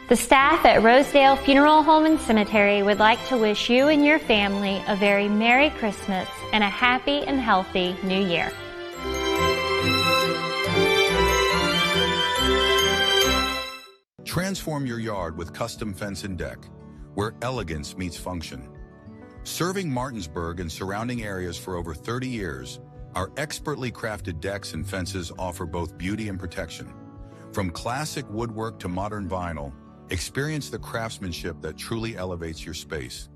The staff at Rosedale Funeral Home and Cemetery would like to wish you and your family a very Merry Christmas and a happy and healthy New Year. Transform your yard with custom fence and deck, where elegance meets function. Serving Martinsburg and surrounding areas for over 30 years, our expertly crafted decks and fences offer both beauty and protection. From classic woodwork to modern vinyl, experience the craftsmanship that truly elevates your space.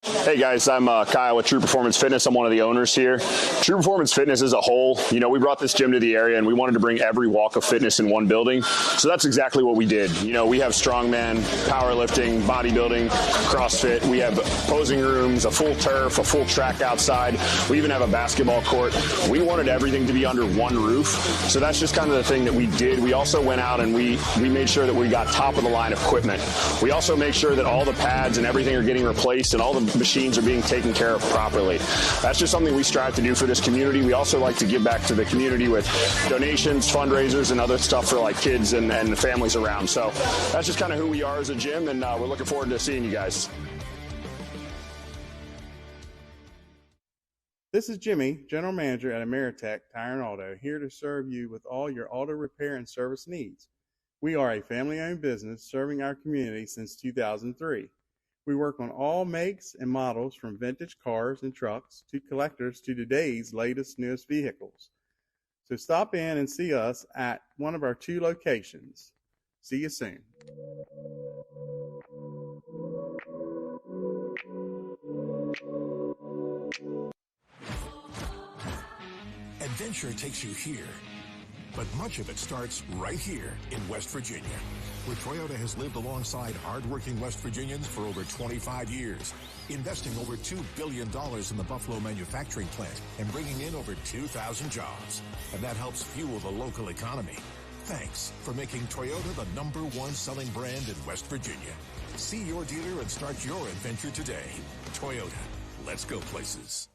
Hey guys, I'm Kyle with True Performance Fitness. I'm one of the owners here. True Performance Fitness as a whole, we brought this gym to the area and we wanted to bring every walk of fitness in one building. So that's exactly what we did. We have strongman, powerlifting, bodybuilding, CrossFit. We have posing rooms, a full turf, a full track outside. We even have a basketball court. We wanted everything to be under one roof. So that's just kind of the thing that we did. We also went out and we made sure that we got top of the line equipment. We also make sure that all the pads and everything are getting replaced and all the machines are being taken care of properly. That's just something we strive to do for this community. We also like to give back to the community with donations, fundraisers, and other stuff for like kids and the families around. So that's just kind of who we are as a gym, and we're looking forward to seeing you guys. This is Jimmy, General Manager at Ameritech Auto, here to serve you with all your auto repair and service needs. We are a family-owned business serving our community since 2003. We work on all makes and models from vintage cars and trucks to collectors to today's latest, newest vehicles. So stop in and see us at one of our 2 locations. See you soon. Adventure takes you here, but much of it starts right here in West Virginia, where Toyota has lived alongside hardworking West Virginians for over 25 years, investing over $2 billion in the Buffalo manufacturing plant and bringing in over 2,000 jobs. And that helps fuel the local economy. Thanks for making Toyota the #1 selling brand in West Virginia. See your dealer and start your adventure today. Toyota, let's go places.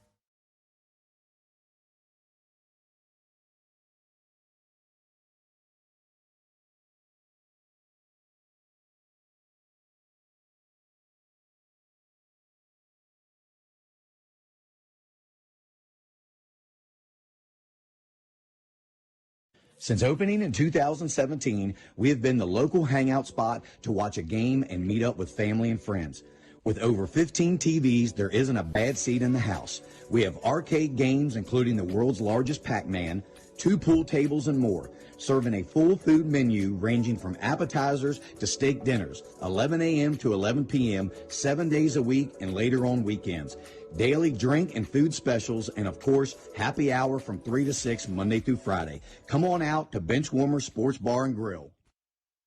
Since opening in 2017, we have been the local hangout spot to watch a game and meet up with family and friends. With over 15 TVs, there isn't a bad seat in the house. We have arcade games, including the world's largest Pac-Man, 2 pool tables, and more, serving a full food menu ranging from appetizers to steak dinners, 11 a.m. to 11 p.m., 7 days a week, and later on weekends. Daily drink and food specials, and of course, happy hour from 3 to 6, Monday through Friday. Come on out to Benchwarmer Sports Bar and Grill.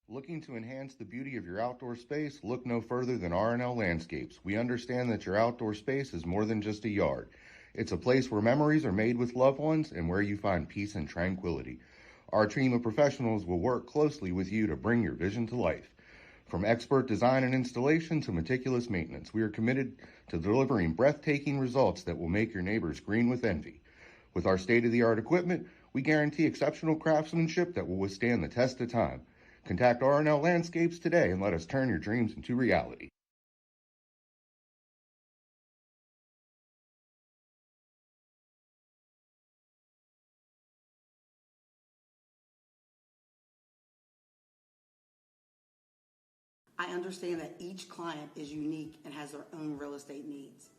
Looking to enhance the beauty of your outdoor space? Look no further than R&L Landscapes. We understand that your outdoor space is more than just a yard. It's a place where memories are made with loved ones and where you find peace and tranquility. Our team of professionals will work closely with you to bring your vision to life. From expert design and installation to meticulous maintenance, we are committed to delivering breathtaking results that will make your neighbors green with envy. With our state-of-the-art equipment, we guarantee exceptional craftsmanship that will withstand the test of time. Contact R&L Landscapes today and let us turn your dreams into reality. I understand that each client is unique and has their own real estate needs.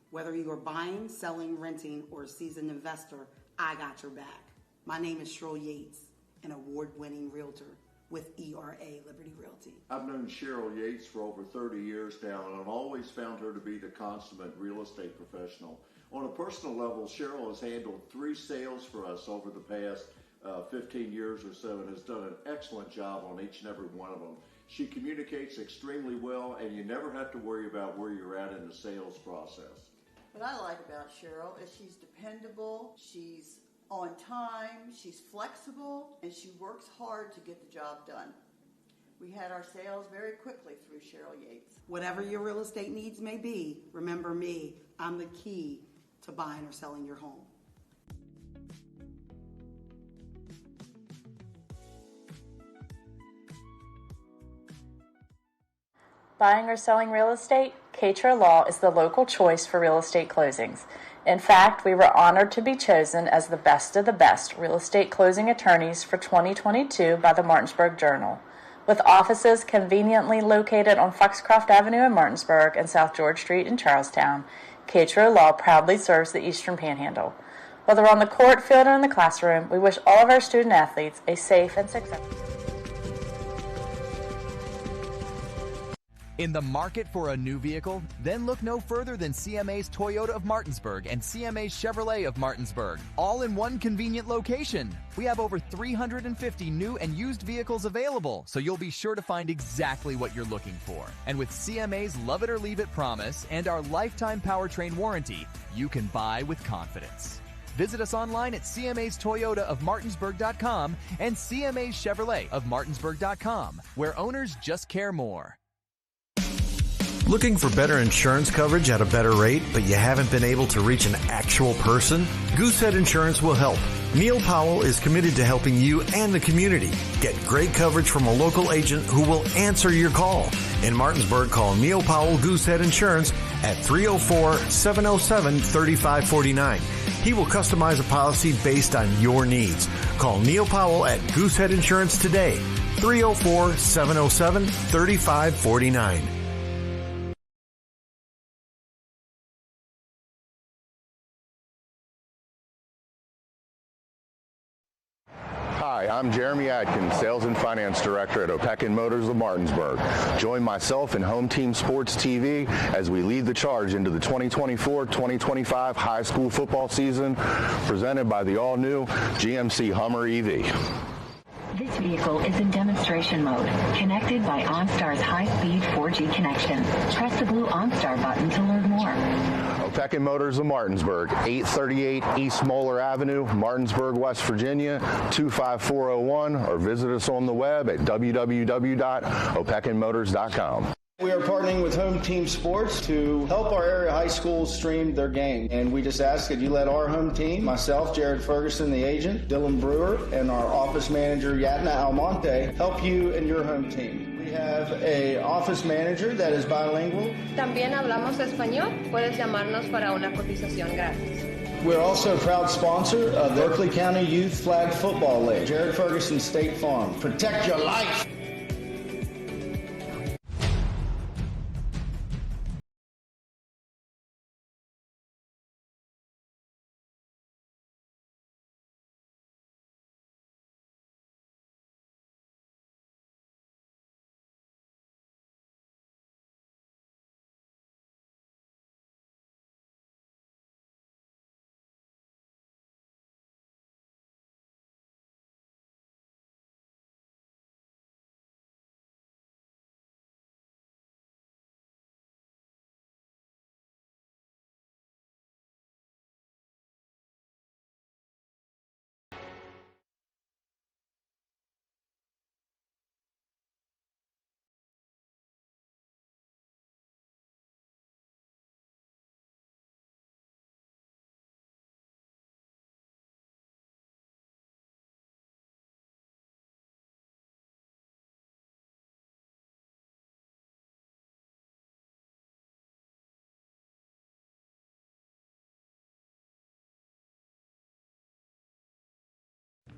Whether you are buying, selling, renting, or a seasoned investor, I got your back. My name is Cheryl Yates, an award-winning realtor with ERA Liberty Realty. I've known Cheryl Yates for over 30 years now, and I've always found her to be the consummate real estate professional. On a personal level, Cheryl has handled 3 sales for us over the past 15 years or so and has done an excellent job on each and every one of them. She communicates extremely well, and you never have to worry about where you're at in the sales process. What I like about Cheryl is she's dependable, she's on time, she's flexible, and she works hard to get the job done. We had our sales very quickly through Cheryl Yates. Whatever your real estate needs may be, remember me. I'm the key to buying or selling your home. Buying or selling real estate? Catrow Law is the local choice for real estate closings. In fact, we were honored to be chosen as the best of the best real estate closing attorneys for 2022 by the Martinsburg Journal. With offices conveniently located on Foxcroft Avenue in Martinsburg and South George Street in Charlestown, Catrow Law proudly serves the Eastern Panhandle. Whether on the court, field, or in the classroom, we wish all of our student athletes a safe and successful. In the market for a new vehicle? Then look no further than CMA's Toyota of Martinsburg and CMA's Chevrolet of Martinsburg, all in one convenient location. We have over 350 new and used vehicles available, so you'll be sure to find exactly what you're looking for. And with CMA's Love It or Leave It promise and our lifetime powertrain warranty, you can buy with confidence. Visit us online at CMA's Toyota of Martinsburg.com and CMA's Chevrolet of Martinsburg.com, where owners just care more. Looking for better insurance coverage at a better rate, but you haven't been able to reach an actual person? Goosehead Insurance will help. Neil Powell is committed to helping you and the community get great coverage from a local agent who will answer your call. In Martinsburg, call Neil Powell Goosehead Insurance at 304-707-3549. He will customize a policy based on your needs. Call Neil Powell at Goosehead Insurance today, 304-707-3549. Hi, I'm Jeremy Adkins, Sales and Finance Director at Opequon Motors of Martinsburg. Join myself and Home Team Sports TV as we lead the charge into the 2024-2025 high school football season, presented by the all-new GMC Hummer EV. This vehicle is in demonstration mode, connected by OnStar's high-speed 4G connection. Press the blue OnStar button to learn more. Opequon Motors of Martinsburg, 838 East Moeller Avenue, Martinsburg, West Virginia, 25401, or visit us on the web at www.opequonmotors.com. We are partnering with Home Team Sports to help our area high schools stream their game. And we just ask that you let our home team, myself, Jared Ferguson, the agent, Dylan Brewer, and our office manager, Yatna Almonte, help you and your home team. We have an office manager that is bilingual. También hablamos español. Puedes llamarnos para una cotización gratis. We're also a proud sponsor of the Berkeley County Youth Flag Football League. Jared Ferguson State Farm. Protect your life.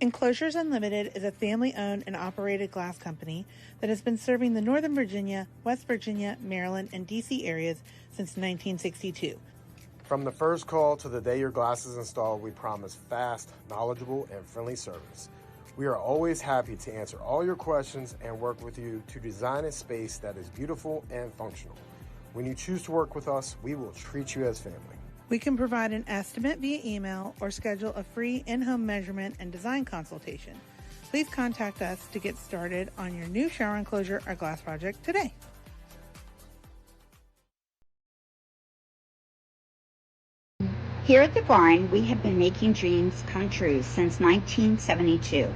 Enclosures Unlimited is a family-owned and operated glass company that has been serving the Northern Virginia, West Virginia, Maryland, and D.C. areas since 1962. From the first call to the day your glass is installed, we promise fast, knowledgeable, and friendly service. We are always happy to answer all your questions and work with you to design a space that is beautiful and functional. When you choose to work with us, we will treat you as family. We can provide an estimate via email or schedule a free in-home measurement and design consultation. Please contact us to get started on your new shower enclosure or glass project today. Here at the barn, we have been making dreams come true since 1972,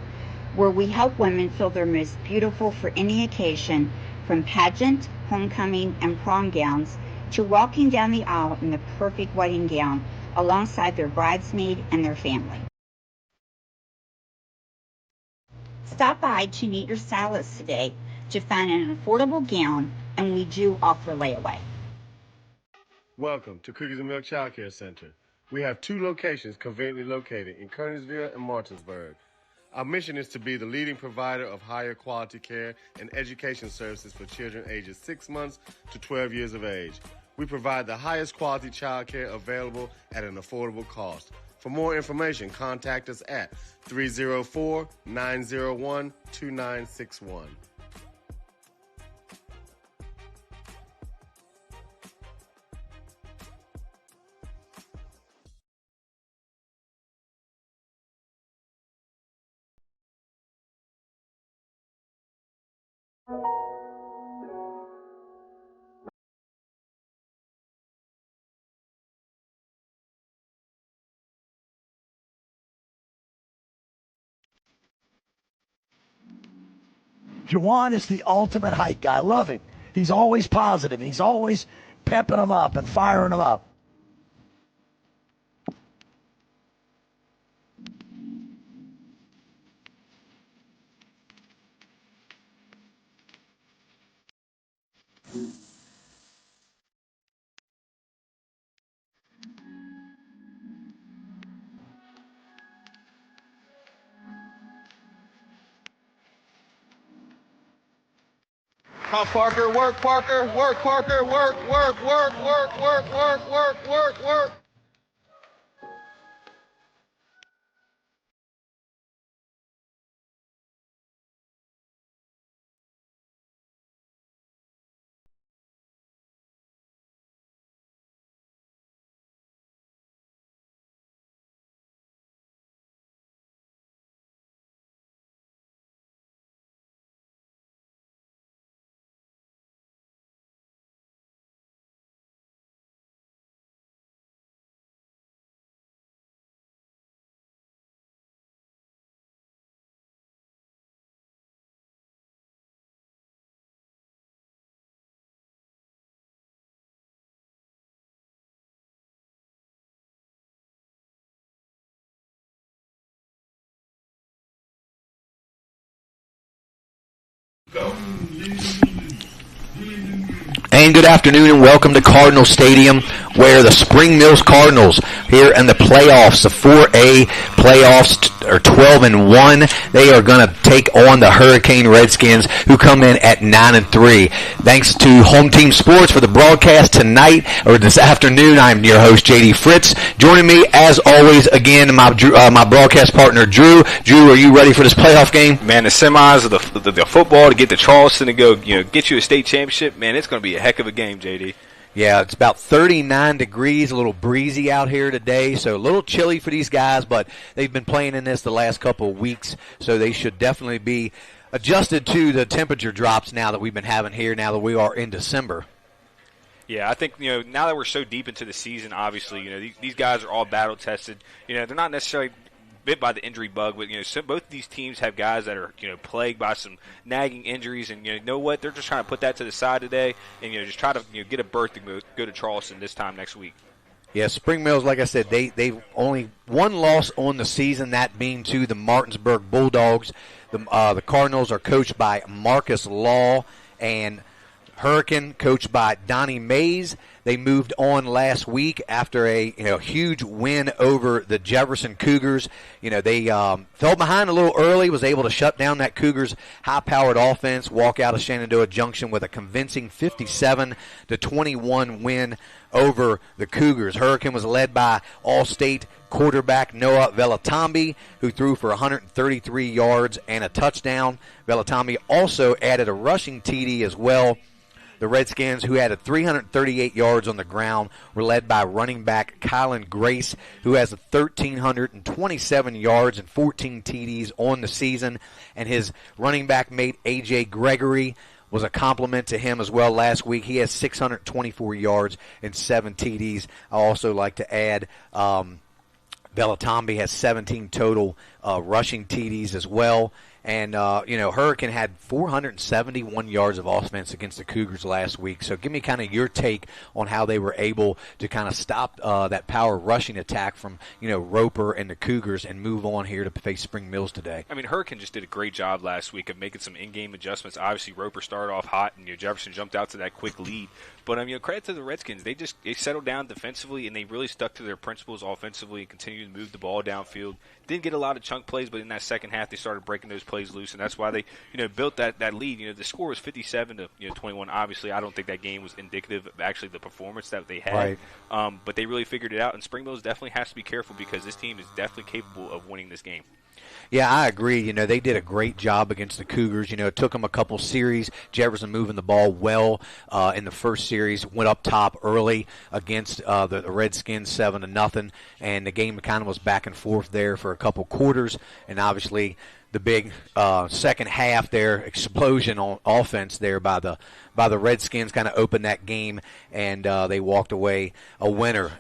where we help women feel their most beautiful for any occasion, from pageant, homecoming, and prom gowns to walking down the aisle in the perfect wedding gown alongside their bridesmaid and their family. Stop by to meet your stylist today to find an affordable gown and we do offer layaway. Welcome to Cookies and Milk Childcare Center. We have 2 locations conveniently located in Kernersville and Martinsburg. Our mission is to be the leading provider of higher quality care and education services for children ages 6 months to 12 years of age. We provide the highest quality child care available at an affordable cost. For more information, contact us at 304-901-2961. Juwan is the ultimate hype guy. I love him. He's always positive. He's always pepping them up and firing them up. Come on, Parker, work, Parker, work, Parker, work, work, work, work, work, work, work, work, work. And good afternoon and welcome to Cardinal Stadium, where the Spring Mills Cardinals here in the playoffs, the 4A playoffs, are 12-1. They are going to take on the Hurricane Redskins, who come in at 9-3. Thanks to Home Team Sports for the broadcast tonight, or this afternoon. I'm your host, JD Fritz. Joining me, as always, again, my broadcast partner, Drew. Drew, are you ready for this playoff game? Man, the semis of the football to get to Charleston to go, get you a state championship. Man, it's going to be a heck of a game, JD. Yeah, it's about 39 degrees, a little breezy out here today, so a little chilly for these guys, but they've been playing in this the last couple of weeks, so they should definitely be adjusted to the temperature drops now that we've been having here, now that we are in December. Yeah, I think, now that we're so deep into the season, obviously, these guys are all battle-tested. They're not necessarily bit by the injury bug, but both of these teams have guys that are plagued by some nagging injuries, and you know what, they're just trying to put that to the side today, and just try to get a berth to go to Charleston this time next week. Yeah, Spring Mills, like I said, they've only one loss on the season, that being to the Martinsburg Bulldogs. The Cardinals are coached by Marcus Law, and Hurricane coached by Donnie Mays. They moved on last week after a huge win over the Jefferson Cougars. They fell behind a little early, was able to shut down that Cougars high-powered offense, walk out of Shenandoah Junction with a convincing 57-21 win over the Cougars. Hurricane was led by All-State quarterback Noah Velatambi, who threw for 133 yards and a touchdown. Velatambi also added a rushing TD as well. The Redskins, who had 338 yards on the ground, were led by running back Kylan Grace, who has 1,327 yards and 14 TDs on the season. And his running back mate, A.J. Gregory, was a compliment to him as well last week. He has 624 yards and 7 TDs. I also like to add Velatambi has 17 total rushing TDs as well. And, Hurricane had 471 yards of offense against the Cougars last week. So give me kind of your take on how they were able to kind of stop that power rushing attack from, Roper and the Cougars and move on here to face Spring Mills today. I mean, Hurricane just did a great job last week of making some in-game adjustments. Obviously, Roper started off hot, and Jefferson jumped out to that quick lead. But, credit to the Redskins. They settled down defensively, and they really stuck to their principles offensively and continued to move the ball downfield. Didn't get a lot of chunk plays, but in that second half, they started breaking those plays loose, and that's why they, built that lead. The score was 57 to 21. Obviously, I don't think that game was indicative of actually the performance that they had. Right. But they really figured it out, and Spring Mills definitely has to be careful because this team is definitely capable of winning this game. Yeah, I agree. They did a great job against the Cougars. It took them a couple series. Jefferson moving the ball well in the first series, went up top early against the Redskins 7-0, and the game kind of was back and forth there for a couple quarters, and obviously the big second half there, explosion on offense there by the Redskins kind of opened that game, and they walked away a winner.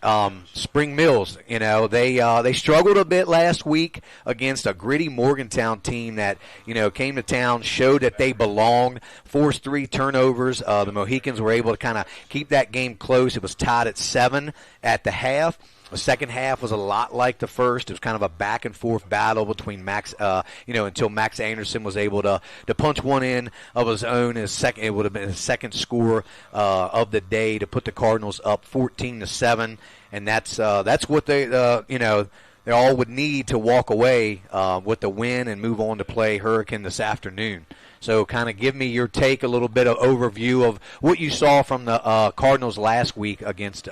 Spring Mills, they struggled a bit last week against a gritty Morgantown team that, came to town, showed that they belonged, forced 3 turnovers. The Mohicans were able to kind of keep that game close. It was tied at 7 at the half. The second half was a lot like the first. It was kind of a back-and-forth battle between Max, until Max Anderson was able to punch one in of his own. It would have been his second score of the day to put the Cardinals up 14-7, and that's what they all would need to walk away with the win and move on to play Hurricane this afternoon. So kind of give me your take, a little bit of overview of what you saw from the Cardinals last week against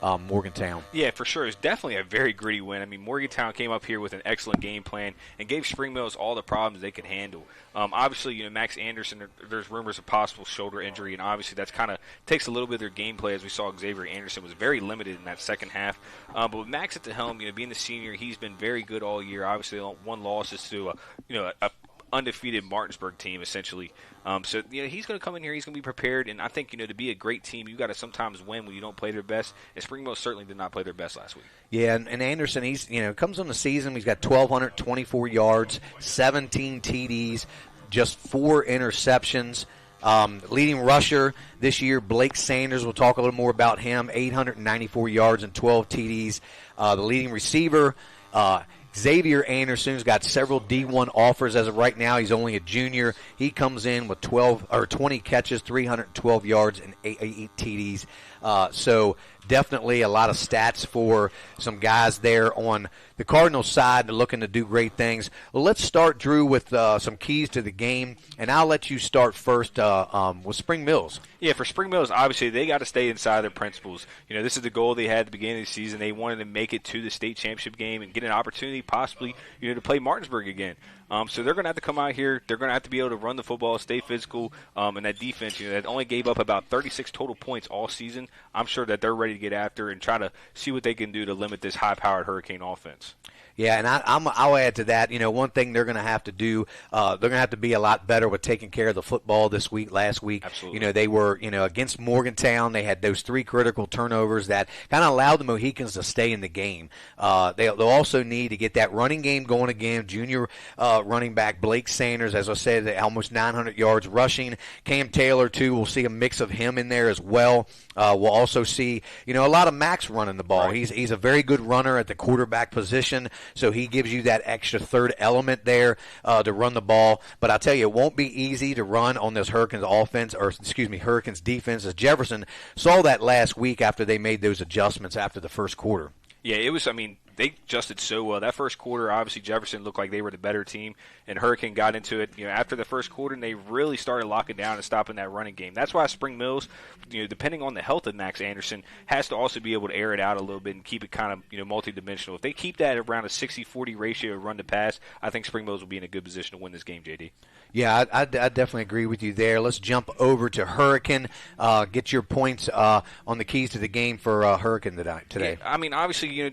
Morgantown. Yeah, for sure. It's definitely a very gritty win. I mean, Morgantown came up here with an excellent game plan and gave Spring Mills all the problems they could handle. Obviously, Max Anderson, there's rumors of possible shoulder injury, and obviously that's kind of takes a little bit of their gameplay, as we saw Xavier Anderson was very limited in that second half. But with Max at the helm, being the senior, he's been very good all year. Obviously, one loss is to a undefeated Martinsburg team, essentially. So he's going to come in here. He's going to be prepared, and I think to be a great team, you got to sometimes win when you don't play their best. And Spring Mills certainly did not play their best last week. Yeah, and Anderson, he's comes on the season. He's got 1,224 yards, 17 TDs, just 4 interceptions. Leading rusher this year, Blake Sanders. We'll talk a little more about him. 894 yards and 12 TDs. The leading receiver. Xavier Anderson's got several D1 offers as of right now. He's only a junior. He comes in with 20 catches, 312 yards, and 8 TDs. So definitely a lot of stats for some guys there on the Cardinals side looking to do great things. Well, let's start, Drew, with some keys to the game, and I'll let you start first with Spring Mills. Yeah, for Spring Mills, obviously they got to stay inside their principles. This is the goal they had at the beginning of the season. They wanted to make it to the state championship game and get an opportunity possibly, to play Martinsburg again. So they're going to have to come out here. They're going to have to be able to run the football, stay physical, and that defense, that only gave up about 36 total points all season. I'm sure that they're ready to get after and try to see what they can do to limit this high-powered Hurricane offense. Yeah, and I'll add to that. One thing they're going to have to do, they're going to have to be a lot better with taking care of the football this week. Last week, absolutely. They were, against Morgantown, they had those 3 critical turnovers that kind of allowed the Mohicans to stay in the game. They'll also need to get that running game going again. Junior running back Blake Sanders, as I said, almost 900 yards rushing. Cam Taylor too. We'll see a mix of him in there as well. We'll also see, a lot of Max running the ball. Right. He's a very good runner at the quarterback position. So he gives you that extra third element there to run the ball. But I'll tell you, it won't be easy to run on this Hurricanes Hurricanes defense, as Jefferson saw that last week after they made those adjustments after the first quarter. Yeah, it was, they adjusted so well. That first quarter, obviously, Jefferson looked like they were the better team, and Hurricane got into it, after the first quarter, and they really started locking down and stopping that running game. That's why Spring Mills, depending on the health of Max Anderson, has to also be able to air it out a little bit and keep it kind of, multidimensional. If they keep that around a 60-40 ratio run to pass, I think Spring Mills will be in a good position to win this game, JD. Yeah, I definitely agree with you there. Let's jump over to Hurricane. Get your points on the keys to the game for Hurricane today. Yeah, obviously,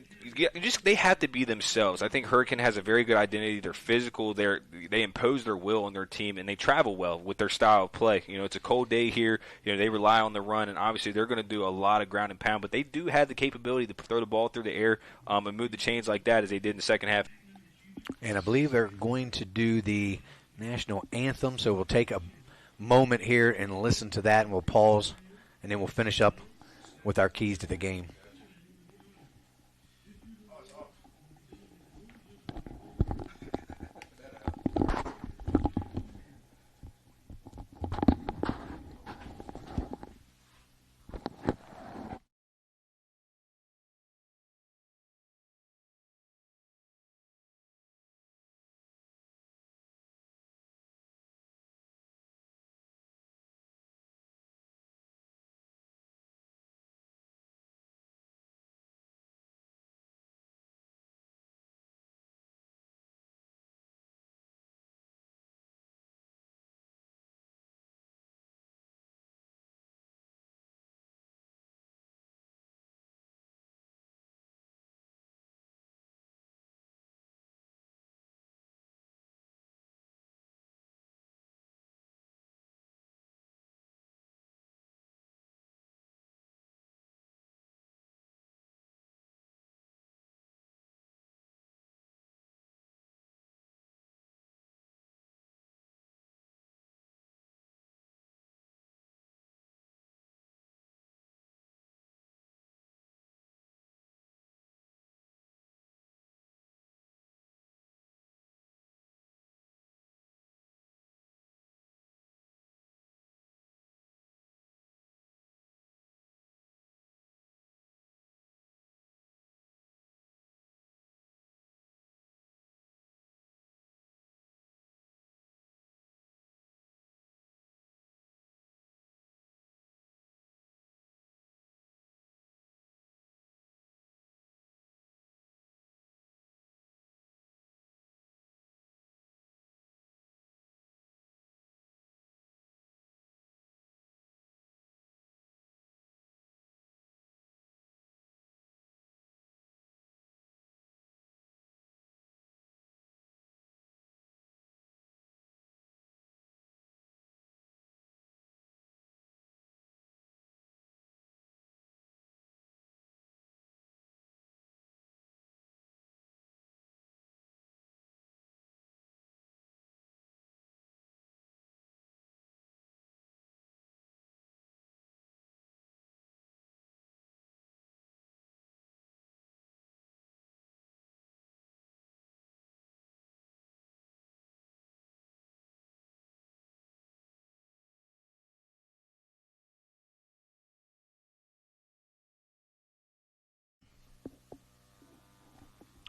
they have to be themselves. I think Hurricane has a very good identity. They're physical. They impose their will on their team, and they travel well with their style of play. It's a cold day here. They rely on the run, and obviously they're going to do a lot of ground and pound, but they do have the capability to throw the ball through the air and move the chains like that as they did in the second half. And I believe they're going to do the national anthem. So we'll take a moment here and listen to that, and we'll pause, and then we'll finish up with our keys to the game.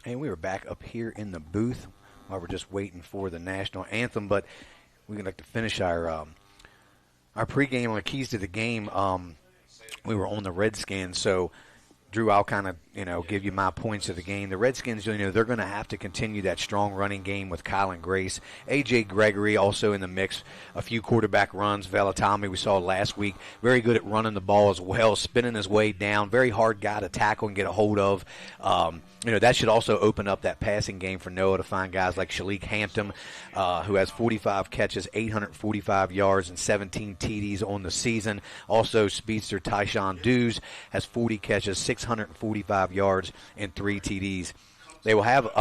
And we were back up here in the booth while we're just waiting for the national anthem. But we'd like to finish our pregame on the keys to the game. We were on the Redskins, so Drew, I'll kind of, give you my points of the game. The Redskins, they're going to have to continue that strong running game with Kylan Grace. A.J. Gregory also in the mix. A few quarterback runs. Velatami, we saw last week, very good at running the ball as well, spinning his way down. Very hard guy to tackle and get a hold of. That should also open up that passing game for Noah to find guys like Shalik Hampton, who has 45 catches, 845 yards, and 17 TDs on the season. Also, speedster Tyshawn Dews has 40 catches, 645 yards, and 3 TDs. They will have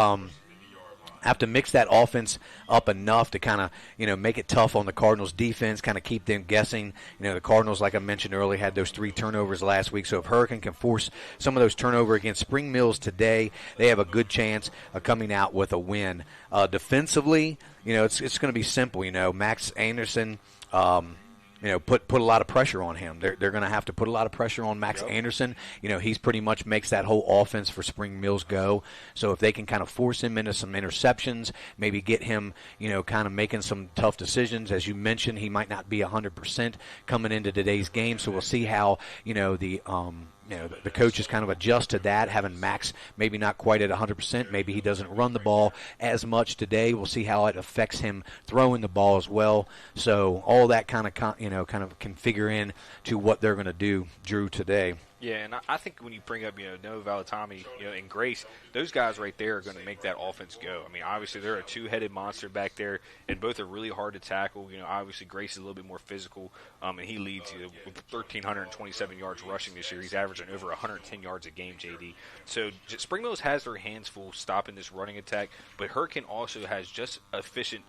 to mix that offense up enough to kind of, make it tough on the Cardinals defense, kind of keep them guessing. The Cardinals, like I mentioned earlier, had those 3 turnovers last week. So if Hurricane can force some of those turnover against Spring Mills today, they have a good chance of coming out with a win. Defensively, it's going to be simple. Max Anderson, put a lot of pressure on him. They're going to have to put a lot of pressure on Max Anderson. He's pretty much makes that whole offense for Spring Mills go. So if they can kind of force him into some interceptions, maybe get him, kind of making some tough decisions. As you mentioned, he might not be 100% coming into today's game. So we'll see how, the coaches kind of adjust to that, having Max maybe not quite at 100%. Maybe he doesn't run the ball as much today. We'll see how it affects him throwing the ball as well. So all that kind of can figure in to what they're going to do, Drew, today. Yeah, and I think when you bring up, Noah Valatami, and Grace, those guys right there are going to make that offense go. I mean, obviously they're a two-headed monster back there, and both are really hard to tackle. Obviously Grace is a little bit more physical, and he leads with 1,327 yards rushing this year. He's averaging over 110 yards a game, JD. So Spring Mills has their hands full stopping this running attack, but Hurricane also has just efficient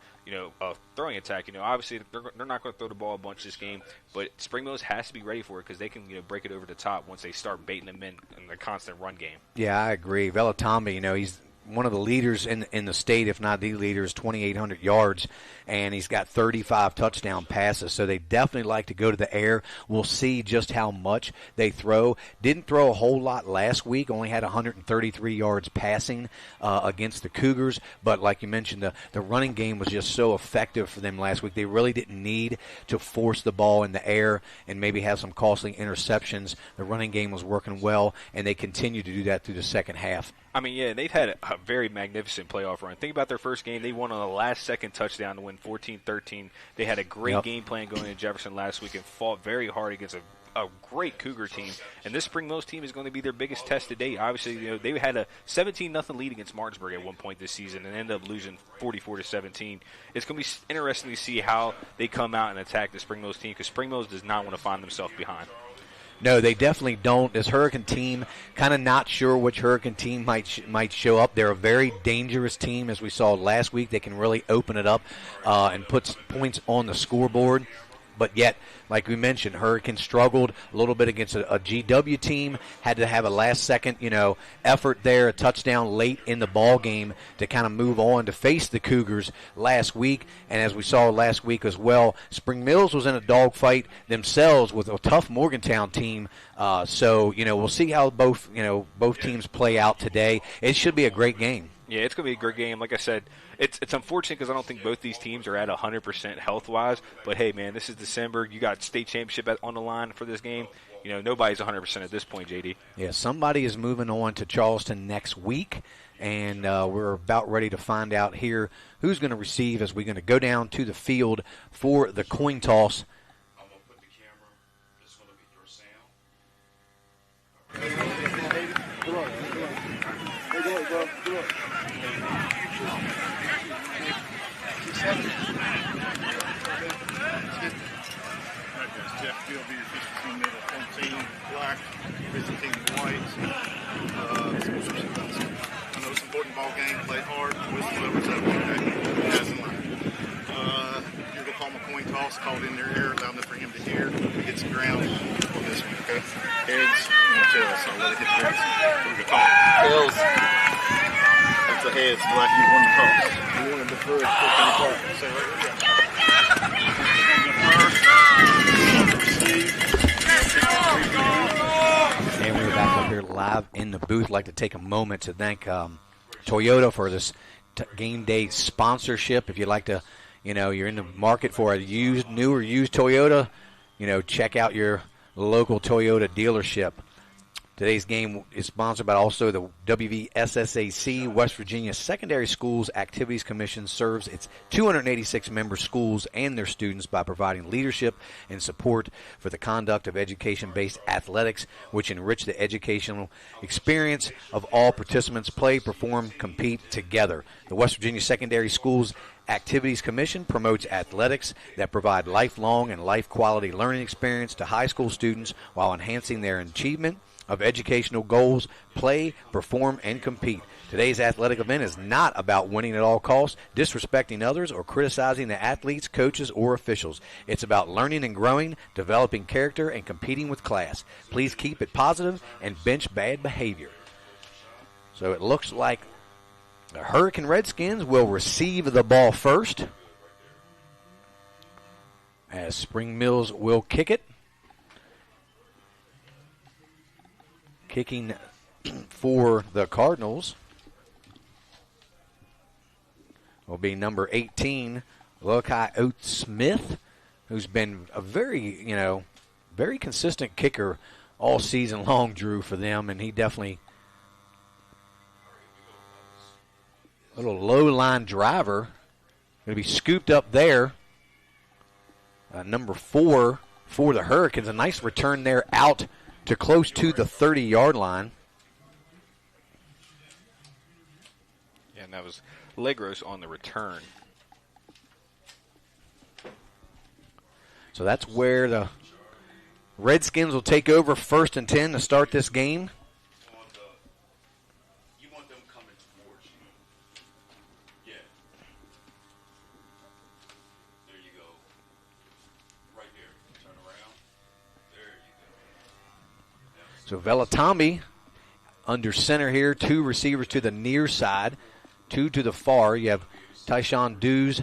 throwing attack. Obviously they're not going to throw the ball a bunch this game, but Spring Mills has to be ready for it because they can break it over the top once they start baiting them in the constant run game. Yeah, I agree. Velatami, he's one of the leaders in the state, if not the leaders, 2,800 yards, and he's got 35 touchdown passes. So they definitely like to go to the air. We'll see just how much they throw. Didn't throw a whole lot last week. Only had 133 yards passing against the Cougars. But like you mentioned, the running game was just so effective for them last week. They really didn't need to force the ball in the air and maybe have some costly interceptions. The running game was working well, and they continue to do that through the second half. I mean, yeah, they've had a very magnificent playoff run. Think about their first game. They won on a last-second touchdown to win 14-13. They had a great game plan going into Jefferson last week and fought very hard against a great Cougar team. And this Spring Mills team is going to be their biggest test to date. Obviously, they had a 17-0 lead against Martinsburg at one point this season and ended up losing 44-17. It's going to be interesting to see how they come out and attack the Spring Mills team because Spring Mills does not want to find themselves behind. No, they definitely don't. This Hurricane team, kind of not sure which Hurricane team might show up. They're a very dangerous team, as we saw last week. They can really open it up and put points on the scoreboard. But yet, like we mentioned, Hurricane struggled a little bit against a GW team, had to have a last-second, effort there, a touchdown late in the ball game to kind of move on to face the Cougars last week. And as we saw last week as well, Spring Mills was in a dogfight themselves with a tough Morgantown team. So we'll see how both teams play out today. It should be a great game. Yeah, it's going to be a great game. Like I said, it's unfortunate because I don't think both these teams are at 100% health-wise. But, hey, man, this is December. You got state championship on the line for this game. Nobody's 100% at this point, JD. Yeah, somebody is moving on to Charleston next week, and we're about ready to find out here who's going to receive as we're going to go down to the field for the coin toss. I'm going to put the camera. This one will get your sound. Good luck. Good luck, bro. Good luck. Jeff Gilby, 15 middle, 14 black, 15 white. I know it's an important ball game. Play hard. Whistle's over, okay? Pass in line. You're going to call him a coin toss, called in their ear, allow them for him to hear. He hits the ground on this one, okay? Heads and tails, so let it hit the ground. Who's the call? Tails. That's the heads, black, you won the toss. You want to defer it, quick in the park. Say right here. And we're back up here live in the booth. I'd like to take a moment to thank Toyota for this game day sponsorship. If you'd like to, you're in the market for a new or used Toyota, check out your local Toyota dealership. Today's game is sponsored by also the Wvssac, West Virginia Secondary Schools Activities Commission serves its 286 member schools and their students by providing leadership and support for the conduct of education-based athletics, which enrich the educational experience of all participants. Play, perform, compete together. The West Virginia Secondary Schools Activities Commission promotes athletics that provide lifelong and life-quality learning experience to high school students while enhancing their achievement of educational goals. Play, perform, and compete. Today's athletic event is not about winning at all costs, disrespecting others, or criticizing the athletes, coaches, or officials. It's about learning and growing, developing character, and competing with class. Please keep it positive and bench bad behavior. So it looks like the Hurricane Redskins will receive the ball first, as Spring Mills will kick it. Kicking for the Cardinals will be number 18, Lokai Oates-Smith, who's been a very consistent kicker all season long, Drew, for them, and he definitely a little low-line driver. Going to be scooped up there. Number 4 for the Hurricanes. A nice return there out to close to the 30-yard line. Yeah, and that was Legros on the return. So that's where the Redskins will take over 1st and 10 to start this game. You want them coming towards you. Yeah. There you go. Right there. Turn around. There you go. So Velatami under center here. 2 receivers to the near side. 2 to the far. You have Tyshawn Dews,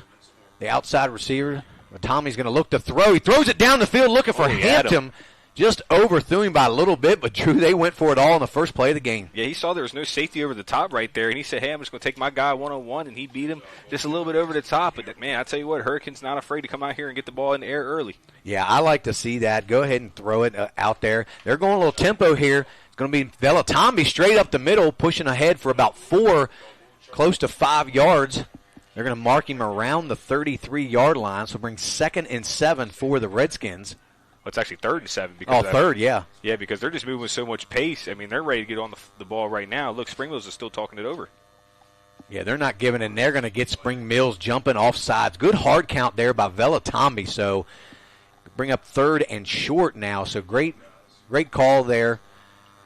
the outside receiver. Tommy's going to look to throw. He throws it down the field looking for Hampton. Just overthrew him by a little bit, but Drew, they went for it all in the first play of the game. Yeah, he saw there was no safety over the top right there, and he said, hey, I'm just going to take my guy one-on-one, and he beat him just a little bit over the top. But, man, I tell you what, Hurricane's not afraid to come out here and get the ball in the air early. Yeah, I like to see that. Go ahead and throw it out there. They're going a little tempo here. It's going to be Velatami straight up the middle, pushing ahead for about 4, close to 5 yards. They're going to mark him around the 33-yard line, so bring 2nd and 7 for the Redskins. Well, it's actually 3rd and 7. Because third, yeah. Yeah, because they're just moving with so much pace. I mean, they're ready to get on the ball right now. Look, Spring Mills is still talking it over. Yeah, they're not giving it, and they're going to get Spring Mills jumping off sides. Good hard count there by Velatami, so bring up 3rd and short now. So great call there.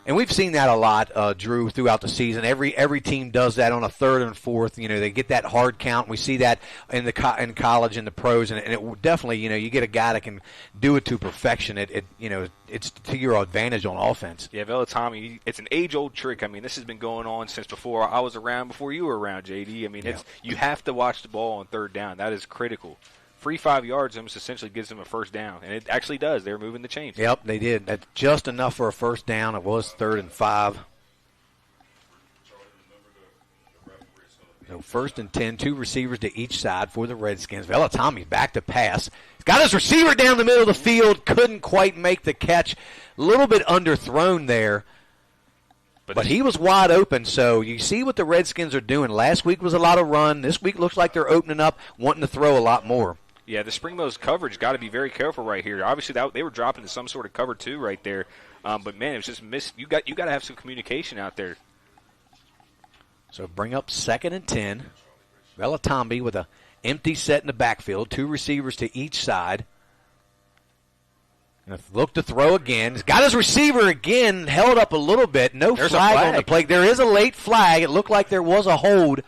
And we've seen that a lot, Drew, throughout the season. Every team does that on a 3rd and 4th. You know, they get that hard count. We see that in college and the pros, and it definitely, you know, you get a guy that can do it to perfection. It's to your advantage on offense. Yeah, Velatami, it's an age-old trick. I mean, this has been going on since before I was around, before you were around, JD. I mean, you have to watch the ball on 3rd down. That is critical. Free 5 yards almost essentially gives them a 1st down, and it actually does. They're moving the chains. Yep, they did. That's just enough for a 1st down. It was 3rd and 5. So 1st and 10, 2 receivers to each side for the Redskins. Velatami's back to pass. He's got his receiver down the middle of the field. Couldn't quite make the catch. A little bit underthrown there. But he was wide open, so you see what the Redskins are doing. Last week was a lot of run. This week looks like they're opening up, wanting to throw a lot more. Yeah, the Spring Mills coverage got to be very careful right here. Obviously, they were dropping to some sort of cover 2 right there. But, man, it was just missed. You got to have some communication out there. So bring up 2nd and 10. Velatami with an empty set in the backfield. 2 receivers to each side. Look to throw again. He's got his receiver again, held up a little bit. There's flag on the play. There is a late flag. It looked like there was a hold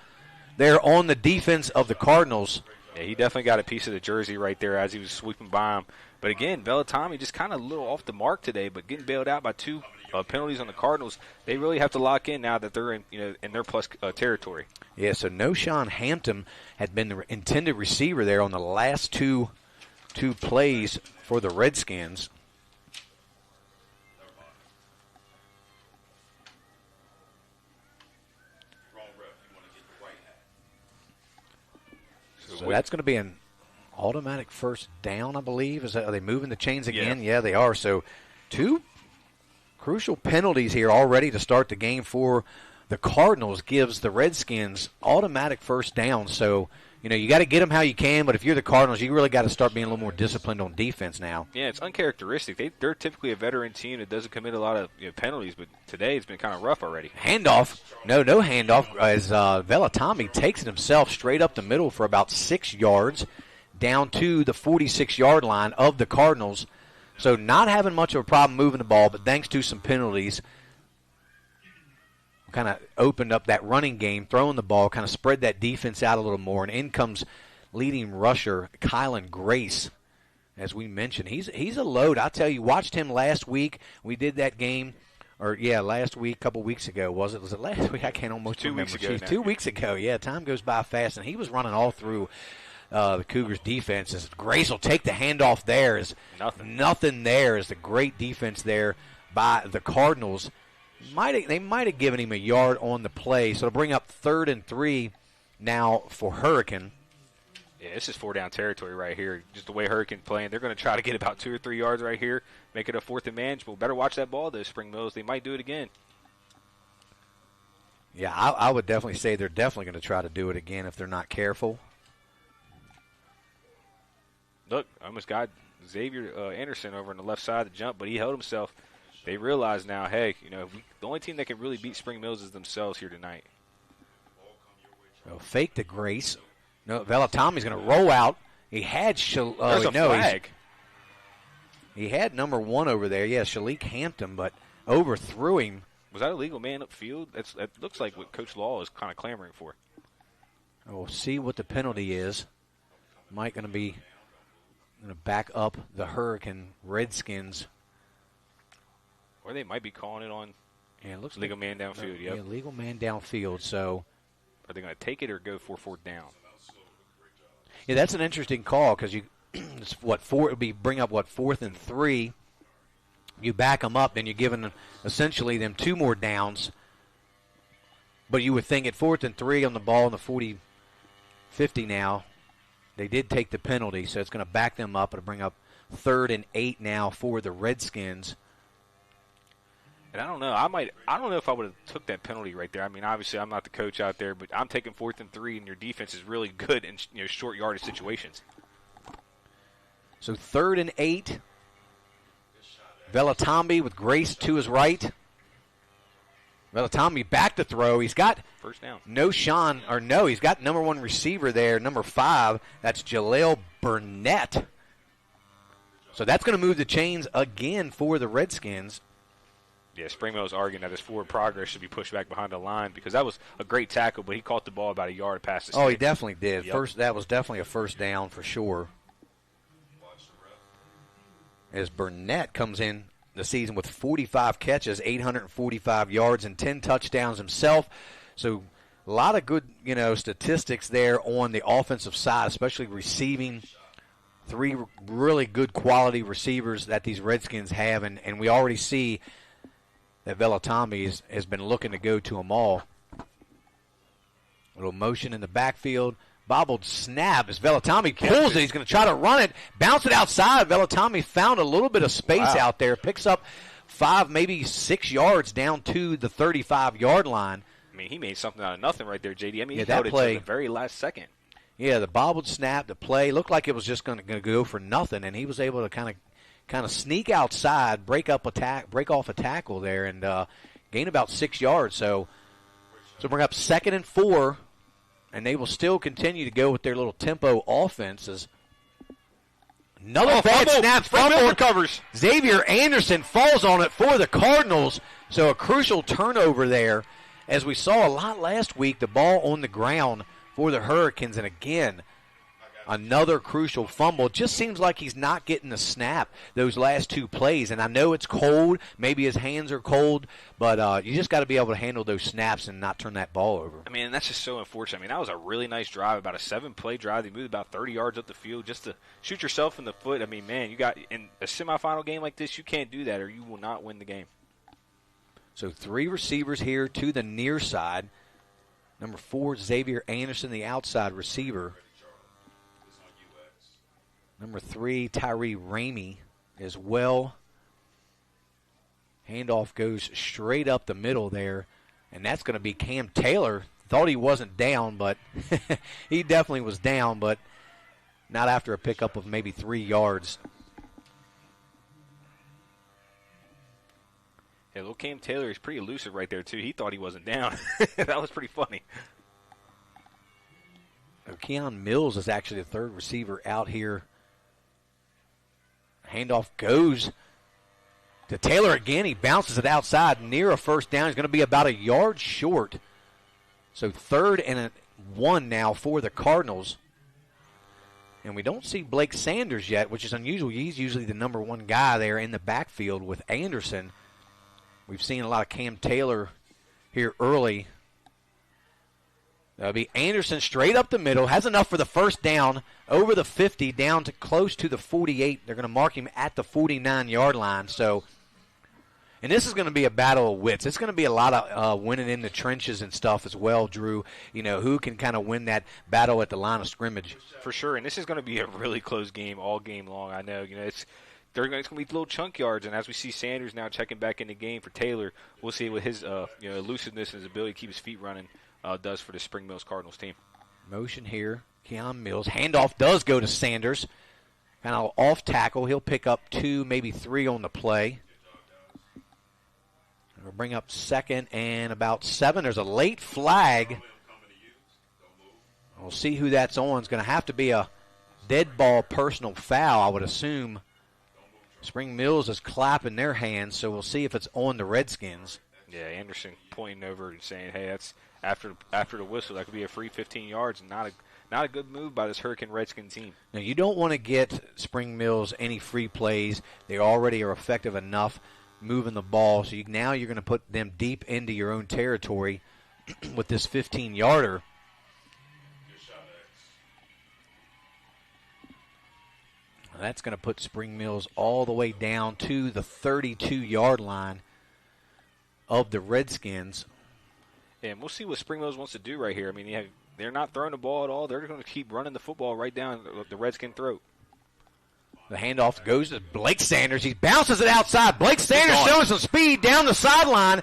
there on the defense of the Cardinals. Yeah, he definitely got a piece of the jersey right there as he was sweeping by him. But again, Velatami just kind of a little off the mark today, but getting bailed out by 2 penalties on the Cardinals. They really have to lock in now that they're in their plus territory. Yeah, so Noshawn Hampton had been the intended receiver there on the last two plays for the Redskins. So that's going to be an automatic 1st down, I believe. Are they moving the chains again? Yeah, they are. So 2 crucial penalties here already to start the game for the Cardinals gives the Redskins automatic 1st down. So, you know, you got to get them how you can, but if you're the Cardinals, you really got to start being a little more disciplined on defense now. Yeah, it's uncharacteristic. They're typically a veteran team that doesn't commit a lot of penalties, but today it's been kind of rough already. Handoff. No handoff as Velatami takes it himself straight up the middle for about 6 yards down to the 46-yard line of the Cardinals. So not having much of a problem moving the ball, but thanks to some penalties, kind of opened up that running game, throwing the ball, kind of spread that defense out a little more. And in comes leading rusher Kylan Grace. As we mentioned, he's a load. I tell you, watched him last week. We did that game, last week, a couple weeks ago. Was it last week? I can't almost remember. 2 weeks ago. 2 weeks ago, yeah. Time goes by fast, and he was running all through the Cougars' defense. As Grace will take the handoff there. Nothing there is the great defense there by the Cardinals. They might have given him a yard on the play, so to bring up 3rd and 3 now for Hurricane. Yeah, this is 4-down territory right here. Just the way Hurricane's playing, they're going to try to get about 2 or 3 yards right here, make it a 4th and manageable. Better watch that ball, though, Spring Mills. They might do it again. Yeah, I would definitely say they're definitely going to try to do it again if they're not careful. Look, I almost got Xavier Anderson over on the left side of the jump, but he held himself. they realize now, hey, the only team that can really beat Spring Mills is themselves here tonight. So fake to Grace. No, Velatomi's going to roll out. He had There's a flag. He had number 1 over there. Yeah, Shalik Hampton, but overthrew him. Was that a legal man upfield? That looks like what Coach Law is kind of clamoring for. We'll see what the penalty is. Mike going to back up the Hurricane Redskins. Or they might be calling it on looks legal man downfield. Yep. Yeah, legal man downfield. So are they going to take it or go for 4th down? Yeah, that's an interesting call because it's bring up 4th and 3. You back them up, then you're giving essentially them 2 more downs. But you would think at 4th and 3 on the ball in the 40-50 now, they did take the penalty, so it's going to back them up. It'll bring up 3rd and 8 now for the Redskins. And I don't know. I don't know if I would have took that penalty right there. I mean, obviously I'm not the coach out there, but I'm taking 4th and 3, and your defense is really good in short yardage situations. So 3rd and 8. Velatomi with Grace to his right. Velatomi back to throw. He's got first down. He's got number 1 receiver there, number 5. That's Jaleel Burnett. So that's going to move the chains again for the Redskins. Yeah, Spring Mills arguing that his forward progress should be pushed back behind the line because that was a great tackle, but he caught the ball about a yard past the Oh, he definitely did. Yep. That was definitely a first down for sure. As Burnett comes in the season with 45 catches, 845 yards, and 10 touchdowns himself. So a lot of good, statistics there on the offensive side, especially receiving. 3 really good quality receivers that these Redskins have, and we already see that Velatomi has been looking to go to them all. A little motion in the backfield. Bobbled snap as Velatomi pulls it. He's going to try to run it. Bounce it outside. Velatomi found a little bit of space out there. Picks up 5, maybe 6 yards down to the 35-yard line. I mean, he made something out of nothing right there, JD. I mean, he that held play, it to the very last second. Yeah, the bobbled snap, the play, looked like it was just going to go for nothing, and he was able to kind of sneak outside, break off a tackle there, and gain about 6 yards. So bring up 2nd and 4, and they will still continue to go with their little tempo offenses. Another bad snap, fumble recovers. Xavier Anderson falls on it for the Cardinals. So a crucial turnover there, as we saw a lot last week. The ball on the ground for the Hurricanes, and again, another crucial fumble. It just seems like he's not getting the snap those last 2 plays. And I know it's cold. Maybe his hands are cold. But you just got to be able to handle those snaps and not turn that ball over. I mean, that's just so unfortunate. I mean, that was a really nice drive, about a 7-play drive. They moved about 30 yards up the field just to shoot yourself in the foot. I mean, man, you got in a semifinal game like this, you can't do that or you will not win the game. So 3 receivers here to the near side. Number 4, Xavier Anderson, the outside receiver. Number 3, Tyree Ramey as well. Handoff goes straight up the middle there, and that's going to be Cam Taylor. Thought he wasn't down, but he definitely was down, but not after a pickup of maybe 3 yards. Yeah, little Cam Taylor is pretty elusive right there, too. He thought he wasn't down. That was pretty funny. Keon Mills is actually the 3rd receiver out here. Handoff goes to Taylor again. He bounces it outside near a first down. He's going to be about a yard short. So 3rd and 1 now for the Cardinals. And we don't see Blake Sanders yet, which is unusual. He's usually the number 1 guy there in the backfield with Anderson. We've seen a lot of Cam Taylor here early. That'll be Anderson straight up the middle. Has enough for the first down over the 50 down to close to the 48. They're going to mark him at the 49-yard line. So, and this is going to be a battle of wits. It's going to be a lot of winning in the trenches and stuff as well, Drew. Who can kind of win that battle at the line of scrimmage. For sure, and this is going to be a really close game all game long. I know, it's going to be little chunk yards, and as we see Sanders now checking back in the game for Taylor, we'll see what his elusiveness and his ability to keep his feet running does for the Spring Mills Cardinals team. Motion here, Keon Mills. Handoff does go to Sanders. Kind of off tackle. He'll pick up 2, maybe 3 on the play. We'll bring up second and about 7. There's a late flag. We'll see who that's on. It's going to have to be a dead ball personal foul, I would assume. Spring Mills is clapping their hands, so we'll see if it's on the Redskins. Yeah, Anderson pointing over and saying, hey, that's after the whistle. That could be a free 15 yards and not a good move by this Hurricane Redskin team. Now, you don't want to get Spring Mills any free plays. They already are effective enough moving the ball, so now you're going to put them deep into your own territory with this 15-yarder. That's going to put Spring Mills all the way down to the 32-yard line of the Redskins. And we'll see what Spring Mills wants to do right here. I mean, they're not throwing the ball at all. They're going to keep running the football right down the Redskin throat. The handoff goes to Blake Sanders. He bounces it outside. Blake Sanders showing some speed down the sideline,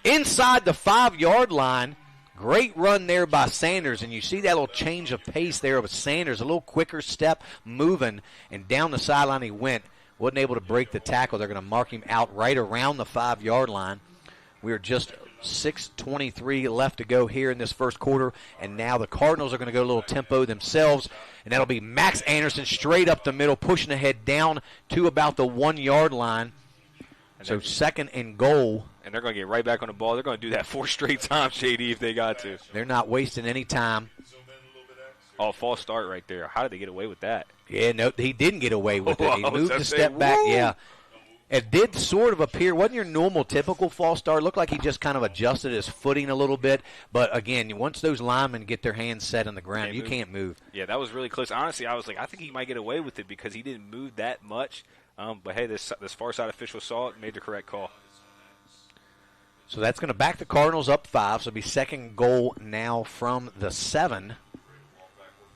inside the 5-yard line. Great run there by Sanders, and you see that little change of pace there with Sanders, a little quicker step moving, and down the sideline he went. Wasn't able to break the tackle. They're going to mark him out right around the 5-yard line. We are just 6:23 left to go here in this first quarter, and now the Cardinals are going to go a little tempo themselves, and that'll be Max Anderson straight up the middle, pushing ahead down to about the 1-yard line. So second and goal. And they're going to get right back on the ball. They're going to do that 4 straight times, JD, if they got to. They're not wasting any time. Oh, false start right there. How did they get away with that? Yeah, no, he didn't get away with it. He moved a step back. Yeah. It did sort of appear, wasn't your normal typical false start. It looked like he just kind of adjusted his footing a little bit. But, again, once those linemen get their hands set on the ground, you can't move. Yeah, that was really close. Honestly, I was like, I think he might get away with it because he didn't move that much. But, hey, this far side official saw it and made the correct call. So that's going to back the Cardinals up 5. So it'll be second goal now from the 7,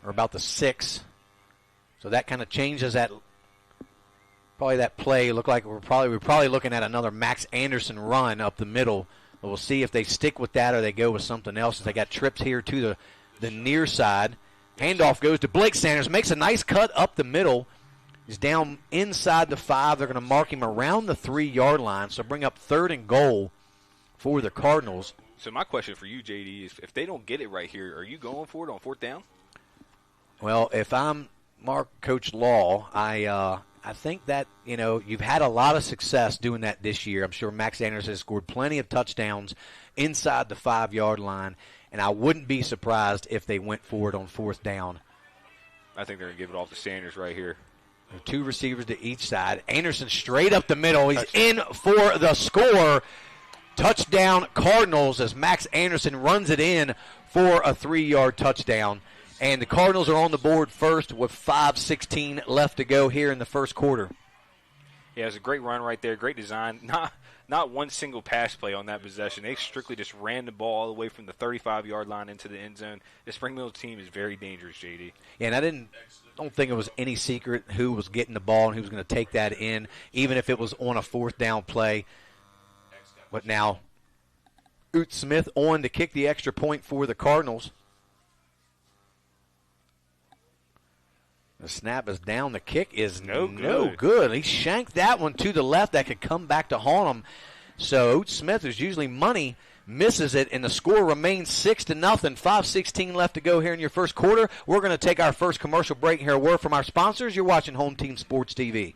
or about the 6. So that kind of changes that. Probably that play looked like we're probably looking at another Max Anderson run up the middle. But we'll see if they stick with that or they go with something else. They got trips here to the near side. Handoff goes to Blake Sanders. Makes a nice cut up the middle. He's down inside the 5. They're going to mark him around the 3-yard line. So bring up third and goal for the Cardinals. So my question for you, JD, is if they don't get it right here, are you going for it on 4th down? Well, if I'm Coach Law, I think that, you've had a lot of success doing that this year. I'm sure Max Anderson has scored plenty of touchdowns inside the 5-yard line, and I wouldn't be surprised if they went for it on 4th down. I think they're going to give it off to Sanders right here. 2 receivers to each side. Anderson straight up the middle. He's in for the score. Touchdown Cardinals as Max Anderson runs it in for a 3-yard touchdown. And the Cardinals are on the board first with 5:16 left to go here in the first quarter. Yeah, it was a great run right there. Great design. Not one single pass play on that possession. They strictly just ran the ball all the way from the 35-yard line into the end zone. The Spring Mills team is very dangerous, JD. Yeah, and I don't think it was any secret who was getting the ball and who was going to take that in, even if it was on a 4th down play. But now, Oot Smith on to kick the extra point for the Cardinals. The snap is down. The kick is no good. He shanked that one to the left. That could come back to haunt him. So Oot Smith, who's usually money, misses it, and the score remains 6-0. 5:16 left to go here in your first quarter. We're going to take our first commercial break and hear a word from our sponsors. You're watching Home Team Sports TV.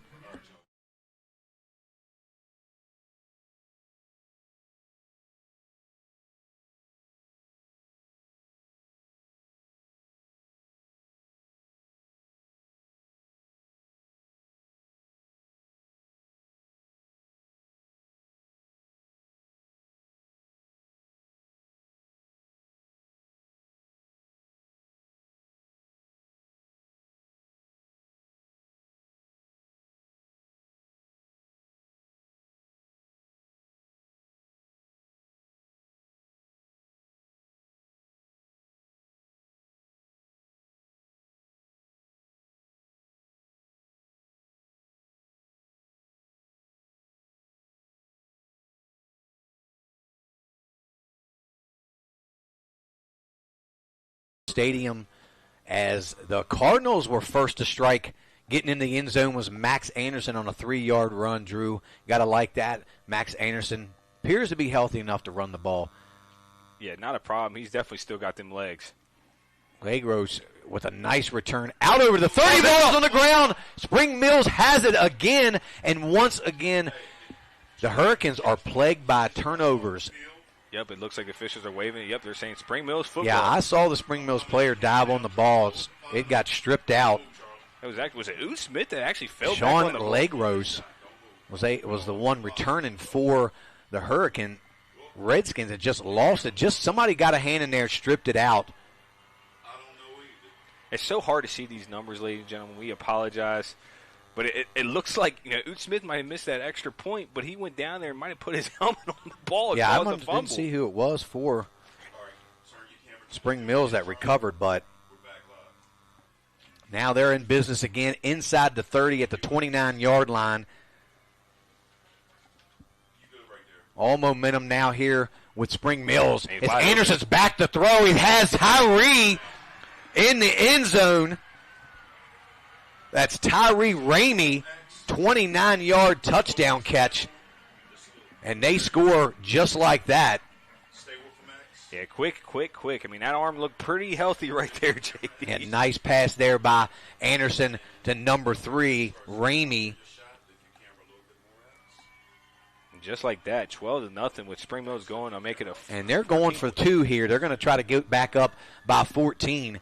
Stadium as the Cardinals were first to strike. Getting in the end zone was Max Anderson on a 3-yard run, Drew. Got to like that. Max Anderson appears to be healthy enough to run the ball. Yeah, not a problem. He's definitely still got them legs. Legros with a nice return out over the 30. Balls on the ground. Spring Mills has it again, and once again, the Hurricanes are plagued by turnovers. Yep, it looks like officials are waving. Yep, they're saying Spring Mills football. Yeah, I saw the Spring Mills player dive on the ball. It got stripped out. Was it Ooh Smith that actually fell Sean back on the ball? Legros was the one returning for the Hurricane Redskins and just lost it. Just somebody got a hand in there, stripped it out. It's so hard to see these numbers, ladies and gentlemen. We apologize. But it looks like, Oot Smith might have missed that extra point, but he went down there and might have put his helmet on the ball. Yeah, I didn't see who it was for Spring Mills that recovered, but now they're in business again inside the 30 at the 29-yard line. All momentum now here with Spring Mills. As Anderson's back to throw. He has Tyree in the end zone. That's Tyree Ramey, 29-yard touchdown catch. And they score just like that. Yeah, quick. I mean, that arm looked pretty healthy right there, JD. Yeah, nice pass there by Anderson to number 3, Ramey. Just like that, 12-0 with Spring Mills going. I'll make it and they're going for 2 here. They're going to try to get back up by 14.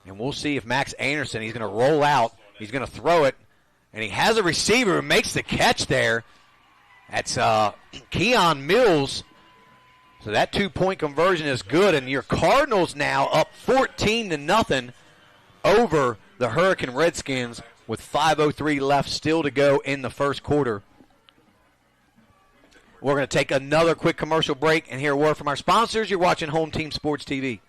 And we'll see if Max Anderson, he's going to roll out. He's going to throw it. And he has a receiver who makes the catch there. That's Keon Mills. So that 2-point conversion is good. And your Cardinals now up 14-0 over the Hurricane Redskins with 5:03 left still to go in the first quarter. We're going to take another quick commercial break and hear a word from our sponsors. You're watching Home Team Sports TV.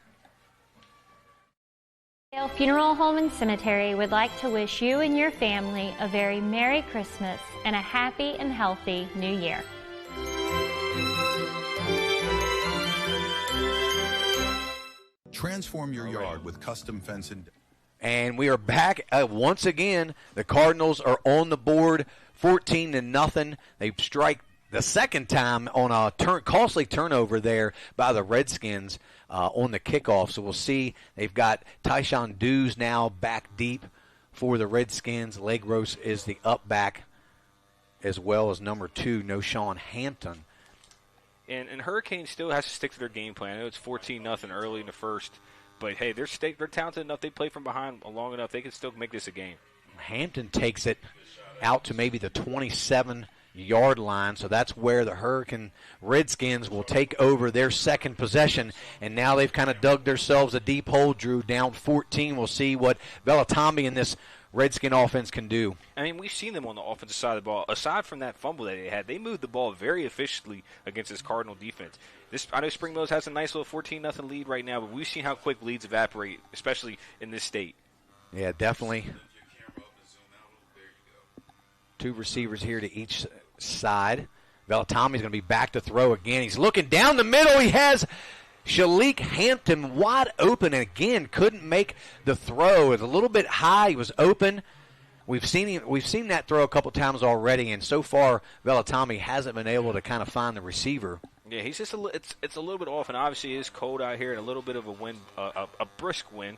Funeral Home and Cemetery would like to wish you and your family a very Merry Christmas and a happy and healthy New Year. Transform your yard with custom fencing. And we are back once again. The Cardinals are on the board, 14-0. They strike the second time on a costly turnover there by the Redskins on the kickoff. So we'll see. They've got Tyshawn Dews now back deep for the Redskins. Legros is the up back, as well as number 2, Noshawn Hampton. And Hurricane still has to stick to their game plan. I know it's 14-0 early in the first, but hey, they're talented enough. They play from behind long enough. They can still make this a game. Hampton takes it out to maybe the 27-yard line, so that's where the Hurricane Redskins will take over their second possession, and now they've kind of dug themselves a deep hole, Drew, down 14. We'll see what Velatami and this Redskin offense can do. I mean, we've seen them on the offensive side of the ball. Aside from that fumble that they had, they moved the ball very efficiently against this Cardinal defense. I know Spring Mills has a nice little 14-0 lead right now, but we've seen how quick leads evaporate, especially in this state. Yeah, definitely. 2 receivers here to each side. Velatami's going to be back to throw again. He's looking down the middle. He has Shalik Hampton wide open, and again couldn't make the throw. It's a little bit high. He was open. We've seen that throw a couple times already, and so far Velatami hasn't been able to kind of find the receiver. Yeah, he's just it's a little bit off, and obviously it is cold out here and a little bit of a wind, a brisk wind,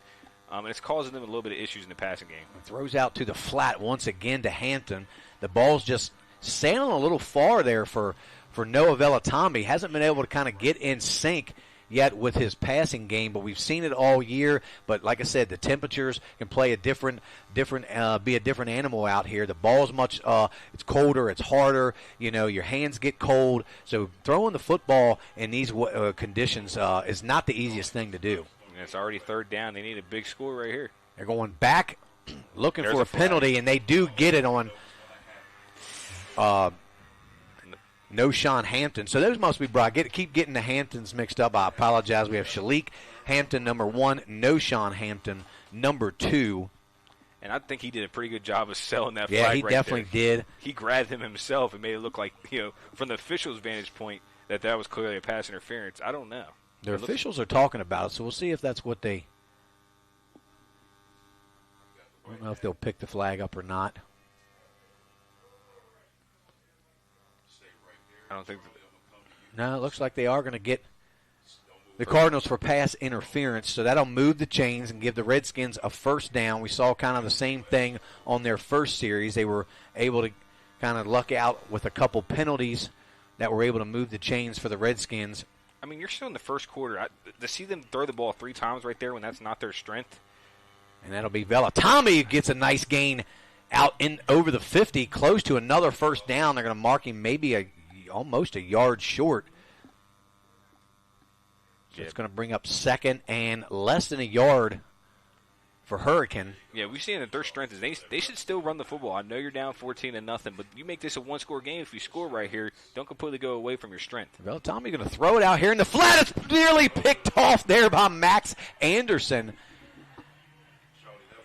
and it's causing them a little bit of issues in the passing game. Throws out to the flat once again to Hampton. The ball's just sailing a little far there for Noah Velatami. Hasn't been able to kind of get in sync yet with his passing game, but we've seen it all year. But like I said, the temperatures can play a different animal out here. The ball's much it's colder, it's harder. Your hands get cold. So throwing the football in these conditions is not the easiest thing to do. And it's already third down. They need a big score right here. They're going back, looking for a penalty, and they do get it on Noshawn Hampton. So those must be brought. Keep getting the Hamptons mixed up. I apologize. We have Shalik Hampton, number 1, Noshawn Hampton, number 2. And I think he did a pretty good job of selling that flag. Yeah, he right definitely there. did. He grabbed him himself and made it look like, from the official's vantage point, that was clearly a pass interference. I don't know. The officials are talking about it, so we'll see if that's what they. I don't know if they'll pick the flag up or not. I don't think. No, it looks like they are going to get the Cardinals for pass interference, so that'll move the chains and give the Redskins a first down. We saw kind of the same thing on their first series. They were able to kind of luck out with a couple penalties that were able to move the chains for the Redskins. I mean, you're still in the first quarter. To see them throw the ball 3 times right there when that's not their strength. And that'll be Velatami who gets a nice gain out in over the 50, close to another first down. They're going to mark him maybe almost a yard short. So it's going to bring up second and less than a yard for Hurricane. Yeah, we've seen that their strength is they should still run the football. I know you're down 14-0, but you make this a one-score game. If you score right here, don't completely go away from your strength. Well, Tommy going to throw it out here in the flat. It's nearly picked off there by Max Anderson.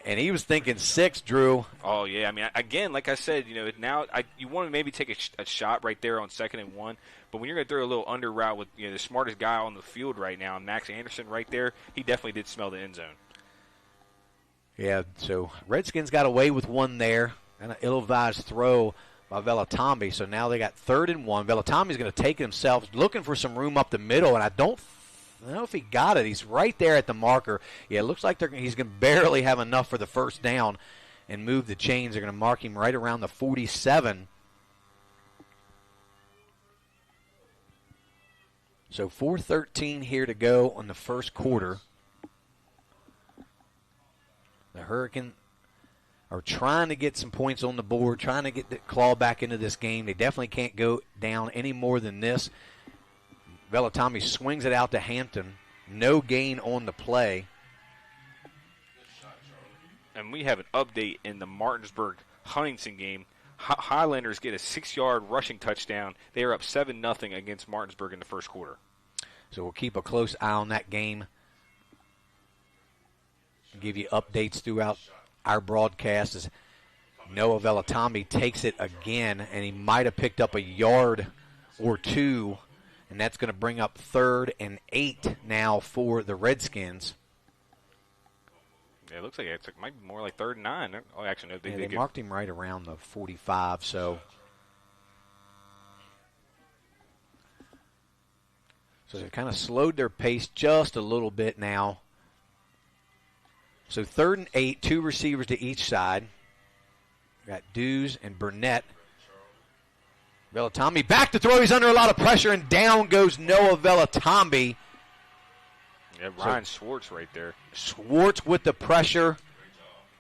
And he was thinking 6, Drew. Oh, yeah. I mean, again, like I said, now you want to maybe take a shot right there on 2nd and 1. But when you're going to throw a little under route with the smartest guy on the field right now, Max Anderson right there, he definitely did smell the end zone. Yeah, so Redskins got away with one there. And an ill-advised throw by Velatami. So now they got 3rd and 1. Velatami's going to take it himself, looking for some room up the middle, and I don't know if he got it. He's right there at the marker. Yeah, it looks like he's going to barely have enough for the first down and move the chains. They're going to mark him right around the 47. So 4:13 here to go on the first quarter. The Hurricane are trying to get some points on the board, trying to get the claw back into this game. They definitely can't go down any more than this. Velatami swings it out to Hampton. No gain on the play. And we have an update in the Martinsburg-Huntington game. Highlanders get a 6-yard rushing touchdown. They are up 7-0 against Martinsburg in the first quarter. So we'll keep a close eye on that game. Give you updates throughout our broadcast as Noah Velatami takes it again, and he might have picked up a yard or 2, and that's going to bring up 3rd and 8 now for the Redskins. Yeah, it looks like it might be more like 3rd and 9. Oh, actually, no, they marked him right around the 45, so they kind of slowed their pace just a little bit now. So 3rd and 8, 2 receivers to each side. Got Dews and Burnett. Velatami back to throw. He's under a lot of pressure, and down goes Noah Velatami. Yeah, Ryan Schwartz right there. Schwartz with the pressure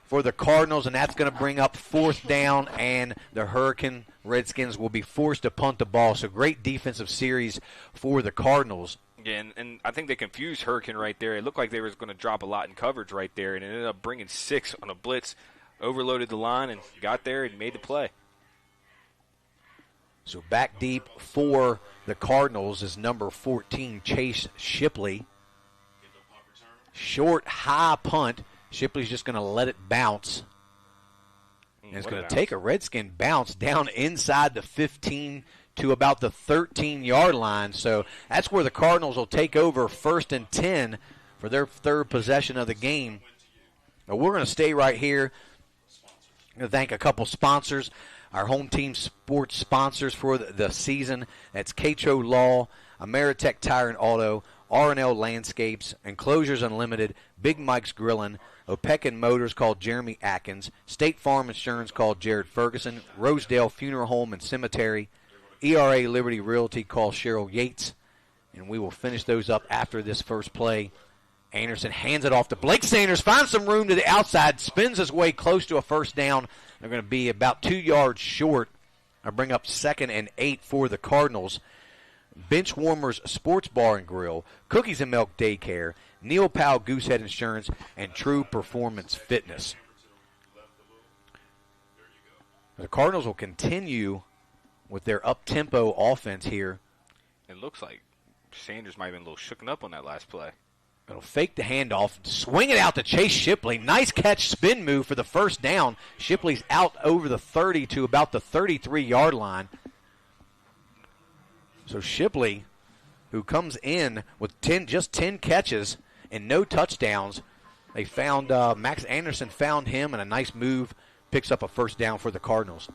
for the Cardinals, and that's going to bring up 4th down, and the Hurricane Redskins will be forced to punt the ball. So great defensive series for the Cardinals. Yeah, and I think they confused Hurricane right there. It looked like they were going to drop a lot in coverage right there, and it ended up bringing 6 on a blitz, overloaded the line, and got there and made the play. So back deep for the Cardinals is number 14, Chase Shipley. Short, high punt. Shipley's just going to let it bounce. And it's going to take a Redskin bounce down inside the 15 to about the 13-yard line. So that's where the Cardinals will take over 1st and 10 for their 3rd possession of the game. Now we're going to stay right here. I'm going to thank a couple sponsors, our home team sports sponsors for the season. That's Catrow Law, Ameritech Tire and Auto, R&L Landscapes, Enclosures Unlimited, Big Mike's Grillin', Opequon Motors called Jeremy Atkins, State Farm Insurance called Jared Ferguson, Rosedale Funeral Home and Cemetery, ERA Liberty Realty called Cheryl Yates, and we will finish those up after this first play. Anderson hands it off to Blake Sanders, finds some room to the outside, spins his way close to a first down. They're going to be about 2 yards short. I'll bring up 2nd and 8 for the Cardinals. Benchwarmer Sports Bar and Grill, Cookies and Milk Daycare, Neil Powell Goosehead Insurance, and True Performance Fitness. The Cardinals will continue with their up-tempo offense here. It looks like Sanders might have been a little shooken up on that last play. It'll fake the handoff, swing it out to Chase Shipley. Nice catch, spin move for the first down. Shipley's out over the 30 to about the 33-yard line. So Shipley, who comes in with just 10 catches and no touchdowns, they found Max Anderson found him, and a nice move picks up a first down for the Cardinals.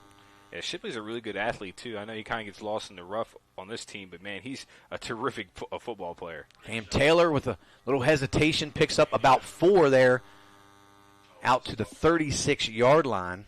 Yeah, Shipley's a really good athlete, too. I know he kind of gets lost in the rough on this team, but, man, he's a terrific football player. Cam Taylor with a little hesitation picks up about 4 there out to the 36-yard line.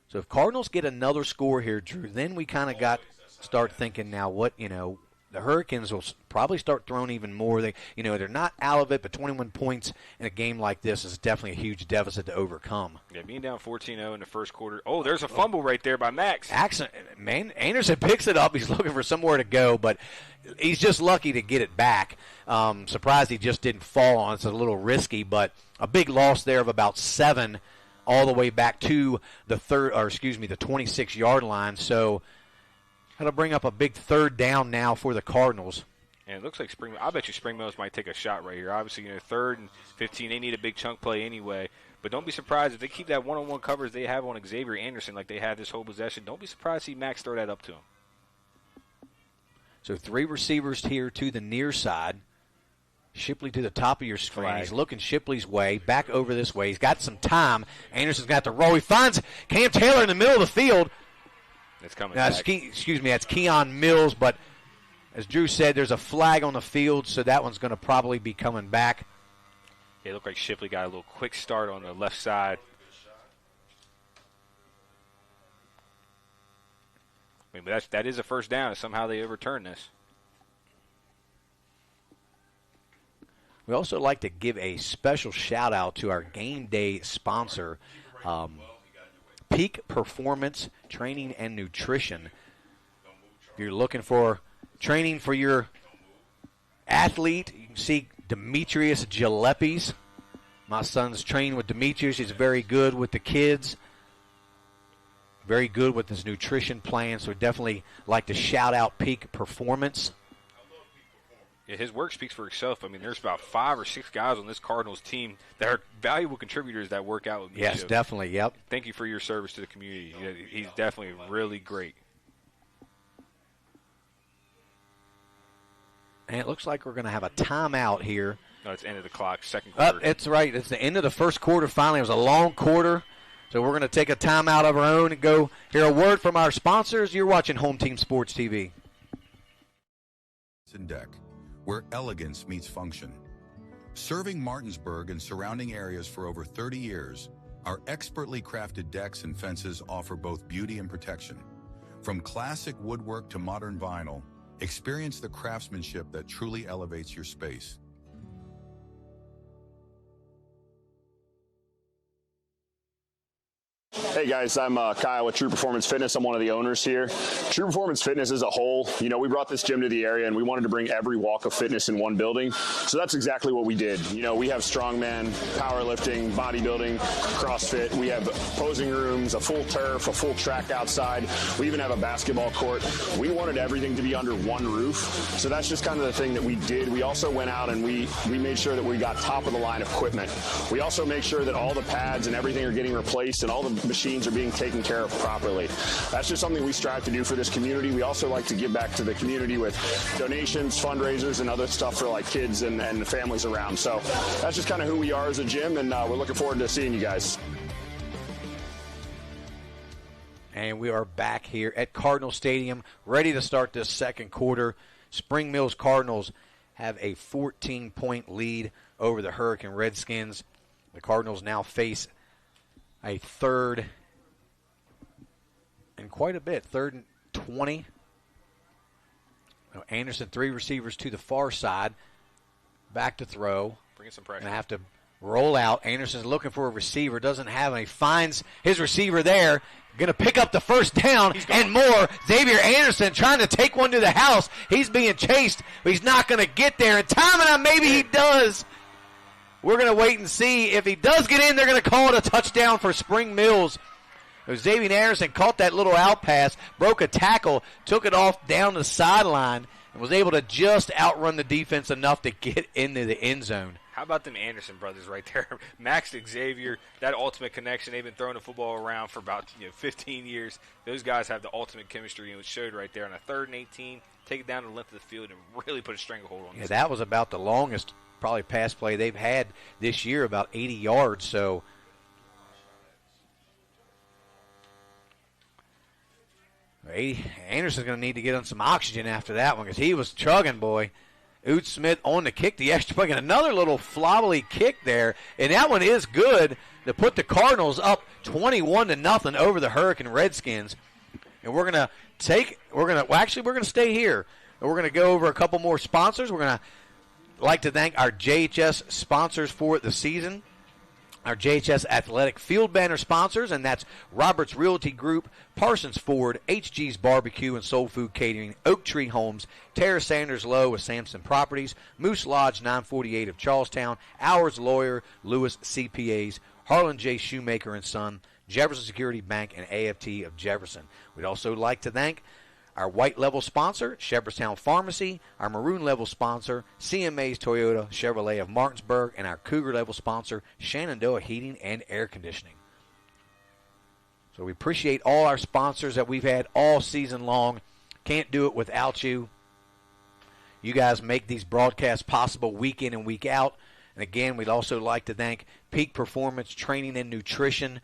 So if Cardinals get another score here, Drew, then we kind of start thinking now what, the Hurricanes will probably start throwing even more. They're not out of it, but 21 points in a game like this is definitely a huge deficit to overcome. Yeah, being down 14-0 in the first quarter. Oh, there's a fumble right there by Max. Anderson picks it up. He's looking for somewhere to go, but he's just lucky to get it back. Surprised he just didn't fall on it. It's a little risky, but a big loss there of about 7 all the way back to the 26-yard line. So that'll bring up a big 3rd down now for the Cardinals. And it looks like I bet you Spring Mills might take a shot right here. Obviously, 3rd and 15, they need a big chunk play anyway. But don't be surprised if they keep that one-on-one coverage they have on Xavier Anderson like they had this whole possession. Don't be surprised to see Max throw that up to him. So 3 receivers here to the near side. Shipley to the top of your screen. Flag. He's looking Shipley's way, back over this way. He's got some time. Anderson's got the roll. He finds Cam Taylor in the middle of the field. It's coming back. That's Keon Mills, but as Drew said, there's a flag on the field, so that one's going to probably be coming back. Yeah, it looked like Shipley got a little quick start on the left side. But that is a first down. Somehow they overturn this. We also like to give a special shout-out to our game day sponsor, Peak Performance Training and Nutrition. If you're looking for training for your athlete, you can see Demetrius Gilleppi's. My son's trained with Demetrius. He's very good with the kids. Very good with his nutrition plan, so we definitely like to shout out Peak Performance. Yeah, his work speaks for itself. I mean, there's about 5 or 6 guys on this Cardinals team that are valuable contributors that work out with me. Yes, definitely, yep. Thank you for your service to the community. Yeah, he's definitely really great. And it looks like we're going to have a timeout here. No, it's end of the clock, second quarter. It's right. It's the end of the first quarter finally. It was a long quarter. So we're going to take a timeout of our own and go hear a word from our sponsors. You're watching Home Team Sports TV. Deck, where elegance meets function. Serving Martinsburg and surrounding areas for over 30 years, our expertly crafted decks and fences offer both beauty and protection. From classic woodwork to modern vinyl, experience the craftsmanship that truly elevates your space. Hey guys, I'm Kyle with True Performance Fitness. I'm one of the owners here. True Performance Fitness as a whole, we brought this gym to the area and we wanted to bring every walk of fitness in one building. So that's exactly what we did. We have strongman, powerlifting, bodybuilding, CrossFit. We have posing rooms, a full turf, a full track outside. We even have a basketball court. We wanted everything to be under one roof. So that's just kind of the thing that we did. We also went out and we made sure that we got top of the line equipment. We also make sure that all the pads and everything are getting replaced and all the machines are being taken care of properly. That's just something we strive to do for this community. We also like to give back to the community with donations, fundraisers, and other stuff for like kids and the families around. So that's just kind of who we are as a gym, and we're looking forward to seeing you guys. And we are back here at Cardinal Stadium, ready to start this second quarter. Spring Mills Cardinals have a 14-point lead over the Hurricane Redskins. The Cardinals now face a 3rd and quite a bit, 3rd and 20. Now Anderson, 3 receivers to the far side. Back to throw. Bringing some pressure. Going to have to roll out. Anderson's looking for a receiver. Doesn't have any. Finds his receiver there. Going to pick up the first down and more. Xavier Anderson trying to take one to the house. He's being chased, but he's not going to get there. And time and maybe he does. We're going to wait and see. If he does get in, they're going to call it a touchdown for Spring Mills. Xavier Anderson caught that little out pass, broke a tackle, took it off down the sideline, and was able to just outrun the defense enough to get into the end zone. How about them Anderson brothers right there? Max and Xavier, that ultimate connection. They've been throwing the football around for about 15 years. Those guys have the ultimate chemistry, and it showed right there on a 3rd and 18. Take it down the length of the field and really put a stranglehold on this. Yeah, that was about the longest probably pass play they've had this year, about 80 yards. So Anderson's going to need to get on some oxygen after that one because he was chugging, boy. Oot Smith on the kick, the extra point, and another little flobbly kick there, and that one is good to put the Cardinals up 21-0 over the Hurricane Redskins. And we're going to stay here. And we're going to go over a couple more sponsors. We're going to like to thank our JHS sponsors for the season. Our JHS Athletic Field Banner sponsors, and that's Roberts Realty Group, Parsons Ford, HG's Barbecue and Soul Food Catering, Oak Tree Homes, Terrace Sanders Lowe with Sampson Properties, Moose Lodge 948 of Charlestown, Ours Lawyer, Lewis CPAs, Harlan J. Shoemaker and Son, Jefferson Security Bank, and AFT of Jefferson. We'd also like to thank our white level sponsor, Shepherdstown Pharmacy, our maroon level sponsor, CMA's Toyota Chevrolet of Martinsburg, and our cougar level sponsor, Shenandoah Heating and Air Conditioning. So we appreciate all our sponsors that we've had all season long. Can't do it without you. You guys make these broadcasts possible week in and week out. And again, we'd also like to thank Peak Performance Training and Nutrition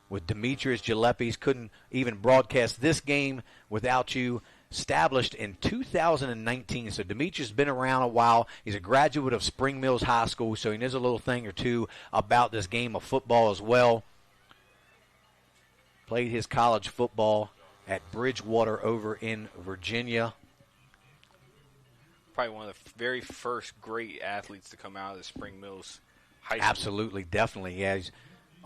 with Demetrius Gillespie's. Couldn't even broadcast this game without you. Established in 2019. So Demetrius has been around a while. He's a graduate of Spring Mills High School, so he knows a little thing or two about this game of football as well. Played his college football at Bridgewater over in Virginia. Probably one of the very first great athletes to come out of the Spring Mills High School. Absolutely, definitely. Yeah, he's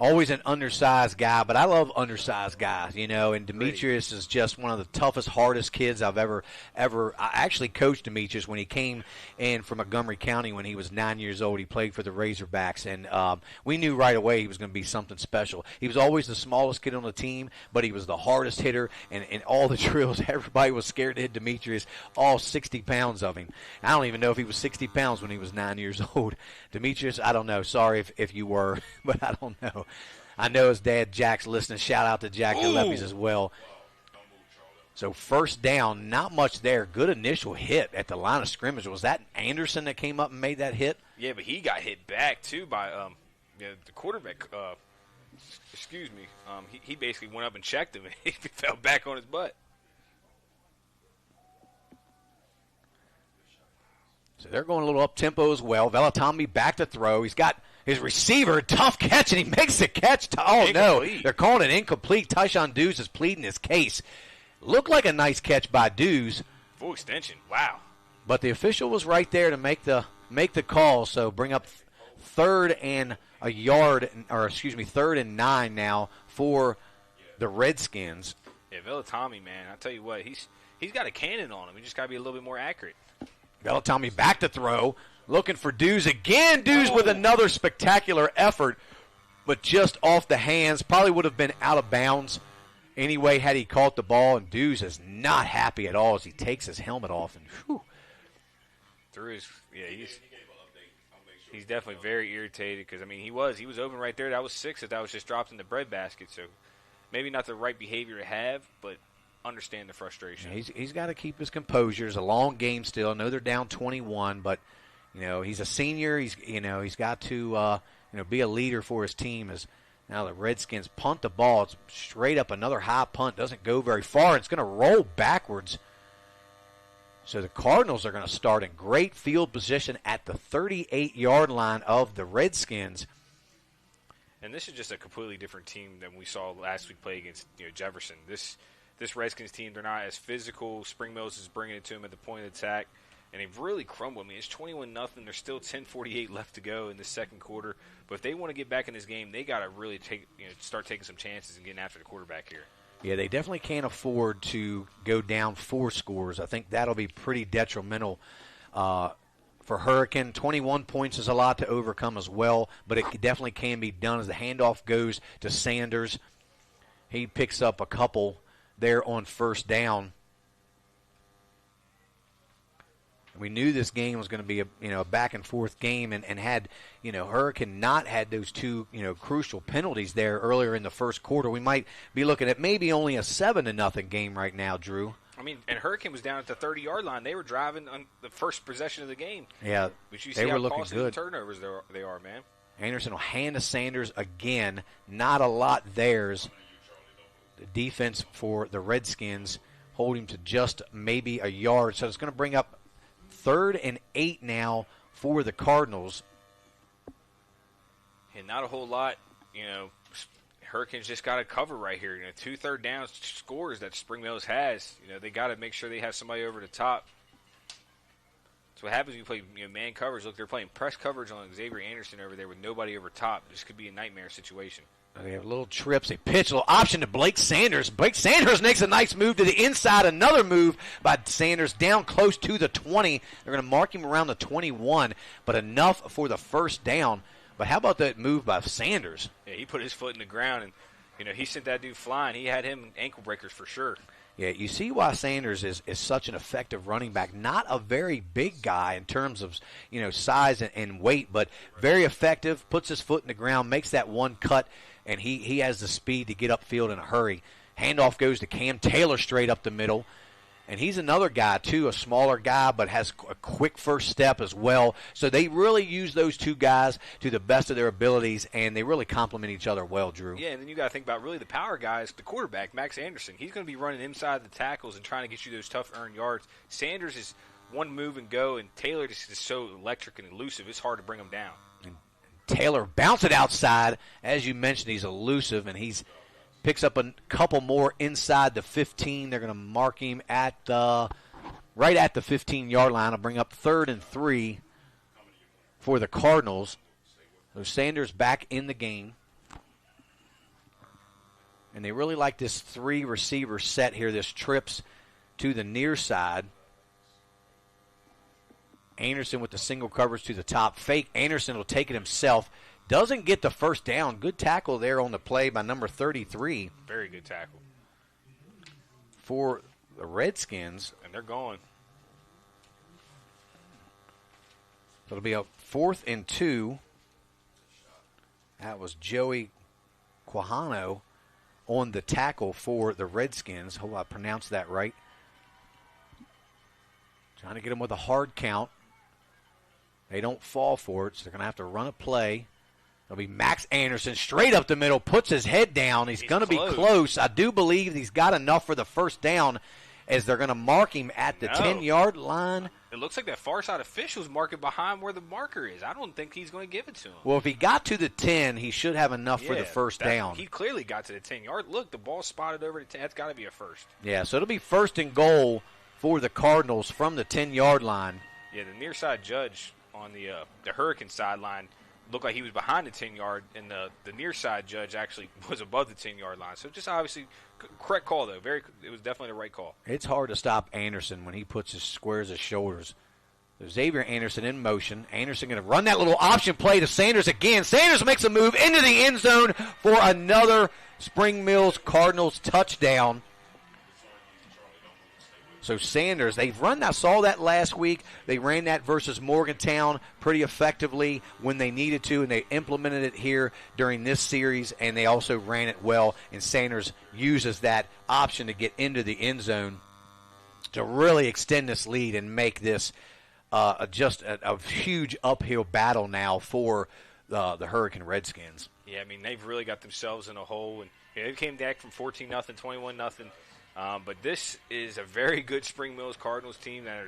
always an undersized guy, but I love undersized guys, and Demetrius is just one of the toughest, hardest kids I've ever. I actually coached Demetrius when he came in from Montgomery County when he was 9 years old. He played for the Razorbacks, and we knew right away he was going to be something special. He was always the smallest kid on the team, but he was the hardest hitter, and in all the drills, everybody was scared to hit Demetrius, all 60 pounds of him. I don't even know if he was 60 pounds when he was 9 years old. Demetrius, I don't know. Sorry if you were, but I don't know. I know his dad, Jack's listening. Shout out to Jack Gillespie as well. So first down, not much there. Good initial hit at the line of scrimmage. Was that Anderson that came up and made that hit? Yeah, but he got hit back, too, by the quarterback. He basically went up and checked him, and he fell back on his butt. So they're going a little up-tempo as well. Velatami back to throw. He's got his receiver, tough catch, and he makes the catch. No, they're calling it incomplete. Tyshawn Dews is pleading his case. Looked like a nice catch by Dews. Full extension, wow. But the official was right there to make the call, so bring up third and 9 now for the Redskins. Yeah, Velatami, man, I tell you what, he's got a cannon on him. He just got to be a little bit more accurate. Velatami back to throw, looking for Dews again. Dews with another spectacular effort, but just off the hands. Probably would have been out of bounds anyway had he caught the ball, and Dews is not happy at all as he takes his helmet off. And he's definitely very irritated because, he was open right there. That was 6 that was just dropped in the breadbasket. So maybe not the right behavior to have, but understand the frustration. He's got to keep his composure. It's a long game still. I know they're down 21, but he's a senior. He's got to be a leader for his team. As now the Redskins punt the ball. It's straight up another high punt. Doesn't go very far. It's going to roll backwards. So the Cardinals are going to start in great field position at the 38-yard line of the Redskins. And this is just a completely different team than we saw last week play against Jefferson. This Redskins team, they're not as physical. Spring Mills is bringing it to them at the point of attack, and they've really crumbled. It's 21-0. There's still 10:48 left to go in the second quarter. But if they want to get back in this game, they got to really start taking some chances and getting after the quarterback here. Yeah, they definitely can't afford to go down 4 scores. I think that'll be pretty detrimental for Hurricane. 21 points is a lot to overcome as well, but it definitely can be done as the handoff goes to Sanders. He picks up a couple there on first down. We knew this game was going to be a back and forth game, and had Hurricane not had those 2 crucial penalties there earlier in the first quarter, we might be looking at maybe only a 7-0 game right now, Drew. And Hurricane was down at the 30-yard line. They were driving on the first possession of the game. Yeah, but you they see were looking costly good. The turnovers they are, man. Anderson will hand to Sanders again. Not a lot theirs. the defense for the Redskins hold him to just maybe a yard. So it's going to bring up 3rd and 8 now for the Cardinals. And not a whole lot, Hurricanes just got to cover right here. 2 third downs scores that Spring Mills has. They got to make sure they have somebody over the top. That's what happens when you play man coverage. Look, they're playing press coverage on Xavier Anderson over there with nobody over top. This could be a nightmare situation. They have little trips. They pitch a little option to Blake Sanders. Blake Sanders makes a nice move to the inside. Another move by Sanders down close to the 20. They're going to mark him around the 21, but enough for the first down. But how about that move by Sanders? Yeah, he put his foot in the ground, and he sent that dude flying. He had him ankle breakers for sure. Yeah, you see why Sanders is such an effective running back. Not a very big guy in terms of size and weight, but very effective. Puts his foot in the ground, makes that one cut, and he has the speed to get upfield in a hurry. Handoff goes to Cam Taylor straight up the middle. And he's another guy, too, a smaller guy, but has a quick first step as well. So they really use those two guys to the best of their abilities, and they really complement each other well, Drew. Yeah, and then you got to think about really the power guys, the quarterback, Max Anderson. He's going to be running inside the tackles and trying to get you those tough earned yards. Sanders is one move and go, and Taylor just is so electric and elusive, it's hard to bring him down. And Taylor bounced it outside. As you mentioned, he's elusive, and he's picks up a couple more inside the 15. They're going to mark him at right at the 15-yard line. I'll bring up 3rd and 3 for the Cardinals. So Sanders back in the game. And they really like this 3-receiver set here. This trips to the near side. Anderson with the single coverage to the top. Fake. Anderson will take it himself. Doesn't get the first down. Good tackle there on the play by number 33. Very good tackle. For the Redskins. And they're going. It'll be a 4th and 2. That was Joey Quijano on the tackle for the Redskins. Hope I pronounced that right. Trying to get him with a hard count. They don't fall for it, so they're going to have to run a play. It'll be Max Anderson straight up the middle, puts his head down. He's going to be close. I do believe he's got enough for the first down as they're going to mark him at the 10-yard line. It looks like that far side official's marking behind where the marker is. I don't think he's going to give it to him. Well, if he got to the 10, he should have enough for the first down. He clearly got to the 10-yard. Look, the ball spotted over the 10. That's got to be a first. Yeah, so it'll be 1st and goal for the Cardinals from the 10-yard line. Yeah, the near side judge on the Hurricane sideline looked like he was behind the 10-yard, and the near side judge actually was above the 10-yard line. So just obviously correct call, though. It was definitely the right call. It's hard to stop Anderson when he puts his squares his shoulders. So Xavier Anderson in motion. Anderson going to run that little option play to Sanders again. Sanders makes a move into the end zone for another Spring Mills Cardinals touchdown. So Sanders, they've run, I saw that last week. They ran that versus Morgantown pretty effectively when they needed to, and they implemented it here during this series, and they also ran it well, and Sanders uses that option to get into the end zone to really extend this lead and make this just a huge uphill battle now for the Hurricane Redskins. Yeah, I mean, they've really got themselves in a hole, and they came back from 14-0, 21-0. But this is a very good Spring Mills Cardinals team that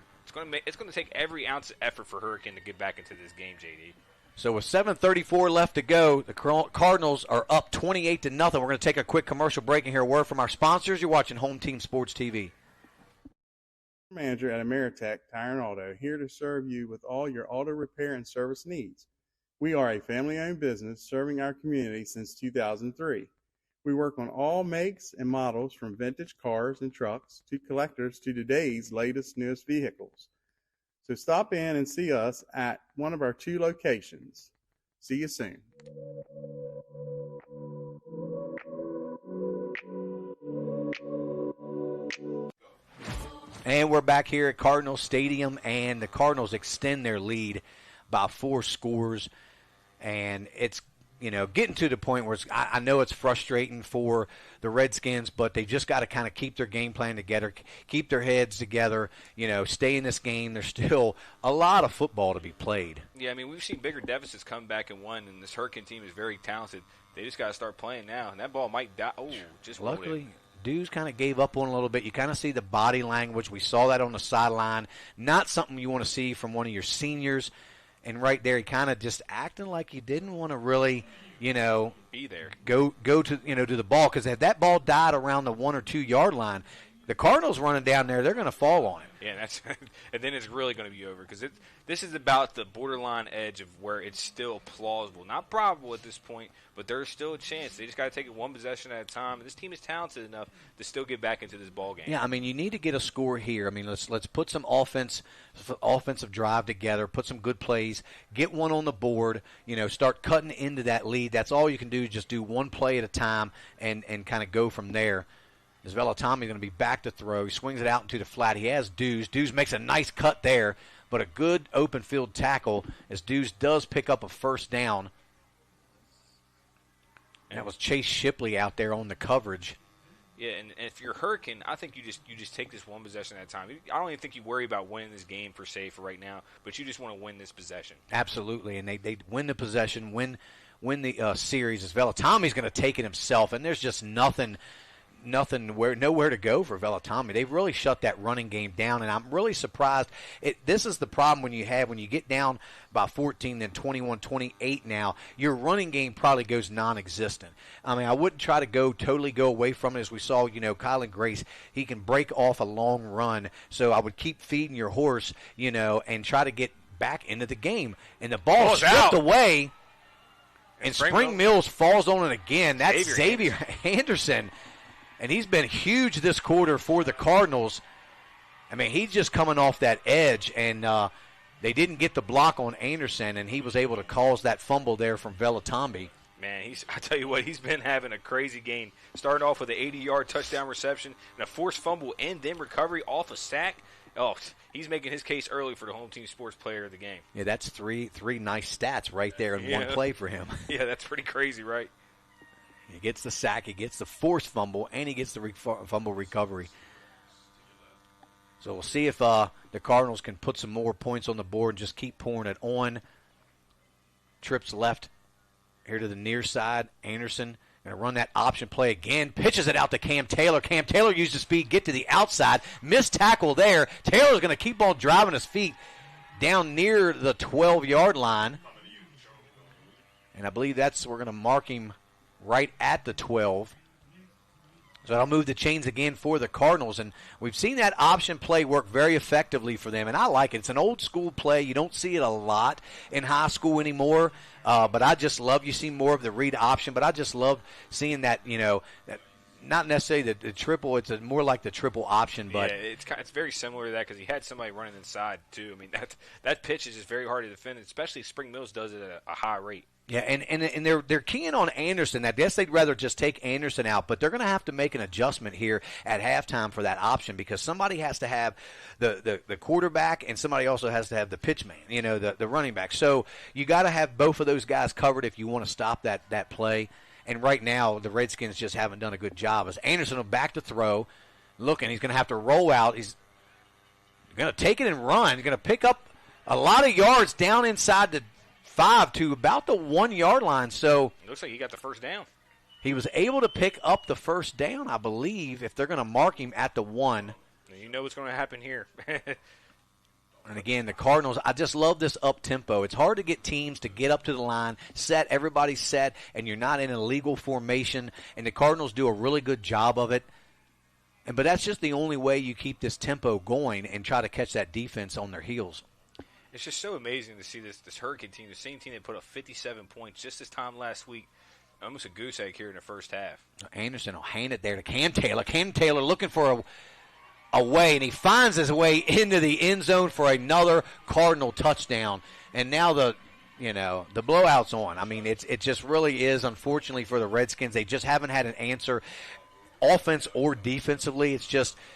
it's going to take every ounce of effort for Hurricane to get back into this game, JD. So with 7:34 left to go, the Cardinals are up 28-0. We're going to take a quick commercial break and hear a word from our sponsors. You're watching Home Team Sports TV. Manager at Ameritech Auto, here to serve you with all your auto repair and service needs. We are a family-owned business serving our community since 2003. We work on all makes and models from vintage cars and trucks to collectors to today's latest, newest vehicles. So stop in and see us at one of our 2 locations. See you soon. And we're back here at Cardinal Stadium, and the Cardinals extend their lead by 4 scores. And it's getting to the point where I know it's frustrating for the Redskins, but they just got to kind of keep their game plan together, keep their heads together, stay in this game. There's still a lot of football to be played. Yeah, I mean, we've seen bigger deficits come back and won, and this Hurricane team is very talented. They just got to start playing now, and that ball might die. Oh, just luckily, Dews kind of gave up on a little bit. You kind of see the body language. We saw that on the sideline. Not something you want to see from one of your seniors. And right there, he kind of just acting like he didn't want to really, be there. Go to to the ball, because if that ball died around the 1 or 2 yard line, the Cardinals running down there, they're going to fall on him. Yeah, and then it's really going to be over, because this is about the borderline edge of where it's still plausible, not probable at this point, but there's still a chance. They just got to take it one possession at a time. And this team is talented enough to still get back into this ball game. Yeah, I mean, you need to get a score here. I mean, let's put some offensive drive together, put some good plays, get one on the board. Start cutting into that lead. That's all you can do. Just do one play at a time and kind of go from there. As Velatami's going to be back to throw. He swings it out into the flat. He has Dews. Dews makes a nice cut there, but a good open field tackle as Dews does pick up a first down. And that was Chase Shipley out there on the coverage. Yeah, and if you're Hurricane, I think you just take this one possession at a time. I don't even think you worry about winning this game per se for right now, but you just want to win this possession. Absolutely, and they win the possession, win the series. As Velatami's going to take it himself, and there's just nowhere to go for Velatami. They've really shut that running game down, and I'm really surprised. This is the problem when you get down by 14, then 21-28 now, your running game probably goes non-existent. I mean, I wouldn't try to totally go away from it. As we saw, Kylan Grace, he can break off a long run, so I would keep feeding your horse, and try to get back into the game. And the ball stripped away, and Spring Mills falls on it again. That's Xavier Anderson. And he's been huge this quarter for the Cardinals. I mean, he's just coming off that edge, and they didn't get the block on Anderson, and he was able to cause that fumble there from Velatami. Man, I tell you what, he's been having a crazy game. Starting off with an 80-yard touchdown reception and a forced fumble and then recovery off a sack. Oh, he's making his case early for the home team sports player of the game. Yeah, that's three nice stats right there in one play for him. Yeah, that's pretty crazy, right? He gets the sack, he gets the forced fumble, and he gets the fumble recovery. So we'll see if the Cardinals can put some more points on the board and just keep pouring it on. Trips left here to the near side. Anderson going to run that option play again. Pitches it out to Cam Taylor. Cam Taylor uses speed, get to the outside. Missed tackle there. Taylor's going to keep on driving his feet down near the 12-yard line. And I believe we're going to mark him right at the 12. So I'll move the chains again for the Cardinals. And we've seen that option play work very effectively for them, and I like it. It's an old-school play. You don't see it a lot in high school anymore, but I just love you see more of the read option, but I just love seeing that, that not necessarily the triple. It's more like the triple option. But yeah, it's very similar to that because he had somebody running inside, too. I mean, that pitch is just very hard to defend, especially Spring Mills does it at a high rate. Yeah, and they're keying on Anderson. I guess they'd rather just take Anderson out, but they're going to have to make an adjustment here at halftime for that option because somebody has to have the quarterback and somebody also has to have the pitch man, the running back. So you got to have both of those guys covered if you want to stop that play. And right now the Redskins just haven't done a good job. As Anderson will back to throw, looking, he's going to have to roll out. He's going to take it and run. He's going to pick up a lot of yards down inside the 5 to about the 1 yard line. So it looks like he got the first down. He was able to pick up the first down, I believe, if they're going to mark him at the 1. You know what's going to happen here. And again, the Cardinals, I just love this up-tempo. It's hard to get teams to get up to the line, everybody's set, and you're not in a legal formation. And the Cardinals do a really good job of it. But that's just the only way you keep this tempo going and try to catch that defense on their heels. It's just so amazing to see this Hurricane team, the same team that put up 57 points just this time last week, almost a goose egg here in the first half. Anderson will hand it there to Cam Taylor. Cam Taylor looking for a way, and he finds his way into the end zone for another Cardinal touchdown. And now the blowout's on. I mean, it just really is, unfortunately, for the Redskins. They just haven't had an answer, offense or defensively. It's just –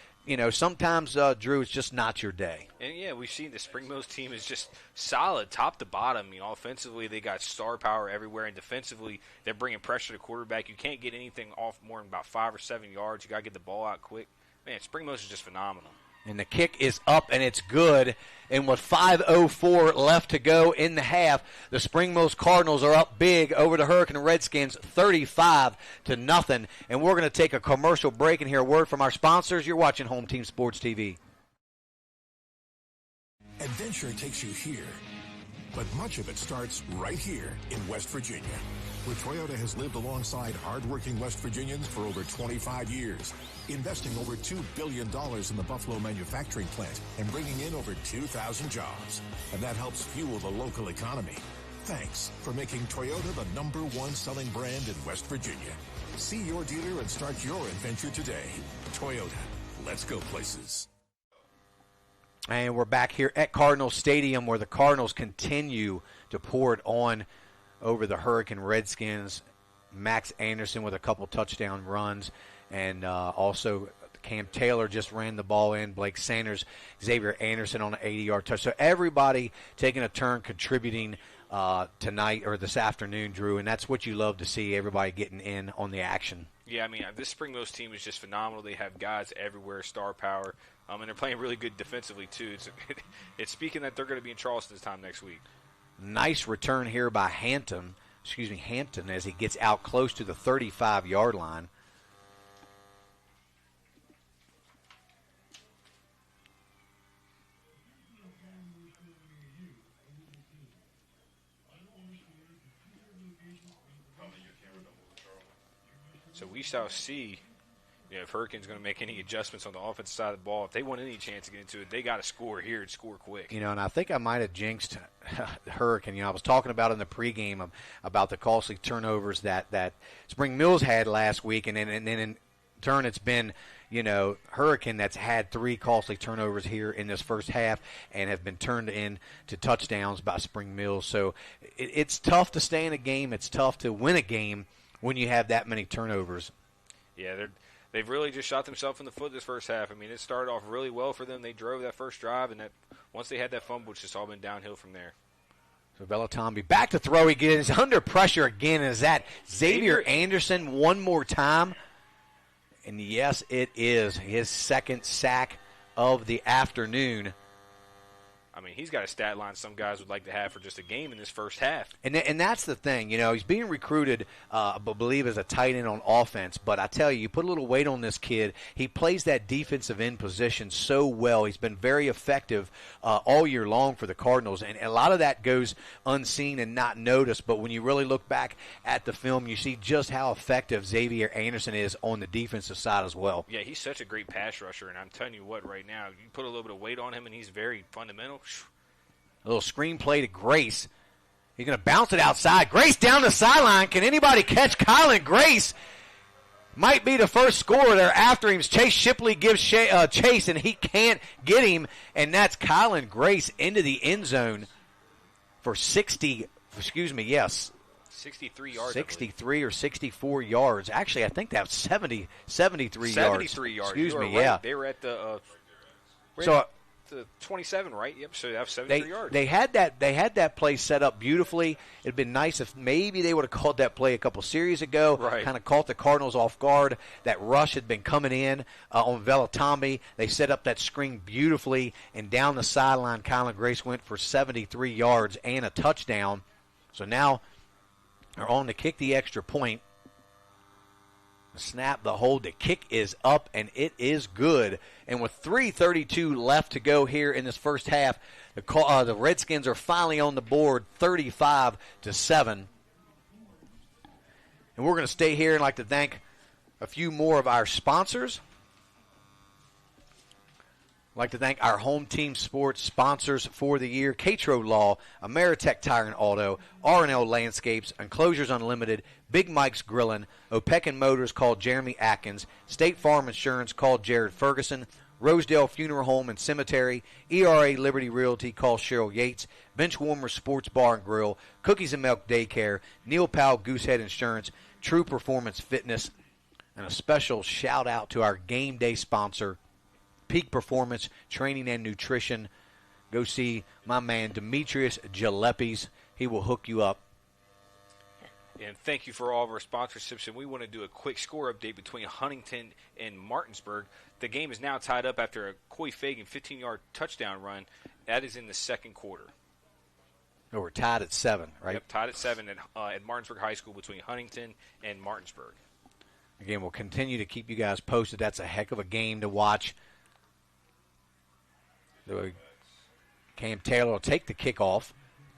sometimes, Drew, it's just not your day. And, yeah, we've seen the Spring Mills team is just solid top to bottom. Offensively, they got star power everywhere, and defensively, they're bringing pressure to quarterback. You can't get anything off more than about 5 or 7 yards. You got to get the ball out quick. Man, Spring Mills is just phenomenal. And the kick is up, and it's good. And with 5:04 left to go in the half, the Spring Mills Cardinals are up big over the Hurricane Redskins, 35-0. And we're going to take a commercial break and hear a word from our sponsors. You're watching Home Team Sports TV. Adventure takes you here, but much of it starts right here in West Virginia, where Toyota has lived alongside hardworking West Virginians for over 25 years, investing over $2 billion in the Buffalo manufacturing plant and bringing in over 2,000 jobs. And that helps fuel the local economy. Thanks for making Toyota the #1 selling brand in West Virginia. See your dealer and start your adventure today. Toyota, let's go places. And we're back here at Cardinal Stadium, where the Cardinals continue to pour it on over the Hurricane Redskins. Max Anderson with a couple touchdown runs, and also Cam Taylor just ran the ball in. Blake Sanders, Xavier Anderson on an 80-yard touch. So everybody taking a turn contributing tonight or this afternoon, Drew, and that's what you love to see, everybody getting in on the action. Yeah, I mean, this Spring Mills team is just phenomenal. They have guys everywhere, star power, and they're playing really good defensively, too. It's speaking that they're going to be in Charleston this time next week. Nice return here by Hampton, as he gets out close to the 35-yard line. So we shall see, if Hurricane's going to make any adjustments on the offensive side of the ball. If they want any chance to get into it, they got to score here and score quick. And I think I might have jinxed the Hurricane. I was talking about in the pregame about the costly turnovers that Spring Mills had last week, and then in turn it's been, Hurricane that's had 3 costly turnovers here in this first half and have been turned into touchdowns by Spring Mills. So it's tough to stay in a game. It's tough to win a game when you have that many turnovers. Yeah, they've really just shot themselves in the foot this first half. I mean, it started off really well for them. They drove that first drive, and once they had that fumble, it's just all been downhill from there. So Vellatombi back to throw. He gets under pressure again. Is that Xavier Anderson one more time? And yes, it is his second sack of the afternoon. I mean, he's got a stat line some guys would like to have for just a game in this first half. And that's the thing. He's being recruited, I believe, as a tight end on offense. But I tell you put a little weight on this kid. He plays that defensive end position so well. He's been very effective all year long for the Cardinals. And a lot of that goes unseen and not noticed. But when you really look back at the film, you see just how effective Xavier Anderson is on the defensive side as well. Yeah, he's such a great pass rusher. And I'm telling you what, right now, you put a little bit of weight on him, and he's very fundamental. A little screen play to Grace. He's going to bounce it outside. Grace down the sideline. Can anybody catch Kylan Grace? Might be the first scorer there after him. Chase Shipley gives chase, and he can't get him. And that's Kylan Grace into the end zone for 63 yards. 63 or 64 yards. Actually, I think that's 73 yards. 73 yards. Excuse me, right. yeah. They were at the the 27, right? Yep. So that's 73 yards. They had that play set up beautifully. It'd been nice if maybe they would have called that play a couple series ago. Right. Kind of caught the Cardinals off guard. That rush had been coming in on Vellatombi. They set up that screen beautifully, and down the sideline, Kylan Grace went for 73 yards and a touchdown. So now they're on to kick the extra point. The snap, the hold, the kick is up, and it is good. And with 3:32 left to go here in this first half, the Redskins are finally on the board, 35-7. And we're going to stay here and like to thank a few more of our sponsors. I'd like to thank our Home Team Sports sponsors for the year: Catrow Law, Ameritech Tire and Auto, R&L Landscapes, Enclosures Unlimited, Big Mike's Grillin', Opequon Motors, called Jeremy Atkins, State Farm Insurance, called Jared Ferguson, Rosedale Funeral Home and Cemetery, ERA Liberty Realty, called Cheryl Yates, Benchwarmer Sports Bar and Grill, Cookies and Milk Daycare, Neil Powell Goosehead Insurance, True Performance Fitness, and a special shout out to our game day sponsor, Peak Performance Training and Nutrition. Go see my man Demetrius Gilleppi's. He will hook you up. And thank you for all of our sponsorships. And we want to do a quick score update between Huntington and Martinsburg. The game is now tied up after a Coy Fagan 15-yard touchdown run. That is in the second quarter. Oh, we're tied at 7, right? Yep, tied at 7 at Martinsburg High School between Huntington and Martinsburg. Again, we'll continue to keep you guys posted. That's a heck of a game to watch. Cam Taylor will take the kickoff.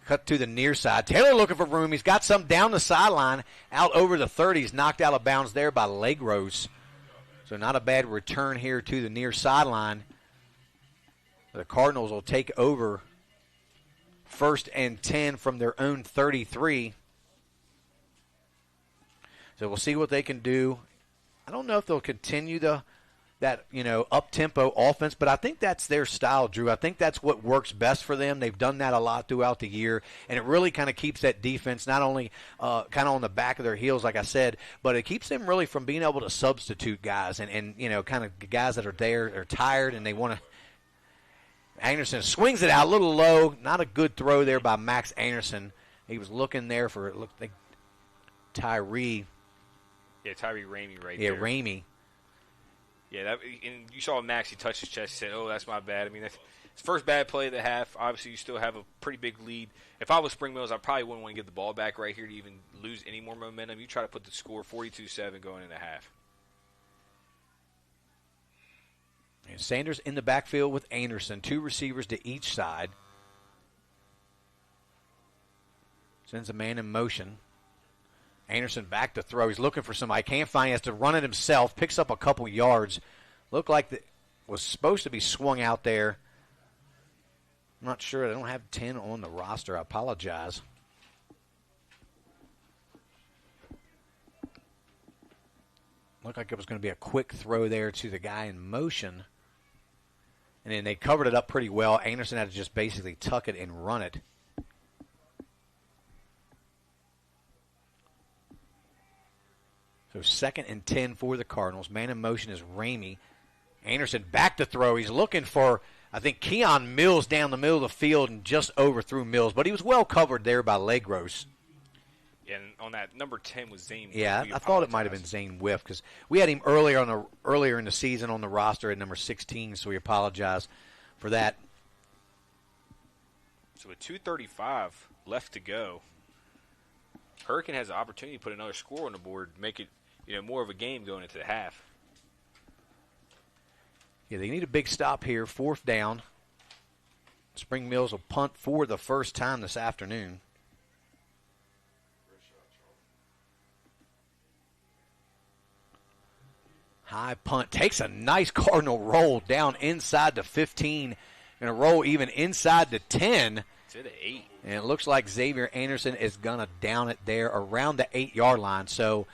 Cut to the near side. Taylor looking for room. He's got some down the sideline, out over the 30. He's knocked out of bounds there by Legros. So not a bad return here to the near sideline. The Cardinals will take over 1st and 10 from their own 33. So we'll see what they can do. I don't know if they'll continue that up-tempo offense, but I think that's their style, Drew. I think that's what works best for them. They've done that a lot throughout the year, and it really kind of keeps that defense not only kind of on the back of their heels, like I said, but it keeps them really from being able to substitute guys and kind of guys that are there are tired and they want to. Anderson swings it out a little low. Not a good throw there by Max Anderson. He was looking there for it looked like Tyree. Yeah, Tyree Ramey right there. Yeah, Ramey. Yeah, and you saw Max. He touched his chest. He said, "Oh, that's my bad." I mean, that's his first bad play of the half. Obviously, you still have a pretty big lead. If I was Spring Mills, I probably wouldn't want to give the ball back right here to even lose any more momentum. You try to put the score 42-7 going into half. And Sanders in the backfield with Anderson. 2 receivers to each side. Sends a man in motion. Anderson back to throw. He's looking for somebody. Can't find. He has to run it himself. Picks up a couple yards. Looked like it was supposed to be swung out there. I'm not sure. I don't have 10 on the roster. I apologize. Looked like it was going to be a quick throw there to the guy in motion. And then they covered it up pretty well. Anderson had to just basically tuck it and run it. So 2nd and 10 for the Cardinals. Man in motion is Ramey. Anderson back to throw. He's looking for, I think, Keon Mills down the middle of the field and just overthrew Mills. But he was well covered there by Legros. Yeah, and on that number 10 was Zane. Yeah, I thought it might have been Zane Whiff because we had him earlier in the season on the roster at number 16, so we apologize for that. So with 2:35 left to go, Hurricane has the opportunity to put another score on the board, make it more of a game going into the half. Yeah, they need a big stop here. 4th down. Spring Mills will punt for the first time this afternoon. High punt. Takes a nice Cardinal roll down inside the 15. Going to roll even inside the 10. To the 8. And it looks like Xavier Anderson is going to down it there around the 8-yard line. So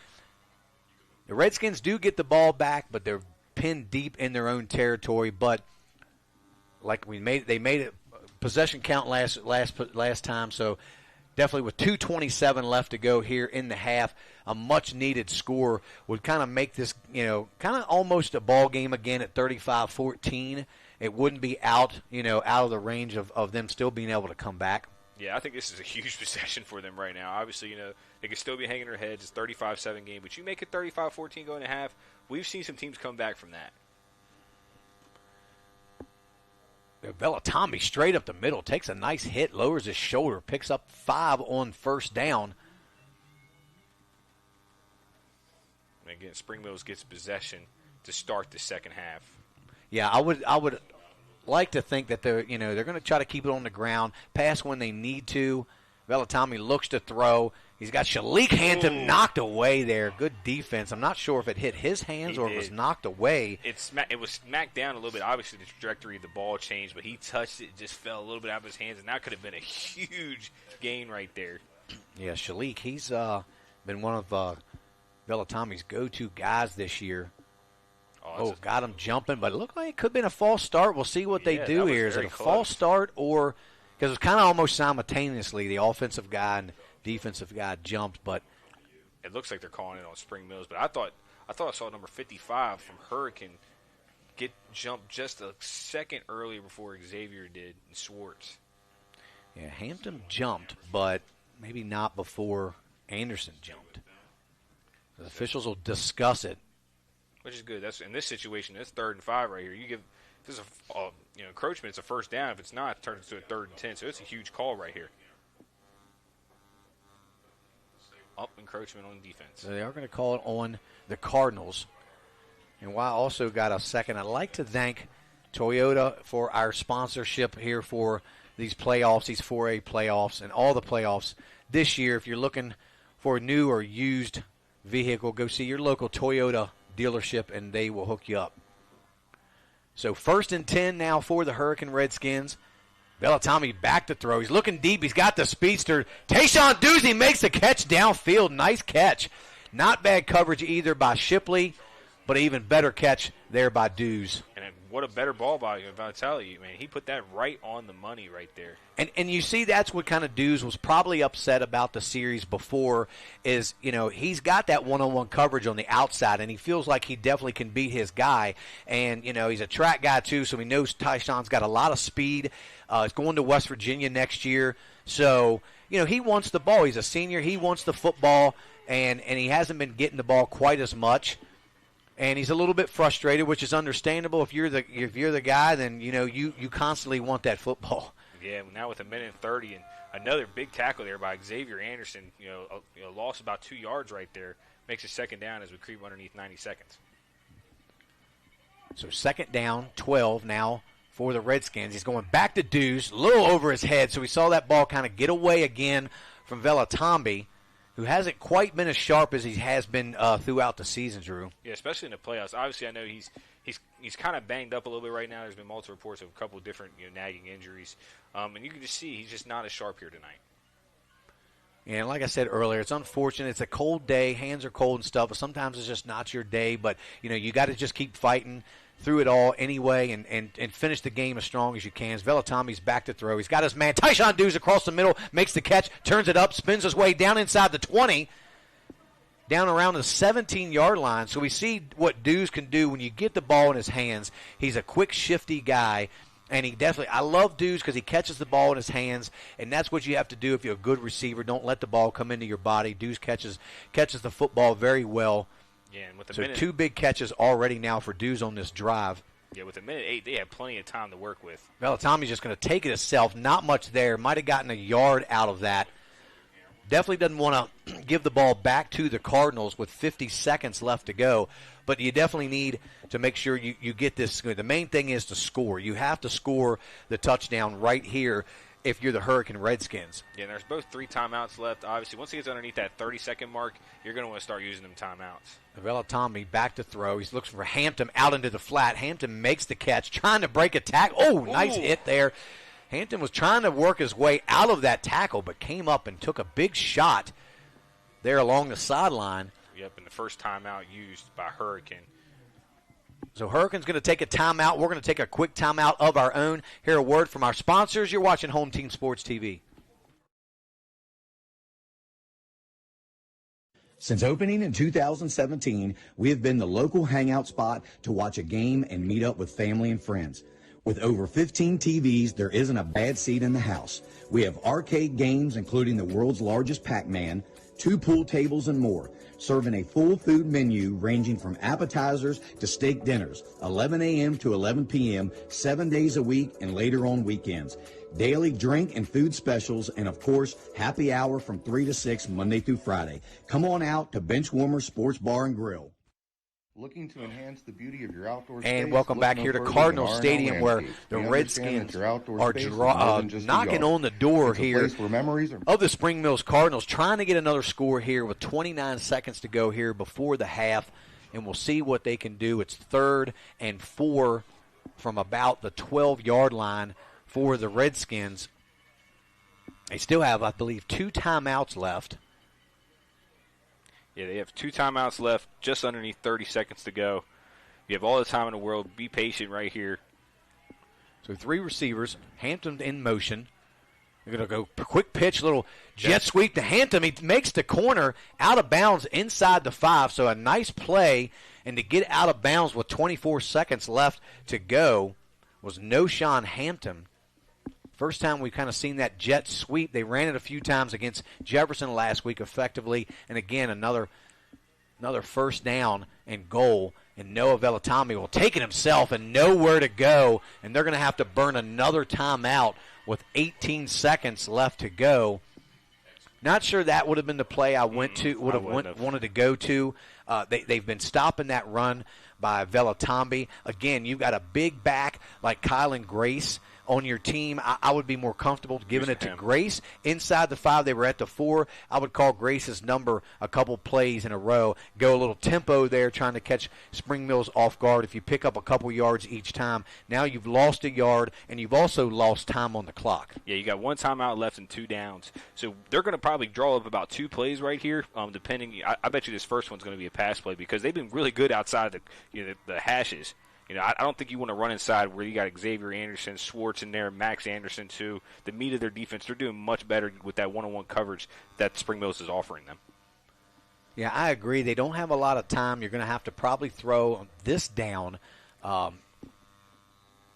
the Redskins do get the ball back, but they're pinned deep in their own territory. But like they made it possession count last time. So definitely with 2:27 left to go here in the half, a much-needed score would kind of make this, kind of almost a ball game again at 35-14. It wouldn't be out of the range of them still being able to come back. Yeah, I think this is a huge possession for them right now. Obviously, they could still be hanging their heads. It's a 35-7 game, but you make it 35-14 going to half. We've seen some teams come back from that. Velatami straight up the middle, takes a nice hit, lowers his shoulder, picks up 5 on 1st down. And again, Spring Mills gets possession to start the second half. Yeah, I would like to think that they're going to try to keep it on the ground, pass when they need to. Velatami looks to throw. He's got Shalik Hampton knocked away there. Good defense. I'm not sure if it hit his hands or it was knocked away. It was smacked down a little bit. Obviously, the trajectory of the ball changed, but he touched it, just fell a little bit out of his hands, and that could have been a huge gain right there. Yeah, Shalik, he's been one of Velatami's go-to guys this year. Got him jumping, but it looked like it could have been a false start. We'll see what they do here. Is it a false start or – because it was kind of almost simultaneously the offensive guy and defensive guy jumped, but – It looks like they're calling it on Spring Mills, but I thought I saw number 55 from Hurricane get jumped just a second earlier before Xavier did and Schwartz. Yeah, Hampton jumped, but maybe not before Anderson jumped. The officials will discuss it. Which is good. That's in this situation. It's 3rd and 5 right here. You give if this is a encroachment. It's a first down. If it's not, it turns into a 3rd and 10. So it's a huge call right here. Up encroachment on defense. So they are going to call it on the Cardinals. And while I also got a second, I'd like to thank Toyota for our sponsorship here for these playoffs, these 4A playoffs, and all the playoffs this year. If you're looking for a new or used vehicle, go see your local Toyota dealership, and they will hook you up. So 1st and 10 now for the Hurricane Redskins. Bellatami back to throw. He's looking deep. He's got the speedster. Tayshawn Doozy makes the catch downfield. Nice catch. Not bad coverage either by Shipley, but an even better catch there by Dews. And what a better ball by Vitale, man. He put that right on the money right there. And you see that's what kind of Dews was probably upset about the series before is, he's got that one-on-one coverage on the outside, and he feels like he definitely can beat his guy. And, he's a track guy too, so he knows Tyshawn's got a lot of speed. He's going to West Virginia next year. So, he wants the ball. He's a senior. He wants the football, and he hasn't been getting the ball quite as much. And he's a little bit frustrated, which is understandable. If you're the guy, then you constantly want that football. Yeah, now with 1:30 and another big tackle there by Xavier Anderson, a loss about 2 yards right there, makes it 2nd down as we creep underneath 90 seconds. So 2nd down, 12 now for the Redskins. He's going back to Dews, a little over his head, so we saw that ball kind of get away again from Velatambi, who hasn't quite been as sharp as he has been throughout the season, Drew. Yeah, especially in the playoffs. Obviously, I know he's kind of banged up a little bit right now. There's been multiple reports of a couple of different nagging injuries. And you can just see he's just not as sharp here tonight. And like I said earlier, it's unfortunate. It's a cold day. Hands are cold and stuff. But sometimes it's just not your day. But, you got to just keep fighting through it all anyway and finish the game as strong as you can. Velatami's back to throw. He's got his man. Tyshawn Dews across the middle, makes the catch, turns it up, spins his way down inside the 20, down around the 17-yard line. So we see what Dews can do when you get the ball in his hands. He's a quick, shifty guy. And I love Dews because he catches the ball in his hands, and that's what you have to do if you're a good receiver. Don't let the ball come into your body. Dews catches the football very well. Yeah, and with a so minute, 2 big catches already now for Dews on this drive. Yeah, with 1:08, they have plenty of time to work with. Velatami's just going to take it himself. Not much there. Might have gotten a yard out of that. Definitely doesn't want to give the ball back to the Cardinals with 50 seconds left to go. But you definitely need to make sure you get this. The main thing is to score. You have to score the touchdown right here if you're the Hurricane Redskins. Yeah, and there's both 3 timeouts left. Obviously, once he gets underneath that 30-second mark, you're going to want to start using them timeouts. Velatami back to throw. He's looking for Hampton out into the flat. Hampton makes the catch, trying to break a tackle. Oh, nice hit there. Hampton was trying to work his way out of that tackle, but came up and took a big shot there along the sideline. Yep, and the first timeout used by Hurricane. So Hurricane's going to take a timeout. We're going to take a quick timeout of our own. Hear a word from our sponsors. You're watching Home Team Sports TV. Since opening in 2017, we have been the local hangout spot to watch a game and meet up with family and friends. With over 15 TVs, there isn't a bad seat in the house. We have arcade games, including the world's largest Pac-Man, 2 pool tables, and more, serving a full food menu ranging from appetizers to steak dinners, 11 a.m. to 11 p.m., 7 days a week, and later on weekends. Daily drink and food specials, and of course, happy hour from 3 to 6, Monday through Friday. Come on out to Benchwarmer Sports Bar and Grill. Looking to enhance the beauty of your outdoor space? And welcome back here to Cardinal Stadium, where the Redskins are knocking on the door here of the Spring Mills Cardinals, trying to get another score here with 29 seconds to go here before the half, and we'll see what they can do. It's 3rd and 4 from about the 12-yard line for the Redskins. They still have, I believe, 2 timeouts left. Yeah, they have 2 timeouts left, just underneath 30 seconds to go. You have all the time in the world. Be patient right here. So 3 receivers, Hampton in motion. They're going to go quick pitch, little jet sweep to Hampton. He makes the corner out of bounds inside the 5, so a nice play. And to get out of bounds with 24 seconds left to go was Noshawn Hampton. First time we've kind of seen that jet sweep. They ran it a few times against Jefferson last week effectively. And, again, another first down and goal. And Noah Velatami will take it himself and nowhere to go. And they're going to have to burn another timeout with 18 seconds left to go. Not sure that would have been the play I wanted to go to. They've been stopping that run by Velatambi. Again, you've got a big back like Kylan Grace on your team. I would be more comfortable giving it to Grace. Inside the 5, they were at the 4. I would call Grace's number a couple plays in a row. Go a little tempo there, trying to catch Spring Mills off guard. If you pick up a couple yards each time, now you've lost a yard, and you've also lost time on the clock. Yeah, you got 1 timeout left and 2 downs. So they're going to probably draw up about 2 plays right here, depending. I bet you this first one's going to be a pass play because they've been really good outside the hashes. I don't think you want to run inside where you got Xavier Anderson, Schwartz in there, Max Anderson too. The meat of their defense, they're doing much better with that one-on-one coverage that Spring Mills is offering them. Yeah, I agree. They don't have a lot of time. You're going to have to probably throw this down. And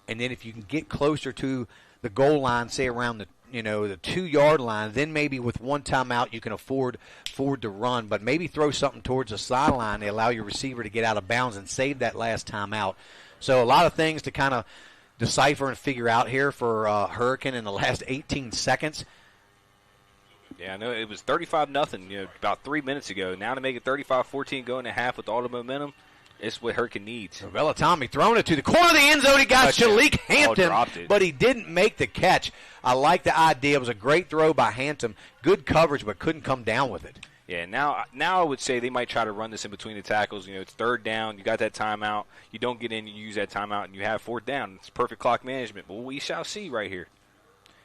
then if you can get closer to the goal line, say around the 2-yard line, then maybe with 1 timeout you can afford to run. But maybe throw something towards the sideline to allow your receiver to get out of bounds and save that last timeout. So a lot of things to kind of decipher and figure out here for Hurricane in the last 18 seconds. Yeah, I know it was 35-0 about 3 minutes ago. Now to make it 35-14 going to half with all the momentum, it's what Hurricane needs. Velatami throwing it to the corner of the end zone. He got Shalik Hampton, but he didn't make the catch. I like the idea. It was a great throw by Hampton. Good coverage, but couldn't come down with it. Yeah, now I would say they might try to run this in between the tackles. It's 3rd down. You got that timeout. You don't get in, you use that timeout, and you have 4th down. It's perfect clock management. But we shall see right here.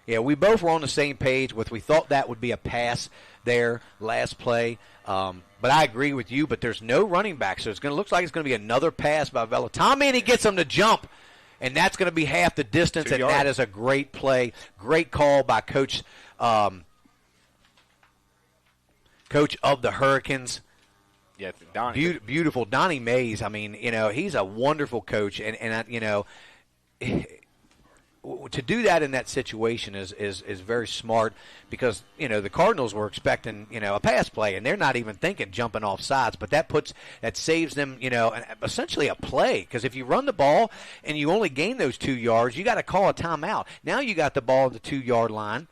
Yeah, we both were on the same page with we thought that would be a pass there last play. But I agree with you, but there's no running back, so it looks like it's going to be another pass by Velatami, and he gets him to jump. And that's going to be half the distance, 2 and yards. that is a great play. Great call by Coach of the Hurricanes. Yeah, Donnie. Beautiful. Donnie Mays, I mean, he's a wonderful coach. And to do that in that situation is very smart because, the Cardinals were expecting, a pass play, and they're not even thinking jumping off sides. But that saves them, essentially a play because if you run the ball and you only gain those 2 yards, you got to call a timeout. Now you got the ball at the 2-yard line.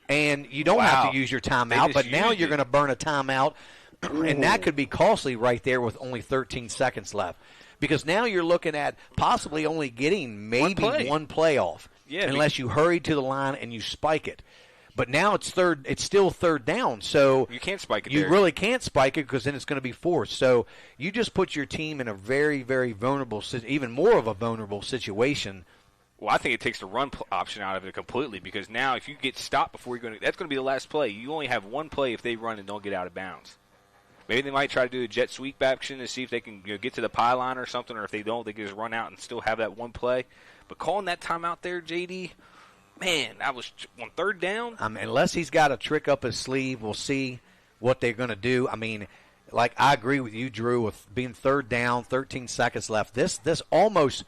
And you don't have to use your timeout, but now you're going to burn a timeout, and that could be costly right there with only 13 seconds left. Because now you're looking at possibly only getting maybe one play off, unless you hurry to the line and you spike it. But now it's still 3rd down, so you can't spike it. You really can't spike it because then it's going to be forced. So you just put your team in a very, very vulnerable, even more of a vulnerable situation. Well, I think it takes the run option out of it completely because now if you get stopped before that's going to be the last play. You only have 1 play if they run and don't get out of bounds. Maybe they might try to do a jet sweep action to see if they can get to the pylon or something, or if they don't, they can just run out and still have that 1 play. But calling that timeout there, JD, man, I was on 3rd down. Unless he's got a trick up his sleeve, we'll see what they're going to do. I mean, like I agree with you, Drew, with being 3rd down, 13 seconds left. This almost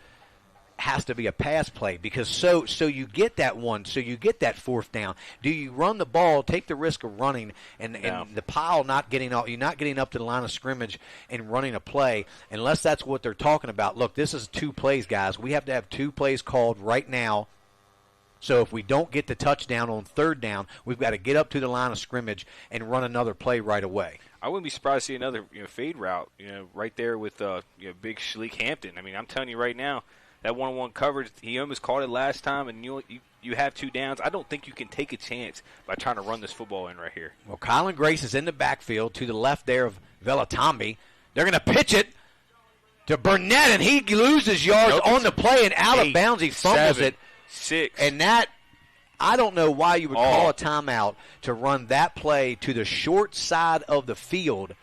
has to be a pass play because so you get that 1, so you get that 4th down. Do you run the ball, take the risk of running, and the pile not getting up? You're not getting up to the line of scrimmage and running a play unless that's what they're talking about. Look, this is 2 plays, guys. We have to have 2 plays called right now. So if we don't get the touchdown on 3rd down, we've got to get up to the line of scrimmage and run another play right away. I wouldn't be surprised to see another fade route, right there with big Shalik Hampton. I mean, I'm telling you right now. That one-on-one coverage, he almost caught it last time, and you have 2 downs. I don't think you can take a chance by trying to run this football in right here. Well, Kylan Grace is in the backfield to the left there of Velatami. They're going to pitch it to Burnett, and he loses yards on the play and out of bounds. He fumbles 7, 6. And that, I don't know why you would call a timeout to run that play to the short side of the field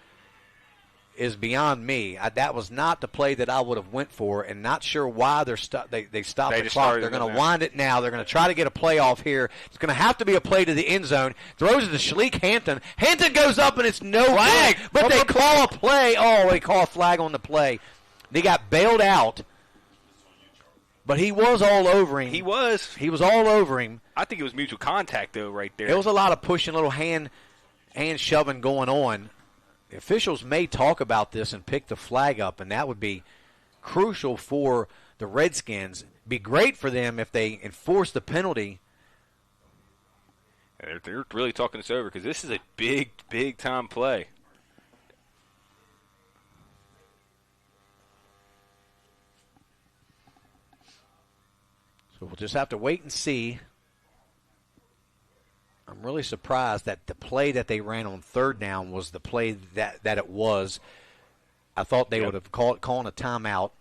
is beyond me. That was not the play that I would have went for, and not sure why they stopped the clock. They're going to wind it now. They're going to try to get a play off here. It's going to have to be a play to the end zone. Throws it to Shalik Hampton. Hampton goes up, and it's no flag. But they call a play. Oh, they call a flag on the play. They got bailed out. But he was all over him. He was. He was all over him. I think it was mutual contact, though, right there. There was a lot of pushing, little hand shoving going on. The officials may talk about this and pick the flag up, and that would be crucial for the Redskins. Be great for them if they enforce the penalty. They're really talking this over because this is a big, big-time play. So we'll just have to wait and see. I'm really surprised that the play that they ran on third down was the play that it was. I thought they would have calling a timeout.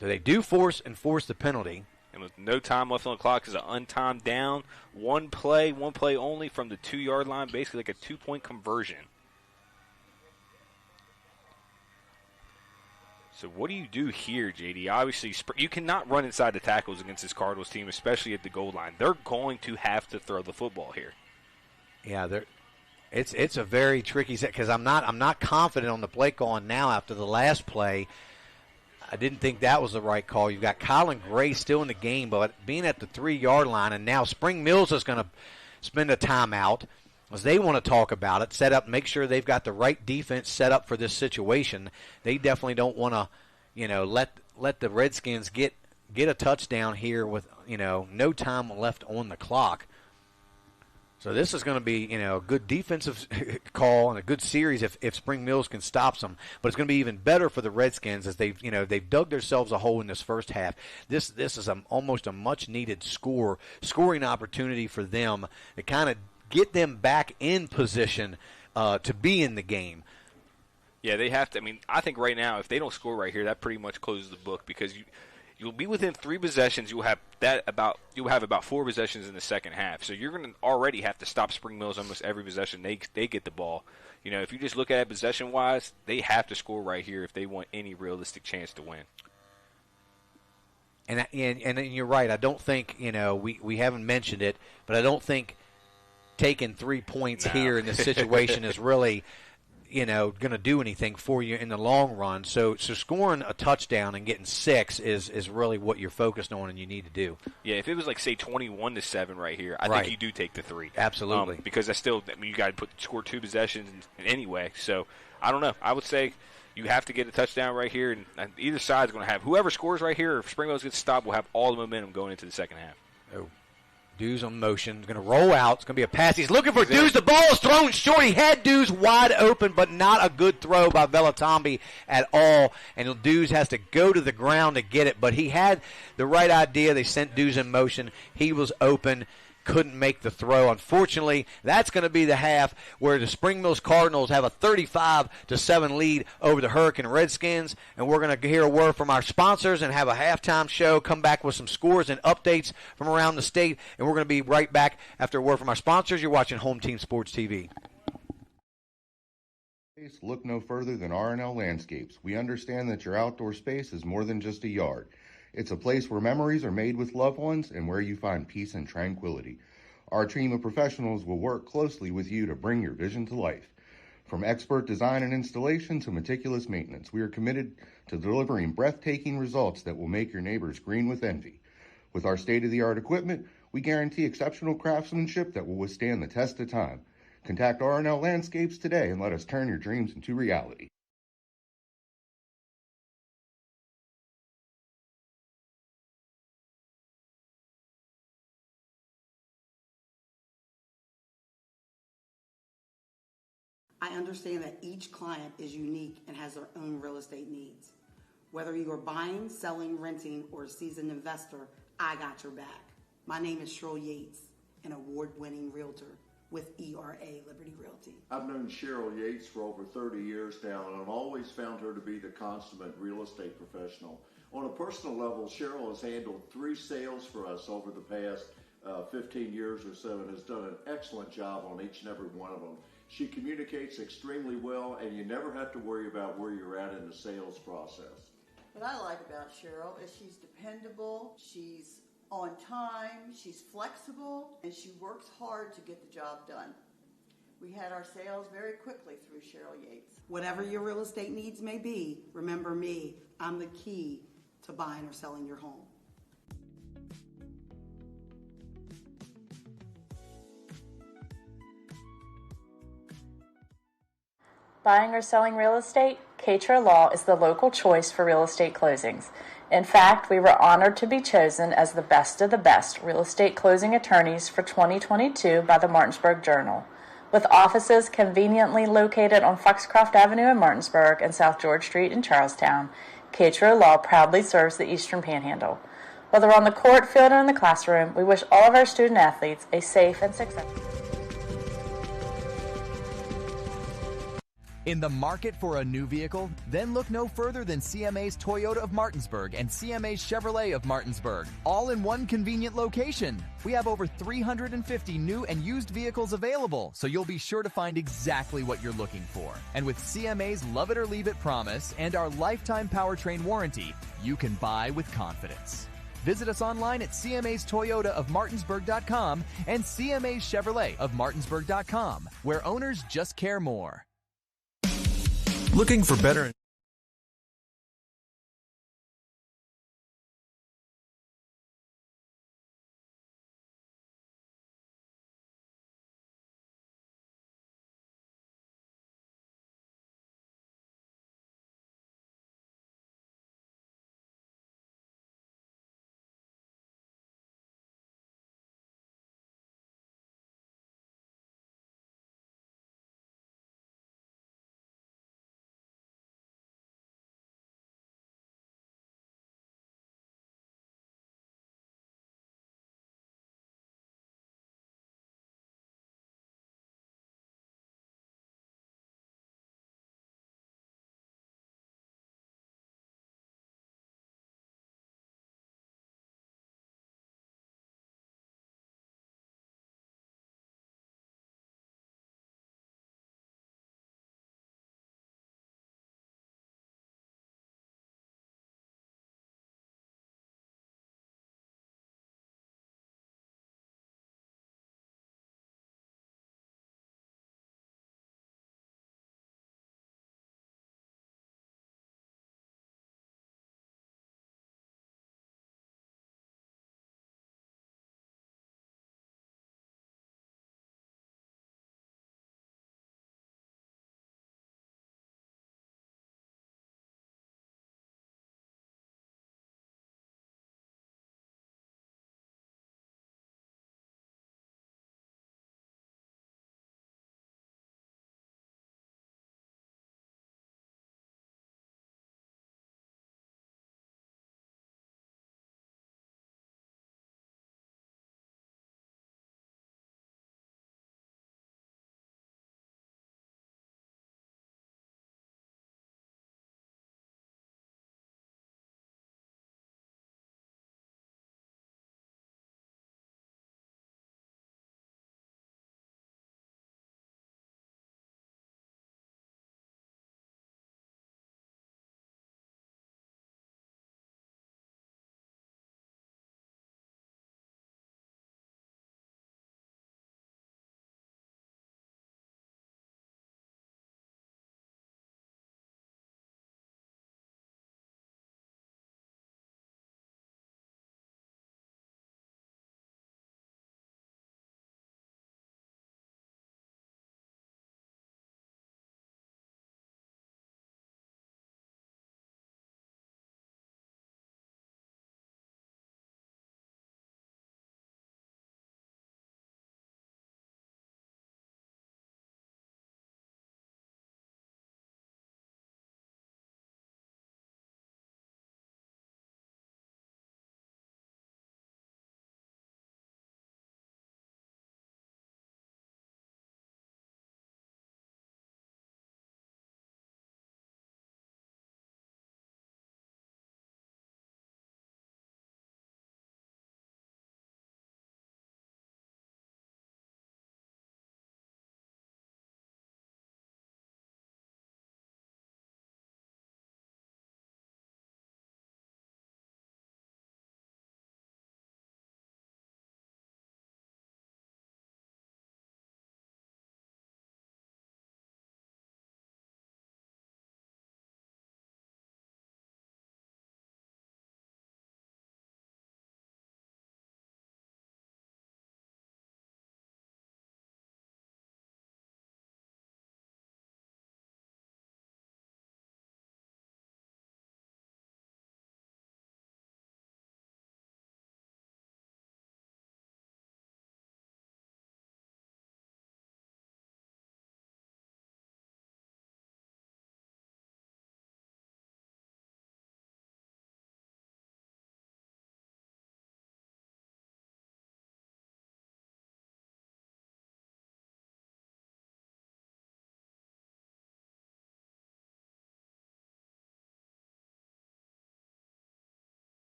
So they do enforce the penalty. And with no time left on the clock, is an untimed down. One play only from the 2-yard line, basically like a 2-point conversion. So what do you do here, JD? Obviously, you cannot run inside the tackles against this Cardinals team, especially at the goal line. They're going to have to throw the football here. Yeah, it's a very tricky set because I'm not confident on the play calling now after the last play. I didn't think that was the right call. You've got Colin Gray still in the game, but being at the 3-yard line, and now Spring Mills is going to spend a timeout as they want to talk about it, set up, make sure they've got the right defense set up for this situation. They definitely don't want to, let the Redskins get a touchdown here with, no time left on the clock. So this is going to be, a good defensive call and a good series if Spring Mills can stop them. But it's going to be even better for the Redskins as they've dug themselves a hole in this first half. This is almost a much-needed scoring opportunity for them to kind of get them back in position to be in the game. Yeah, they have to. I think right now, if they don't score right here, that pretty much closes the book because you'll be within 3 possessions. You'll have about 4 possessions in the second half. So you're going to already have to stop Spring Mills almost every possession they get the ball. If you just look at it possession-wise, they have to score right here if they want any realistic chance to win. And you're right. I don't think we haven't mentioned it, but I don't think taking 3 points here in this situation is really, going to do anything for you in the long run. So scoring a touchdown and getting 6 is really what you're focused on and you need to do. Yeah, if it was like, say, 21-7 right here, I think you do take the 3. Absolutely. Because that's still, you got to score 2 possessions anyway. So I don't know. I would say you have to get a touchdown right here, and either side is going to have whoever scores right here. If Spring Mills gets stopped, will have all the momentum going into the second half. Oh. Dews on motion. He's going to roll out. It's going to be a pass. He's looking for Dews. The ball is thrown short. He had Dews wide open, but not a good throw by Velatambi at all. And Dews has to go to the ground to get it. But he had the right idea. They sent Dews in motion. He was open. Couldn't make the throw. Unfortunately, that's going to be the half where the Spring Mills Cardinals have a 35-7 lead over the Hurricane Redskins. And we're going to hear a word from our sponsors and have a halftime show, come back with some scores and updates from around the state. And we're going to be right back after a word from our sponsors. You're watching Home Team Sports TV. Look no further than R&L Landscapes. We understand that your outdoor space is more than just a yard. It's a place where memories are made with loved ones and where you find peace and tranquility. Our team of professionals will work closely with you to bring your vision to life. From expert design and installation to meticulous maintenance, we are committed to delivering breathtaking results that will make your neighbors green with envy. With our state-of-the-art equipment, we guarantee exceptional craftsmanship that will withstand the test of time. Contact R&L Landscapes today and let us turn your dreams into reality. I understand that each client is unique and has their own real estate needs. Whether you are buying, selling, renting, or a seasoned investor, I got your back. My name is Cheryl Yates, an award-winning realtor with ERA Liberty Realty. I've known Cheryl Yates for over 30 years now, and I've always found her to be the consummate real estate professional. On a personal level, Cheryl has handled 3 sales for us over the past 15 years or so and has done an excellent job on each and every one of them. She communicates extremely well, and you never have to worry about where you're at in the sales process. What I like about Cheryl is she's dependable, she's on time, she's flexible, and she works hard to get the job done. We had our sales very quickly through Cheryl Yates. Whatever your real estate needs may be, remember me. I'm the key to buying or selling your home. Buying or selling real estate? Catrow Law is the local choice for real estate closings. In fact, we were honored to be chosen as the best of the best real estate closing attorneys for 2022 by the Martinsburg Journal. With offices conveniently located on Foxcroft Avenue in Martinsburg and South George Street in Charlestown, Catrow Law proudly serves the Eastern Panhandle. Whether on the court, field, or in the classroom, we wish all of our student athletes a safe and successful. In the market for a new vehicle? Then look no further than CMA's Toyota of Martinsburg and CMA's Chevrolet of Martinsburg, all in one convenient location. We have over 350 new and used vehicles available, so you'll be sure to find exactly what you're looking for. And with CMA's Love It or Leave It promise and our lifetime powertrain warranty, you can buy with confidence. Visit us online at CMA's Toyota of Martinsburg.com and CMA's Chevrolet of Martinsburg.com, where owners just care more. Looking for better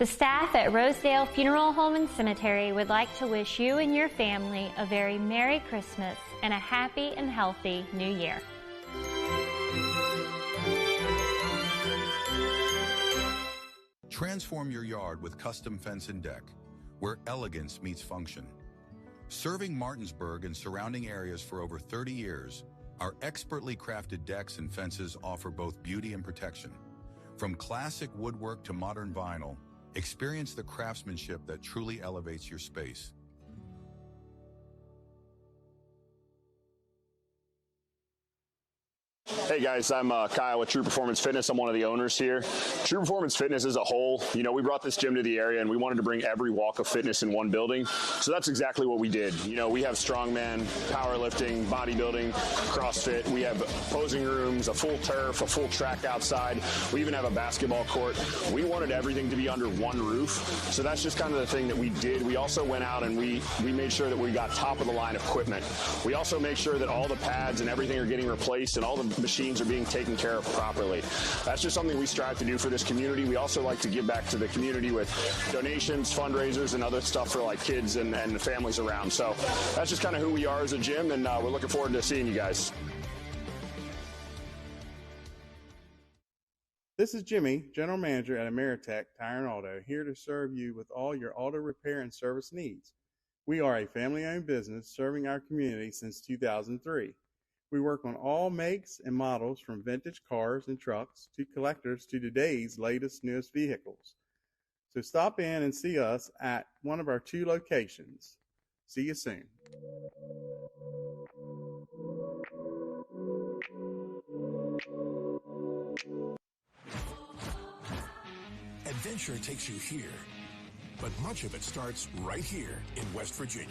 The staff at Rosedale Funeral Home and Cemetery would like to wish you and your family a very Merry Christmas and a happy and healthy New Year. Transform your yard with custom fence and deck, where elegance meets function. Serving Martinsburg and surrounding areas for over 30 years, our expertly crafted decks and fences offer both beauty and protection. From classic woodwork to modern vinyl, experience the craftsmanship that truly elevates your space. Hey guys, I'm Kyle with True Performance Fitness. I'm one of the owners here. True Performance Fitness as a whole, we brought this gym to the area and we wanted to bring every walk of fitness in one building. So that's exactly what we did. We have strongman, powerlifting, bodybuilding, CrossFit. We have posing rooms, a full turf, a full track outside. We even have a basketball court. We wanted everything to be under one roof. So that's just kind of the thing that we did. We also went out and we made sure that we got top of the line equipment. We also make sure that all the pads and everything are getting replaced and all the machines are being taken care of properly. That's just something we strive to do for this community. We also like to give back to the community with donations, fundraisers, and other stuff for like kids and the families around. So that's just kind of who we are as a gym, and we're looking forward to seeing you guys. This is Jimmy, General Manager at Ameritech Auto, here to serve you with all your auto repair and service needs. We are a family-owned business serving our community since 2003. We work on all makes and models from vintage cars and trucks to collectors to today's latest, newest vehicles. So stop in and see us at one of our 2 locations. See you soon. Adventure takes you here, but much of it starts right here in West Virginia,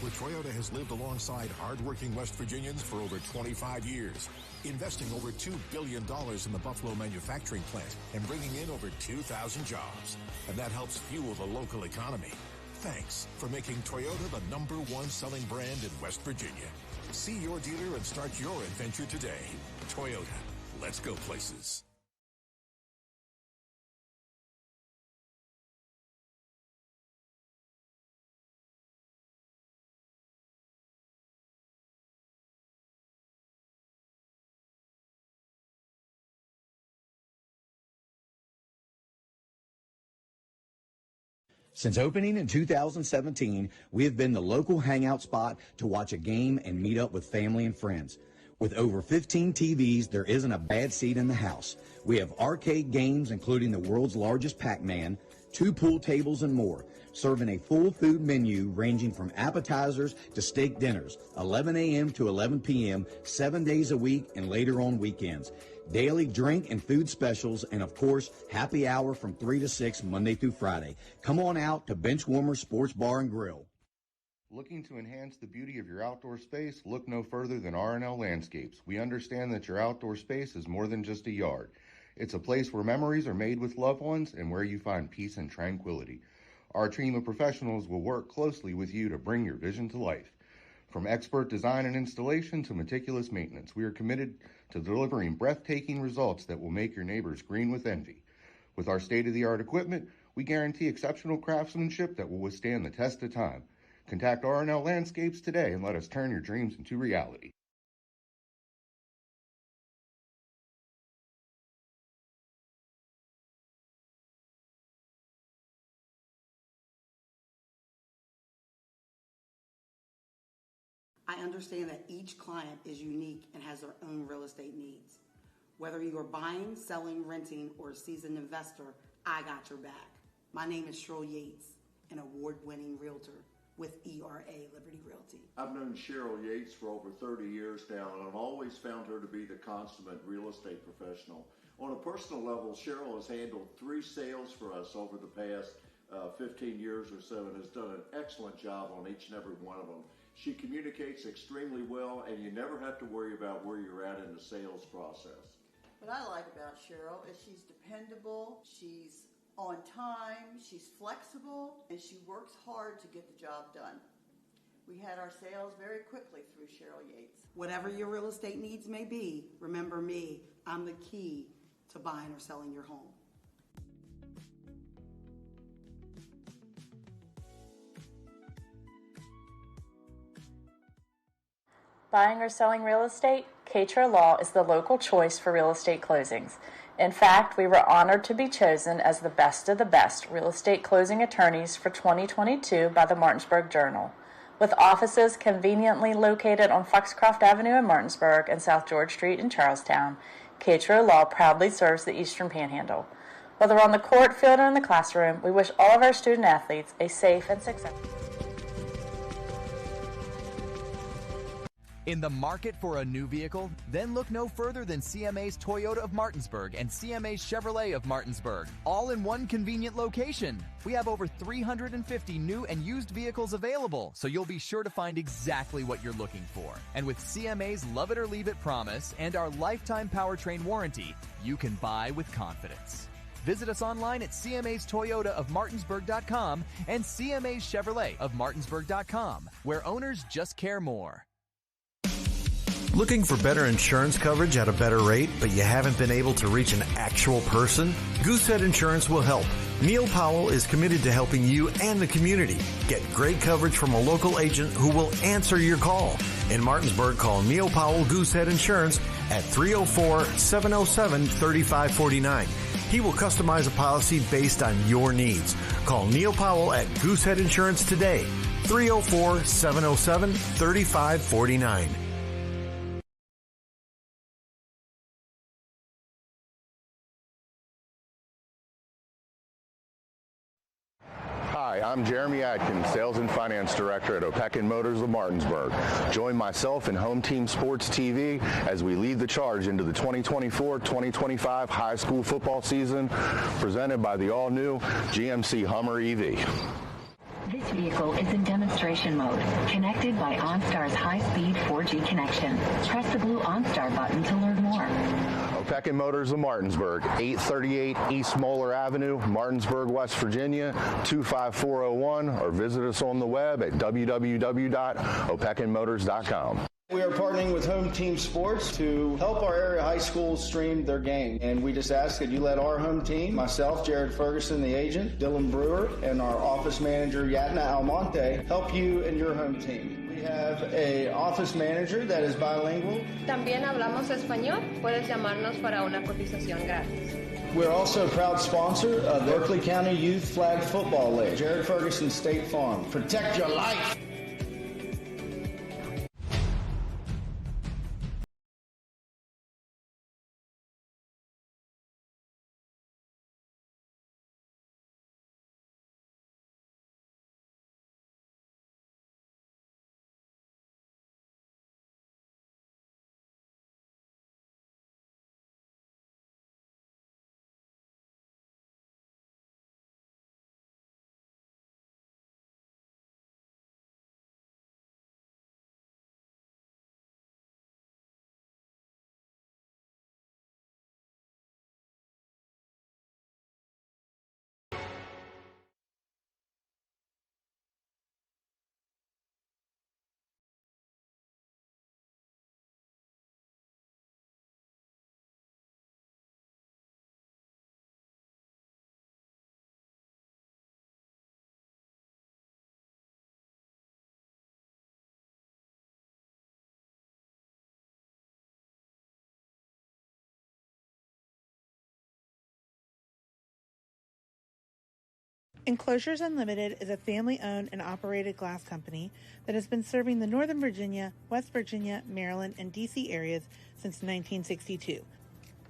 where Toyota has lived alongside hardworking West Virginians for over 25 years, investing over $2 billion in the Buffalo manufacturing plant and bringing in over 2,000 jobs. And that helps fuel the local economy. Thanks for making Toyota the #1 selling brand in West Virginia. See your dealer and start your adventure today. Toyota, let's go places. Since opening in 2017, we have been the local hangout spot to watch a game and meet up with family and friends. With over 15 TVs, there isn't a bad seat in the house. We have arcade games, including the world's largest Pac-Man, 2 pool tables, and more, serving a full food menu ranging from appetizers to steak dinners, 11 a.m. to 11 p.m., 7 days a week, and later on weekends. Daily drink and food specials, and of course, happy hour from 3 to 6 Monday through Friday. Come on out to Benchwarmer Sports Bar and Grill. Looking to enhance the beauty of your outdoor space? Look no further than R&L Landscapes. We understand that your outdoor space is more than just a yard. It's a place where memories are made with loved ones and where you find peace and tranquility. Our team of professionals will work closely with you to bring your vision to life. From expert design and installation to meticulous maintenance, we are committed to delivering breathtaking results that will make your neighbors green with envy. With our state-of-the-art equipment, we guarantee exceptional craftsmanship that will withstand the test of time. Contact R&L Landscapes today and let us turn your dreams into reality. I understand that each client is unique and has their own real estate needs. Whether you are buying, selling, renting, or a seasoned investor, I got your back. My name is Cheryl Yates, an award-winning realtor with ERA Liberty Realty. I've known Cheryl Yates for over 30 years now, and I've always found her to be the consummate real estate professional. On a personal level, Cheryl has handled 3 sales for us over the past 15 years or so and has done an excellent job on each and every one of them. She communicates extremely well, and you never have to worry about where you're at in the sales process. What I like about Cheryl is she's dependable, she's on time, she's flexible, and she works hard to get the job done. We had our sales very quickly through Cheryl Yates. Whatever your real estate needs may be, remember me. I'm the key to buying or selling your home. Buying or selling real estate? Catrow Law is the local choice for real estate closings. In fact, we were honored to be chosen as the best of the best real estate closing attorneys for 2022 by the Martinsburg Journal. With offices conveniently located on Foxcroft Avenue in Martinsburg and South George Street in Charlestown, Catrow Law proudly serves the Eastern Panhandle. Whether on the court, field, or in the classroom, we wish all of our student athletes a safe and successful. In the market for a new vehicle? Then look no further than CMA's Toyota of Martinsburg and CMA's Chevrolet of Martinsburg, all in one convenient location. We have over 350 new and used vehicles available, so you'll be sure to find exactly what you're looking for. And with CMA's Love It or Leave It promise and our lifetime powertrain warranty, you can buy with confidence. Visit us online at CMA's Toyota of Martinsburg.com and CMA's Chevrolet of Martinsburg.com, where owners just care more. Looking for better insurance coverage at a better rate, but you haven't been able to reach an actual person? Goosehead Insurance will help. Neil Powell is committed to helping you and the community get great coverage from a local agent who will answer your call. In Martinsburg, call Neil Powell Goosehead Insurance at 304-707-3549. He will customize a policy based on your needs. Call Neil Powell at Goosehead Insurance today, 304-707-3549. Hi, I'm Jeremy Adkins, Sales and Finance Director at Opequon Motors of Martinsburg. Join myself and Home Team Sports TV as we lead the charge into the 2024-2025 high school football season, presented by the all-new GMC Hummer EV. This vehicle is in demonstration mode, connected by OnStar's high-speed 4G connection. Press the blue OnStar button to learn more. Opequon Motors of Martinsburg, 838 East Moeller Avenue, Martinsburg, West Virginia, 25401, or visit us on the web at www.opequonmotors.com. We are partnering with Home Team Sports to help our area high schools stream their game. And we just ask that you let our home team, myself, Jared Ferguson, the agent, Dylan Brewer, and our office manager, Yatna Almonte, help you and your home team. We have an office manager that is bilingual. También hablamos español. Puedes llamarnos para una cotización gratis. We're also a proud sponsor of the Berkeley County Youth Flag Football League. Jared Ferguson State Farm. Protect your life. Enclosures Unlimited is a family-owned and operated glass company that has been serving the Northern Virginia, West Virginia, Maryland, and D.C. areas since 1962.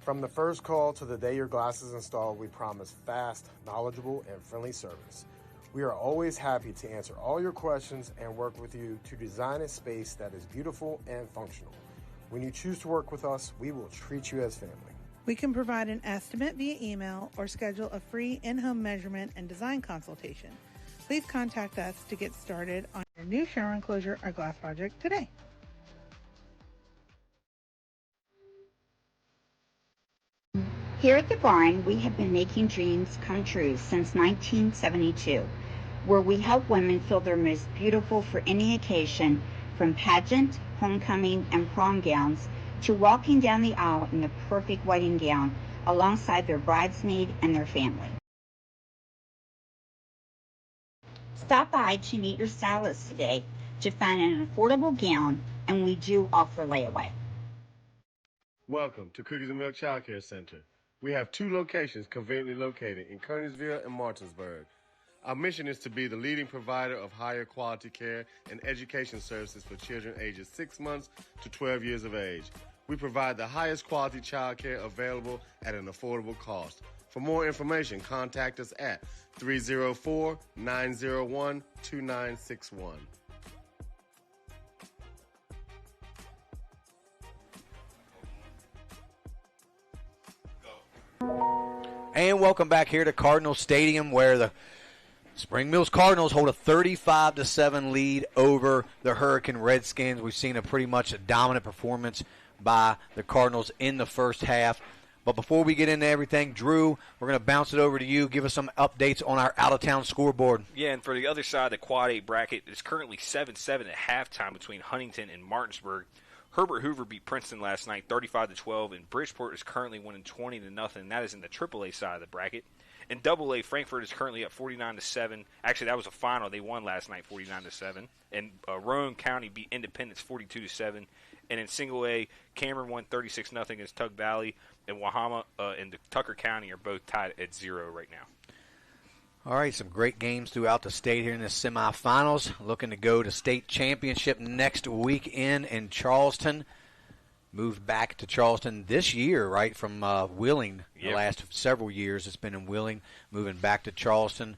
From the first call to the day your glass is installed, we promise fast, knowledgeable, and friendly service. We are always happy to answer all your questions and work with you to design a space that is beautiful and functional. When you choose to work with us, we will treat you as family. We can provide an estimate via email or schedule a free in-home measurement and design consultation. Please contact us to get started on your new shower enclosure or glass project today. Here at the barn, we have been making dreams come true since 1972, where we help women feel their most beautiful for any occasion, from pageant, homecoming, and prom gowns to walking down the aisle in the perfect wedding gown alongside their bridesmaid and their family. Stop by to meet your stylist today to find an affordable gown and we do offer layaway. Welcome to Cookies and Milk Childcare Center. We have 2 locations conveniently located in Kearneysville and Martinsburg. Our mission is to be the leading provider of higher quality care and education services for children ages 6 months to 12 years of age. We provide the highest quality child care available at an affordable cost. For more information, contact us at 304-901-2961. And welcome back here to Cardinal Stadium, where the Spring Mills Cardinals hold a 35-7 lead over the Hurricane Redskins. We've seen a pretty much dominant performance by the Cardinals in the first half. But before we get into everything, Drew, we're going to bounce it over to you. Give us some updates on our out-of-town scoreboard. Yeah, and for the other side, the Quad 8 bracket is currently 7-7 at halftime between Huntington and Martinsburg. Herbert Hoover beat Princeton last night 35-12, and Bridgeport is currently winning 20-0. That is in the AAA side of the bracket. In AA, Frankfurt is currently at 49-7. Actually, that was a final. They won last night 49-7. And Rowan County beat Independence 42-7. And in Single A, Cameron won 36-0 against Tug Valley. And Wahama and Tucker County are both tied at 0 right now. All right, some great games throughout the state here in the semifinals. Looking to go to state championship next weekend in Charleston. Moved back to Charleston this year, right, from Wheeling. Yep. The last several years it's been in Wheeling, moving back to Charleston.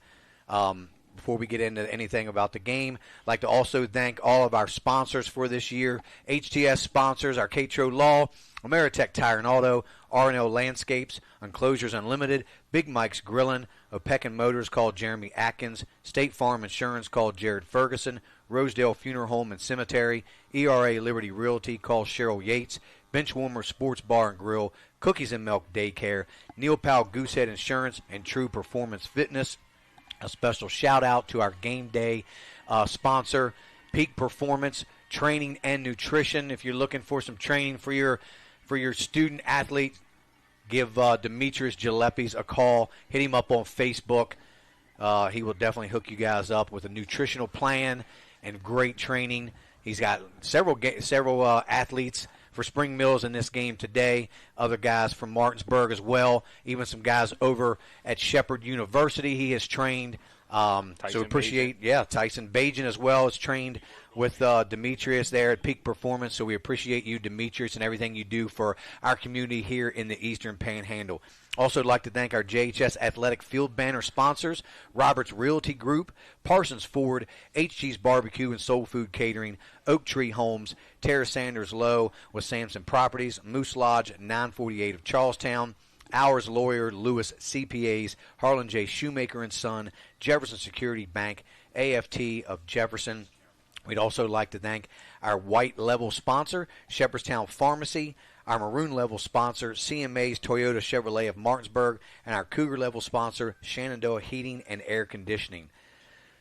Before we get into anything about the game, I'd like to also thank all of our sponsors for this year. HTS sponsors, our Catrow Law, Ameritech Tire and Auto, R&L Landscapes, Enclosures Unlimited, Big Mike's Grillin', Opequon Motors called Jeremy Atkins, State Farm Insurance called Jared Ferguson, Rosedale Funeral Home and Cemetery, ERA Liberty Realty called Cheryl Yates, Benchwarmer Sports Bar and Grill, Cookies and Milk Daycare, Neil Powell Goosehead Insurance, and True Performance Fitness. A special shout-out to our game day sponsor, Peak Performance Training and Nutrition. If you're looking for some training for your student athlete, give Demetrius Gilleppi's a call. Hit him up on Facebook. He will definitely hook you guys up with a nutritional plan and great training. He's got several athletes for Spring Mills in this game today. Other guys from Martinsburg as well. Even some guys over at Shepherd University he has trained. So appreciate, Tyson Bajan as well is trained with Demetrius there at Peak Performance. So we appreciate you, Demetrius, and everything you do for our community here in the Eastern Panhandle. Also like to thank our JHS Athletic Field Banner sponsors, Roberts Realty Group, Parsons Ford, HG's Barbecue and Soul Food Catering, Oak Tree Homes, Terrace Sanders Low with Sampson Properties, Moose Lodge 948 of Charlestown, Ours Lawyer, Lewis CPAs, Harlan J. Shoemaker and Son, Jefferson Security Bank, AFT of Jefferson. We'd also like to thank our white level sponsor, Shepherdstown Pharmacy, our maroon level sponsor, CMA's Toyota Chevrolet of Martinsburg, and our cougar level sponsor, Shenandoah Heating and Air Conditioning.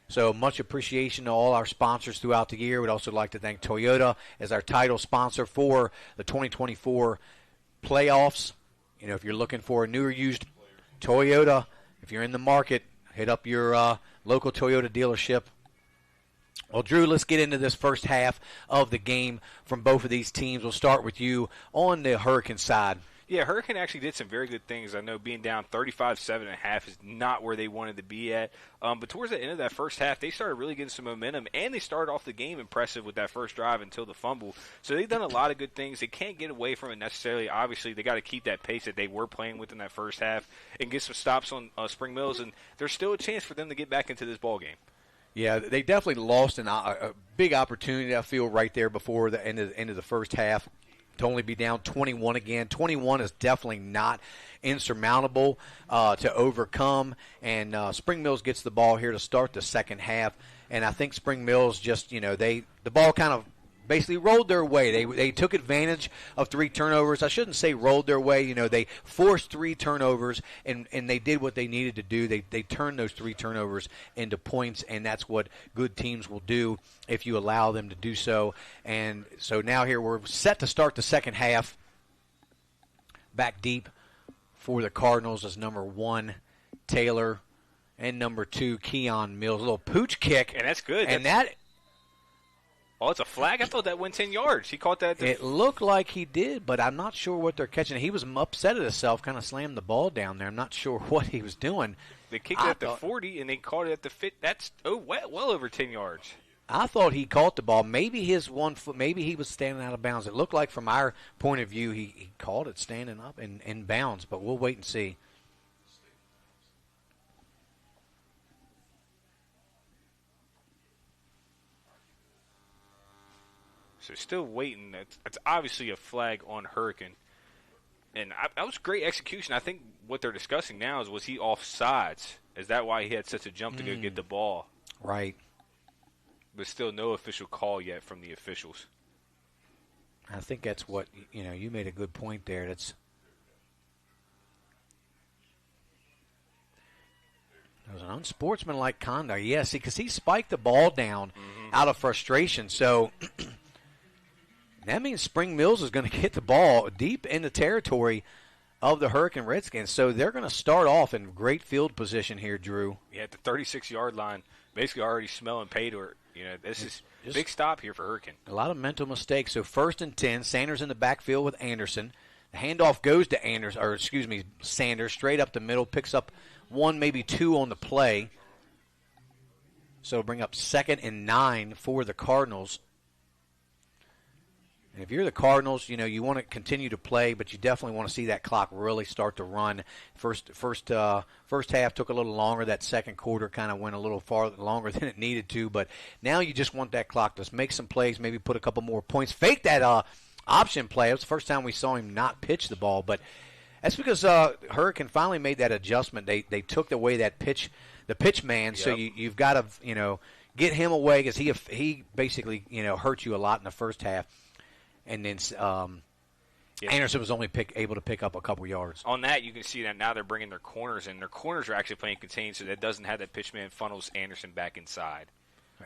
So much appreciation to all our sponsors throughout the year. We'd also like to thank Toyota as our title sponsor for the 2024 playoffs. You know, if you're looking for a new or used Toyota, if you're in the market, hit up your local Toyota dealership. Well, Drew, let's get into this first half of the game from both of these teams. We'll start with you on the Hurricane side. Yeah, Hurricane actually did some very good things. I know being down 35-7.5 is not where they wanted to be at. But towards the end of that first half, they started really getting some momentum, and they started off the game impressive with that first drive until the fumble. So they've done a lot of good things. They can't get away from it necessarily. Obviously, they got to keep that pace that they were playing with in that first half and get some stops on Spring Mills, and there's still a chance for them to get back into this ball game. Yeah, they definitely lost a big opportunity, I feel, right there before the end of the first half to only be down 21 again. 21 is definitely not insurmountable to overcome, and Spring Mills gets the ball here to start the second half, and I think Spring Mills just, the ball kind of basically rolled their way. They took advantage of 3 turnovers. I shouldn't say rolled their way. They forced 3 turnovers, and they did what they needed to do. They turned those 3 turnovers into points, and that's what good teams will do if you allow them to do so. And so now here we're set to start the second half. Back deep for the Cardinals is number 1, Taylor, and number 2, Keon Mills. A little pooch kick. And that's good. And Oh, it's a flag? I thought that went 10 yards. He caught that. It looked like he did, but I'm not sure what they're catching. He was upset at himself, kind of slammed the ball down there. I'm not sure what he was doing. They kicked it at the 40, and they caught it at the 50. That's well over 10 yards. I thought he caught the ball. Maybe his 1 foot, maybe he was standing out of bounds. It looked like from our point of view he caught it standing up in bounds, but we'll wait and see. So still waiting. That's obviously a flag on Hurricane. And that was great execution. I think what they're discussing now is, was he offsides? Is that why he had such a jump to go get the ball? Right. But still no official call yet from the officials. I think that's what, you made a good point there. It was an unsportsmanlike conduct. Yes, because he spiked the ball down out of frustration. So that means Spring Mills is going to get the ball deep in the territory of the Hurricane Redskins. So they're going to start off in great field position here, Drew. Yeah, at the 36-yard line, basically already smelling pay dirt. This is a big stop here for Hurricane. A lot of mental mistakes. So 1st and 10, Sanders in the backfield with Anderson. The handoff goes to Sanders, straight up the middle, picks up 1, maybe 2 on the play. So bring up 2nd and 9 for the Cardinals. And if you're the Cardinals, you want to continue to play, but you definitely want to see that clock really start to run. First half took a little longer. That second quarter kind of went a little far longer than it needed to. But now you just want that clock to make some plays, maybe put a couple more points, fake that option play. It was the first time we saw him not pitch the ball, but that's because Hurricane finally made that adjustment. They took away that the pitch man. Yep. So you've got to get him away because he basically hurt you a lot in the first half. And then Anderson was only able to pick up a couple yards. On that, you can see that now they're bringing their corners in. Their corners are actually playing contained, so that doesn't have that pitchman funnels Anderson back inside.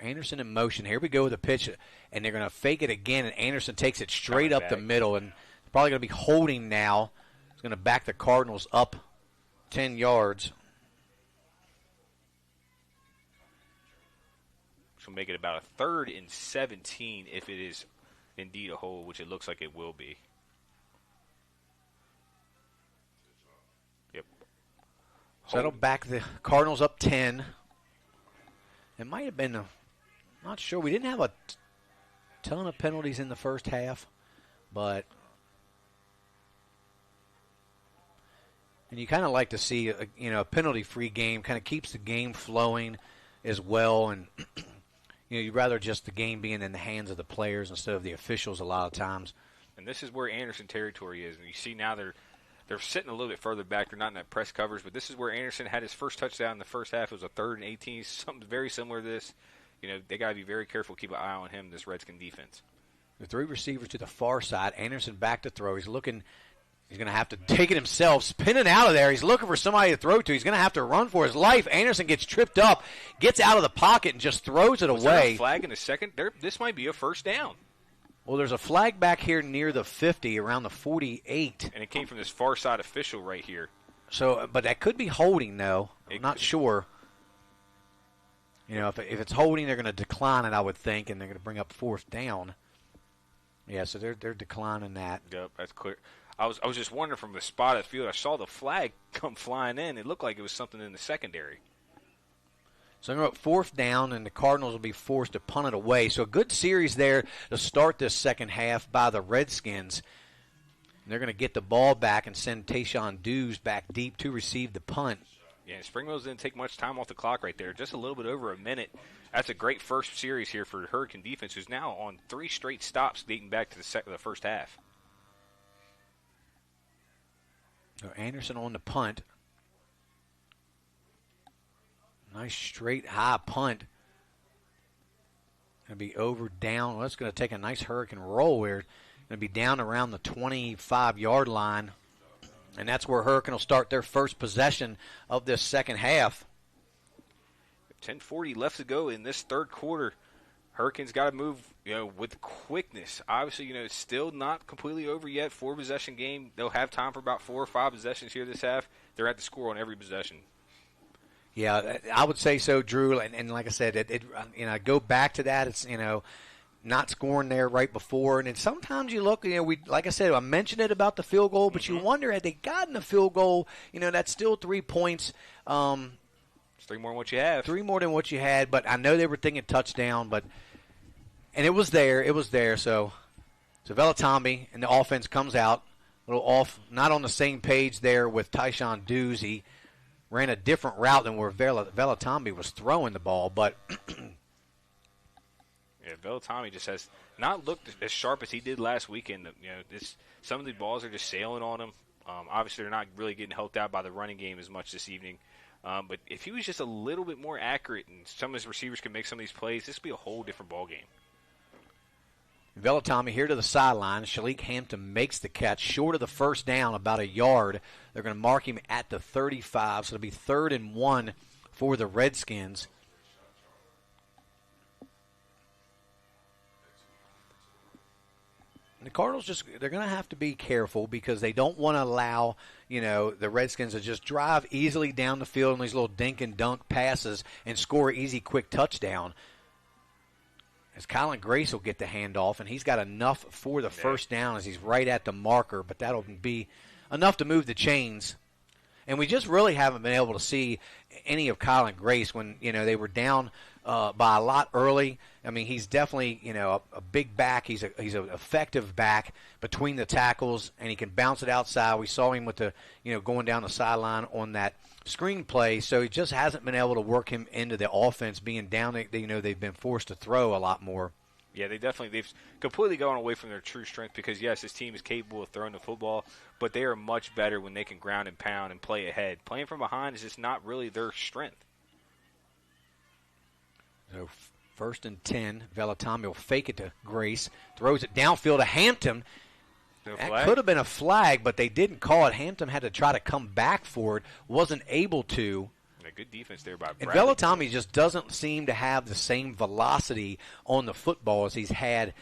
Anderson in motion. Here we go with the pitch, and they're going to fake it again, and Anderson takes it straight up the middle, and probably going to be holding now. He's going to back the Cardinals up 10 yards. Which will make it about a 3rd and 17 if it is indeed a hold, which it looks like it will be. Yep. So that'll back the Cardinals up 10. It might have been, not sure. We didn't have a ton of penalties in the first half, but and you kind of like to see a penalty-free game. Kind of keeps the game flowing as well, and you'd rather just the game being in the hands of the players instead of the officials a lot of times. And this is where Anderson territory is. And you see now they're sitting a little bit further back. They're not in that press coverage. But this is where Anderson had his first touchdown in the first half. It was a 3rd and 18. Something very similar to this. They got to be very careful, keep an eye on him, this Redskin defense. The 3 receivers to the far side. Anderson back to throw. He's going to have to take it himself, spinning out of there. He's looking for somebody to throw to. He's going to have to run for his life. Anderson gets tripped up, gets out of the pocket, and just throws it away. There a flag in a second? This might be a first down. Well, there's a flag back here near the 50, around the 48. And it came from this far side official right here. So, but that could be holding, though. I'm not sure. If it's holding, they're going to decline it, I would think, and they're going to bring up 4th down. Yeah, so they're declining that. Yep, that's clear. I was just wondering from the spot at the field, I saw the flag come flying in. It looked like it was something in the secondary. So they're up 4th down, and the Cardinals will be forced to punt it away. So a good series there to start this second half by the Redskins. And they're going to get the ball back and send Tayshawn Dews back deep to receive the punt. Yeah, Spring Mills didn't take much time off the clock right there. Just a little bit over a minute. That's a great first series here for Hurricane defense, who's now on 3 straight stops dating back to the first half. So Anderson on the punt. Nice straight high punt. Going to be over down. Well, it's going to take a nice Hurricane roll here. Going to be down around the 25-yard line. And that's where Hurricane will start their first possession of this second half. 10:40 left to go in this third quarter. Hurricanes got to move, with quickness. Obviously, it's still not completely over yet. 4-possession game. They'll have time for about 4 or 5 possessions here this half. They're at the score on every possession. Yeah, I would say so, Drew. And like I said, I go back to that. It's not scoring there right before. And then sometimes you look, like I said, I mentioned it about the field goal, but you wonder, had they gotten the field goal, that's still 3 points. It's 3 more than what you have. 3 more than what you had, but I know they were thinking touchdown, and it was there. So Velatami and the offense comes out a little off, not on the same page there with Tyshawn Dews. He ran a different route than where Velatami was throwing the ball, but yeah, Velatami just has not looked as sharp as he did last weekend. Some of the balls are just sailing on him. Obviously, they're not really getting helped out by the running game as much this evening. But if he was just a little bit more accurate and some of his receivers could make some of these plays, this would be a whole different ball game. Velatami here to the sideline. Shalik Hampton makes the catch short of the first down, about a yard. They're going to mark him at the 35, so it'll be 3rd and 1 for the Redskins. The Cardinals they're going to have to be careful because they don't want to allow, the Redskins to just drive easily down the field on these little dink and dunk passes and score an easy, quick touchdown. As Colin Grace will get the handoff, and he's got enough for the first down as he's right at the marker, but that'll be enough to move the chains. And we just really haven't been able to see any of Colin Grace when, they were down by a lot early. I mean, he's definitely, a big back. He's an effective back between the tackles, and he can bounce it outside. We saw him with the, going down the sideline on that screen play, so he just hasn't been able to work him into the offense. Being down, they've been forced to throw a lot more. Yeah, they've completely gone away from their true strength because, yes, this team is capable of throwing the football, but they are much better when they can ground and pound and play ahead. Playing from behind is just not really their strength. So 1st and 10, Velatami will fake it to Grace, throws it downfield to Hampton. That could have been a flag, but they didn't call it. Hampton had to try to come back for it, wasn't able to. A good defense there by Bradley. And Velatami just doesn't seem to have the same velocity on the football as he's had,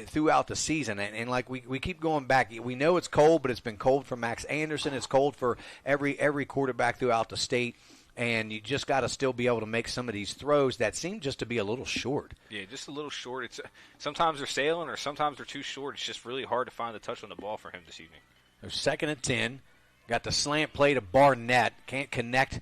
throughout the season. And like we keep going back, we know it's cold, but it's been cold for Max Anderson. It's cold for every quarterback throughout the state. And you just got to still be able to make some of these throws that seem just to be a little short. Yeah, just a little short. It's sometimes they're sailing or sometimes they're too short. It's just really hard to find the touch on the ball for him this evening. So 2nd and 10. Got the slant play to Barnett. Can't connect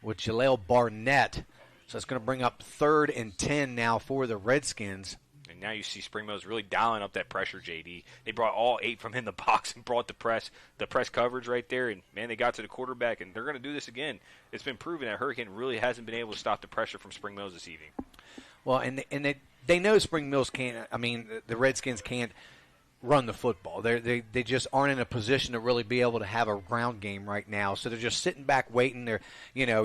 with Jaleel Barnett. So it's going to bring up 3rd and 10 now for the Redskins. And now you see Spring Mills really dialing up that pressure, JD. They brought all 8 from in the box and brought the press coverage right there. And, man, they got to the quarterback, and they're going to do this again. It's been proven that Hurricane really hasn't been able to stop the pressure from Spring Mills this evening. Well, and they know Spring Mills can't – I mean, the Redskins can't run the football. They just aren't in a position to really be able to have a ground game right now. So they're just sitting back waiting. They're,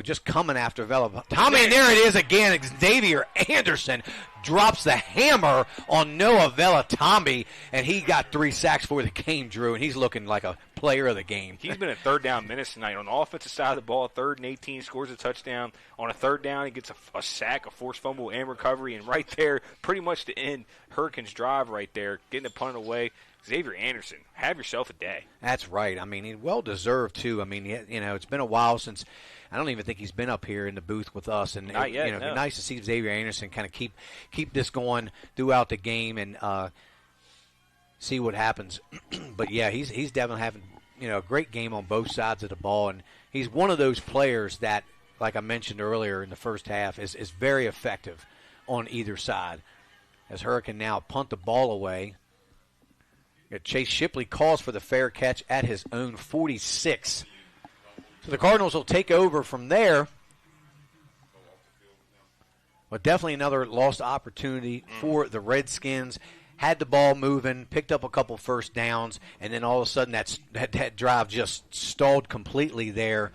just coming after Velatami. And there it is again. Xavier Anderson drops the hammer on Noah Velatami, and he got 3 sacks for the game, Drew, and he's looking like a player of the game. He's been at 3rd down minutes tonight. On the offensive side of the ball, 3rd and 18, scores a touchdown. On a 3rd down, he gets a sack, a forced fumble, and recovery, and right there, pretty much to end Hurricanes' drive right there, getting it punted away. Xavier Anderson, have yourself a day. That's right. I mean, he well-deserved, too. I mean, it's been a while since – I don't even think he's been up here in the booth with us. And Not yet, it'd be nice to see Xavier Anderson kind of keep this going throughout the game and see what happens. But, yeah, he's definitely having a great game on both sides of the ball. And he's one of those players that, like I mentioned earlier in the first half, is very effective on either side. As Hurricane now punt the ball away. Chase Shipley calls for the fair catch at his own 46. So the Cardinals will take over from there. But definitely another lost opportunity for the Redskins. Had the ball moving, picked up a couple first downs, and then all of a sudden that drive just stalled completely there,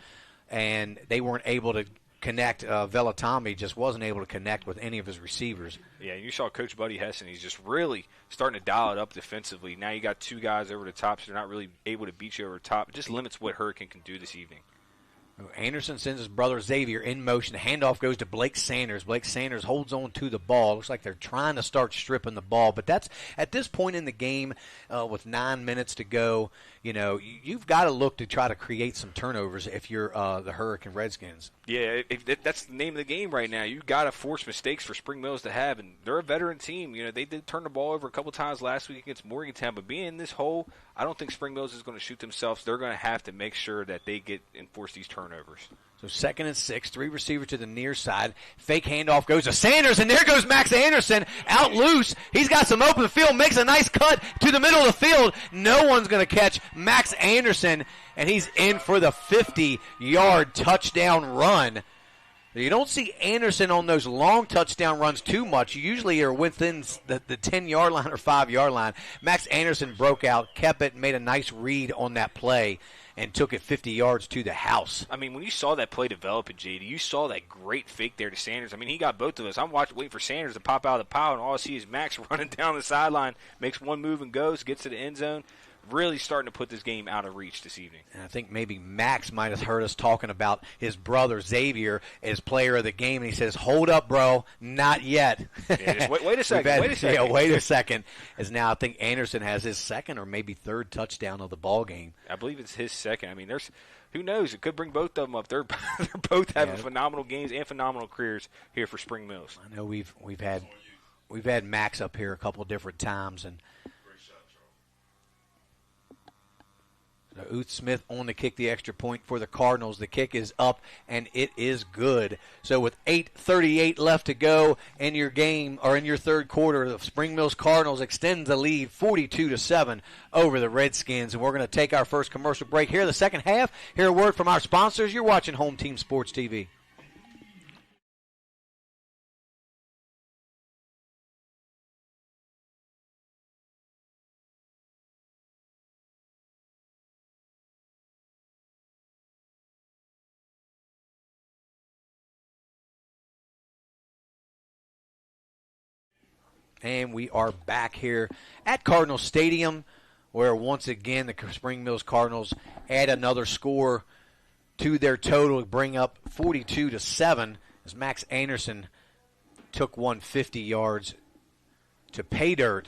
and they weren't able to connect. Velatami just wasn't able to connect with any of his receivers. Yeah, you saw Coach Buddy Hessen. He's just really starting to dial it up defensively. Now you got 2 guys over the top, so they're not really able to beat you over the top. It just limits what Hurricane can do this evening. Anderson sends his brother Xavier in motion. The handoff goes to Blake Sanders. Blake Sanders holds on to the ball. Looks like they're trying to start stripping the ball. But that's at this point in the game with 9 minutes to go, you've got to look to try to create some turnovers if you're the Hurricane Redskins. Yeah, that's the name of the game right now. You've got to force mistakes for Spring Mills to have, and they're a veteran team. They did turn the ball over a couple times last week against Morgantown, but being in this hole, I don't think Spring Mills is going to shoot themselves. They're going to have to make sure that they get and force these turnovers. So 2nd and 6, 3 receivers to the near side. Fake handoff goes to Sanders, and there goes Max Anderson out loose. He's got some open field, makes a nice cut to the middle of the field. No one's going to catch Max Anderson, and he's in for the 50-yard touchdown run. You don't see Anderson on those long touchdown runs too much. You usually are within the 10-yard line or 5-yard line. Max Anderson broke out, kept it, and made a nice read on that play, and took it 50 yards to the house. I mean, when you saw that play develop at JD, you saw that great fake there to Sanders. I mean, he got both of us. I'm waiting for Sanders to pop out of the pile, and all I see is Max running down the sideline, makes one move and goes, gets to the end zone. Really starting to put this game out of reach this evening. And I think maybe Max might have heard us talking about his brother Xavier as player of the game, and he says, "Hold up, bro, not yet." Yeah, just wait a second. Wait a second. Yeah, wait a second. As now I think Anderson has his 2nd or maybe 3rd touchdown of the ball game. I believe it's his 2nd. I mean, who knows? It could bring both of them up. They're both having phenomenal games and phenomenal careers here for Spring Mills. I know we've had Max up here a couple different times, and Uth Smith on to kick the extra point for the Cardinals. The kick is up, and it is good. So with 8:38 left to go in your game, or in your 3rd quarter, the Spring Mills Cardinals extend the lead 42-7 over the Redskins. And we're going to take our first commercial break here in the second half. Hear a word from our sponsors. You're watching Home Team Sports TV. And we are back here at Cardinal Stadium, where once again the Spring Mills Cardinals add another score to their total, bring up 42-7 as Max Anderson took 150 yards to pay dirt.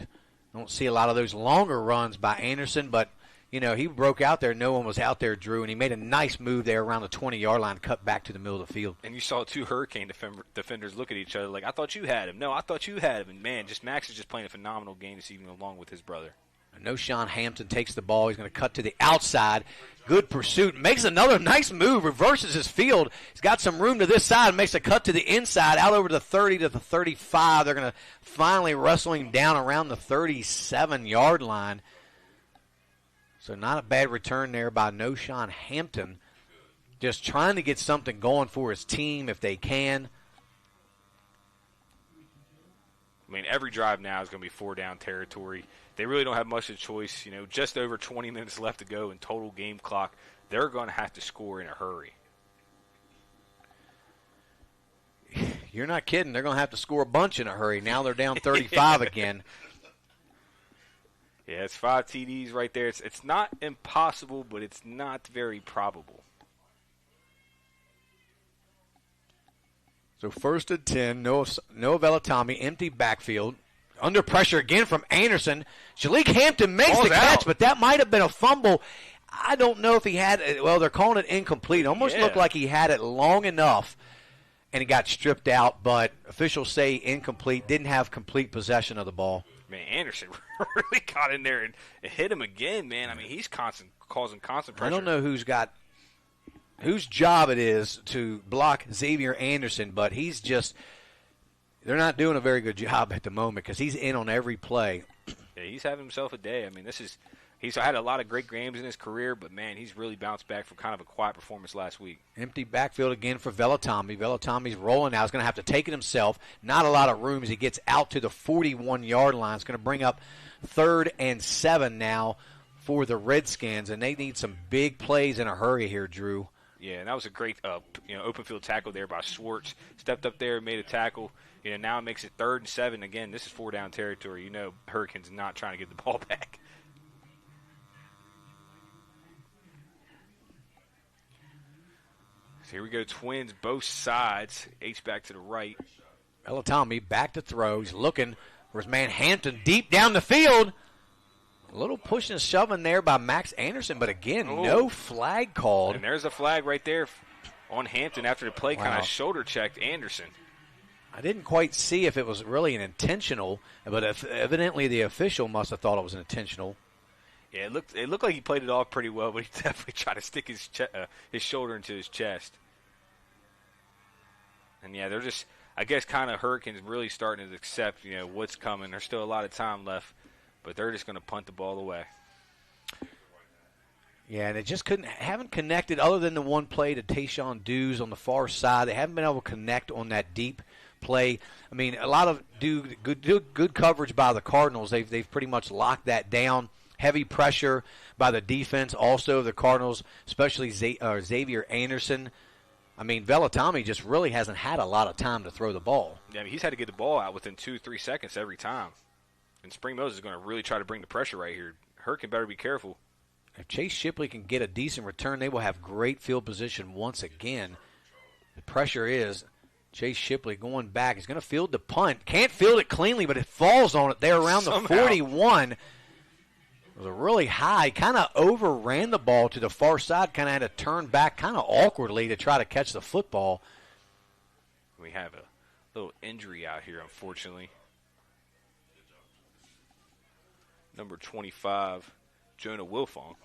Don't see a lot of those longer runs by Anderson, but he broke out there. No one was out there, Drew, and he made a nice move there around the 20-yard line, cut back to the middle of the field. And you saw 2 Hurricane defenders look at each other like, I thought you had him. No, I thought you had him. And, man, Max is just playing a phenomenal game this evening along with his brother. Sean Hampton takes the ball. He's going to cut to the outside. Good pursuit. Makes another nice move. Reverses his field. He's got some room to this side. Makes a cut to the inside, out over the 30 to the 35. They're going to finally wrestle him down around the 37-yard line. So not a bad return there by Sean Hampton. Just trying to get something going for his team if they can. I mean, every drive now is going to be 4-down territory. They really don't have much of a choice. Just over 20 minutes left to go in total game clock. They're going to have to score in a hurry. You're not kidding. They're going to have to score a bunch in a hurry. Now they're down 35 again. Yeah, it's 5 TDs right there. It's not impossible, but it's not very probable. So 1st and 10, Noah Velatami, empty backfield. Under pressure again from Anderson. Shalik Hampton makes the catch, but that might have been a fumble. I don't know if he had it. Well, they're calling it incomplete. Almost looked like he had it long enough, and he got stripped out, but officials say incomplete. Didn't have complete possession of the ball. Man, Anderson really got in there and hit him again, man. I mean, he's causing constant pressure. I don't know whose job it is to block Xavier Anderson, but they're not doing a very good job at the moment because he's in on every play. Yeah, he's having himself a day. I mean, he's had a lot of great games in his career, but, man, he's really bounced back from kind of a quiet performance last week. Empty backfield again for Velatami. Velatami's rolling now. He's going to have to take it himself. Not a lot of room as he gets out to the 41-yard line. It's going to bring up 3rd and 7 now for the Redskins, and they need some big plays in a hurry here, Drew. Yeah, and that was a great open field tackle there by Schwartz. Stepped up there and made a tackle. Now it makes it 3rd and 7. Again, this is 4-down territory. Hurricanes not trying to get the ball back. So here we go, Twins, both sides. H back to the right. Bellatami back to throw. He's looking for his man Hampton deep down the field. A little pushing and shoving there by Max Anderson, but again, no flag called. And there's a flag right there on Hampton after the play kind of shoulder checked Anderson. I didn't quite see if it was really an intentional, but evidently the official must have thought it was an intentional. Yeah, it looked like he played it off pretty well, but he definitely tried to stick his shoulder into his chest. And yeah, they're just, I guess, kind of Hurricanes really starting to accept, what's coming. There's still a lot of time left, but they're just going to punt the ball away. Yeah, and they just haven't connected other than the one play to Tayshawn Dews on the far side. They haven't been able to connect on that deep play. I mean, a lot of good coverage by the Cardinals. They've pretty much locked that down. Heavy pressure by the defense. Also, the Cardinals, especially Xavier Anderson. I mean, Bellatami just really hasn't had a lot of time to throw the ball. Yeah, I mean, he's had to get the ball out within 2-3 seconds every time. And Spring Mills is going to really try to bring the pressure right here. Hurricane better be careful. If Chase Shipley can get a decent return, they will have great field position once again. The pressure is Chase Shipley going back. He's going to field the punt. Can't field it cleanly, but it falls on it there around the 41. It was a really high. Kind of overran the ball to the far side. Kind of had to turn back kind of awkwardly to try to catch the football. We have a little injury out here, unfortunately. Number 25, Jonah Wilfong.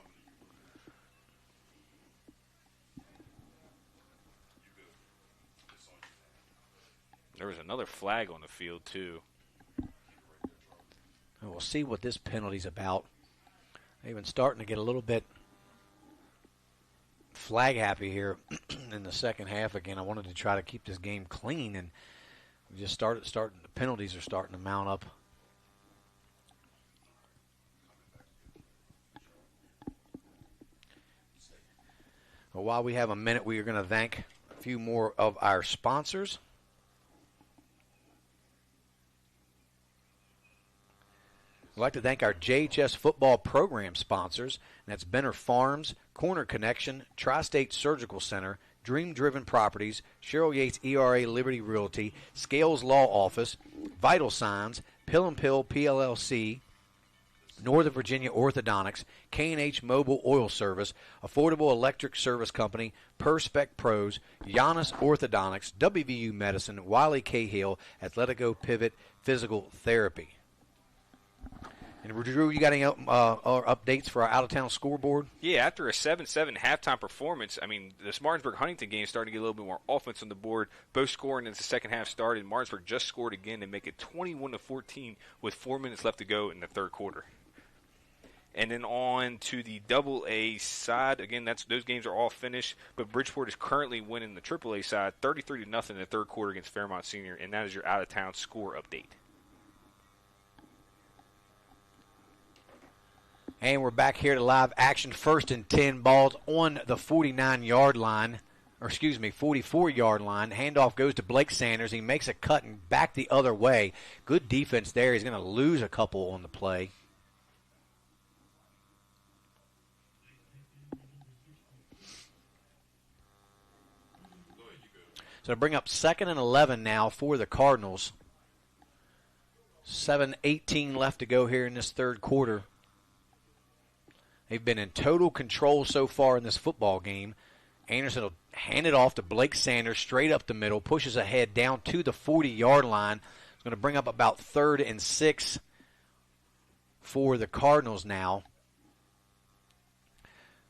There was another flag on the field, too. And we'll see what this penalty's about. They've been starting to get a little bit flag happy here in the second half again. I wanted to try to keep this game clean, and we just starting. The penalties are starting to mount up. Well, while we have a minute, we are going to thank a few more of our sponsors. I'd like to thank our JHS football program sponsors, and that's Benner Farms, Corner Connection, Tri-State Surgical Center, Dream Driven Properties, Cheryl Yates ERA Liberty Realty, Scales Law Office, Vital Signs, Pill and Pill PLLC, Northern Virginia Orthodontics, K&H Mobile Oil Service, Affordable Electric Service Company, Perspec Pros, Giannis Orthodontics, WVU Medicine, Wiley Cahill, Athletico Pivot Physical Therapy. And Drew, you got any updates for our out-of-town scoreboard? Yeah, after a 7-7 halftime performance, I mean, the Martinsburg-Huntington game started to get a little bit more offense on the board, both scoring as the second half started. Martinsburg just scored again to make it 21-14 with 4 minutes left to go in the third quarter. And then on to the Double-A side. Again, those games are all finished, but Bridgeport is currently winning the Triple-A side 33-0 in the third quarter against Fairmont Senior, and that is your out-of-town score update. And we're back here to live action. 1st and 10, balls on the 44-yard line. Handoff goes to Blake Sanders. He makes a cut and back the other way. Good defense there. He's going to lose a couple on the play. So to bring up 2nd and 11 now for the Cardinals. 7:18 left to go here in this third quarter. They've been in total control so far in this football game. Anderson will hand it off to Blake Sanders straight up the middle, pushes ahead down to the 40-yard line. It's going to bring up about 3rd and 6 for the Cardinals now.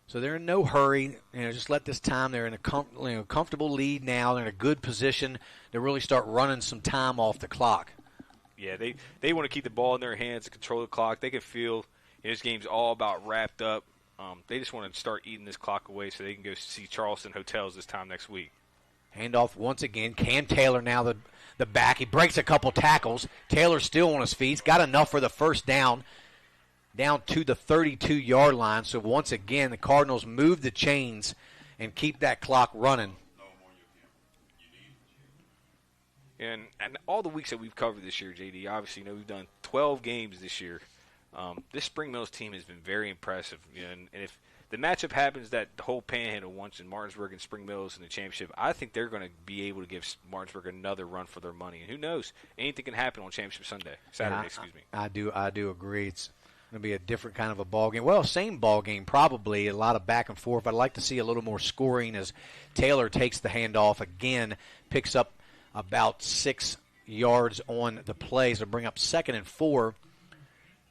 So they're in no hurry. Just let this time. They're in a comfortable lead now. They're in a good position to really start running some time off the clock. Yeah, they want to keep the ball in their hands and control the clock. They can feel this game's all about wrapped up. They just want to start eating this clock away so they can go see Charleston Hotels this time next week. Handoff once again. Cam Taylor now the back. He breaks a couple tackles. Taylor's still on his feet. He's got enough for the first down to the 32-yard line. So once again, the Cardinals move the chains and keep that clock running. And all the weeks that we've covered this year, JD, obviously, we've done 12 games this year. This Spring Mills team has been very impressive. And if the matchup happens that the whole Panhandle once in Martinsburg and Spring Mills in the championship, I think they're going to be able to give Martinsburg another run for their money. And who knows? Anything can happen on Championship Saturday. I do agree. It's going to be a different kind of a ball game. Well, same ball game probably. A lot of back and forth. I'd like to see a little more scoring as Taylor takes the handoff again, picks up about 6 yards on the plays to bring up 2nd and 4.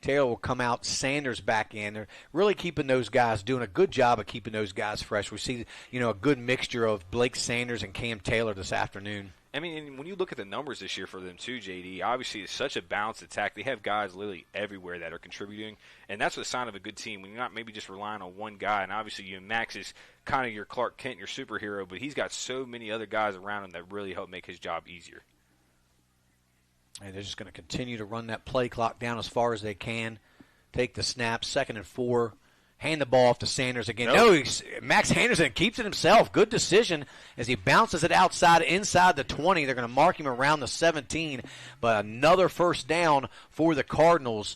Taylor will come out, Sanders back in. They're really keeping those guys, doing a good job of keeping those guys fresh. We see, a good mixture of Blake Sanders and Cam Taylor this afternoon. I mean, and when you look at the numbers this year for them too, JD, obviously it's such a balanced attack. They have guys literally everywhere that are contributing, and that's a sign of a good team when you're not maybe just relying on one guy. And obviously, Max is kind of your Clark Kent, your superhero, but he's got so many other guys around him that really help make his job easier. And they're just going to continue to run that play clock down as far as they can. Take the snap, 2nd and 4. Hand the ball off to Sanders again. Nope. No, Max Henderson keeps it himself. Good decision as he bounces it inside the 20. They're going to mark him around the 17. But another first down for the Cardinals.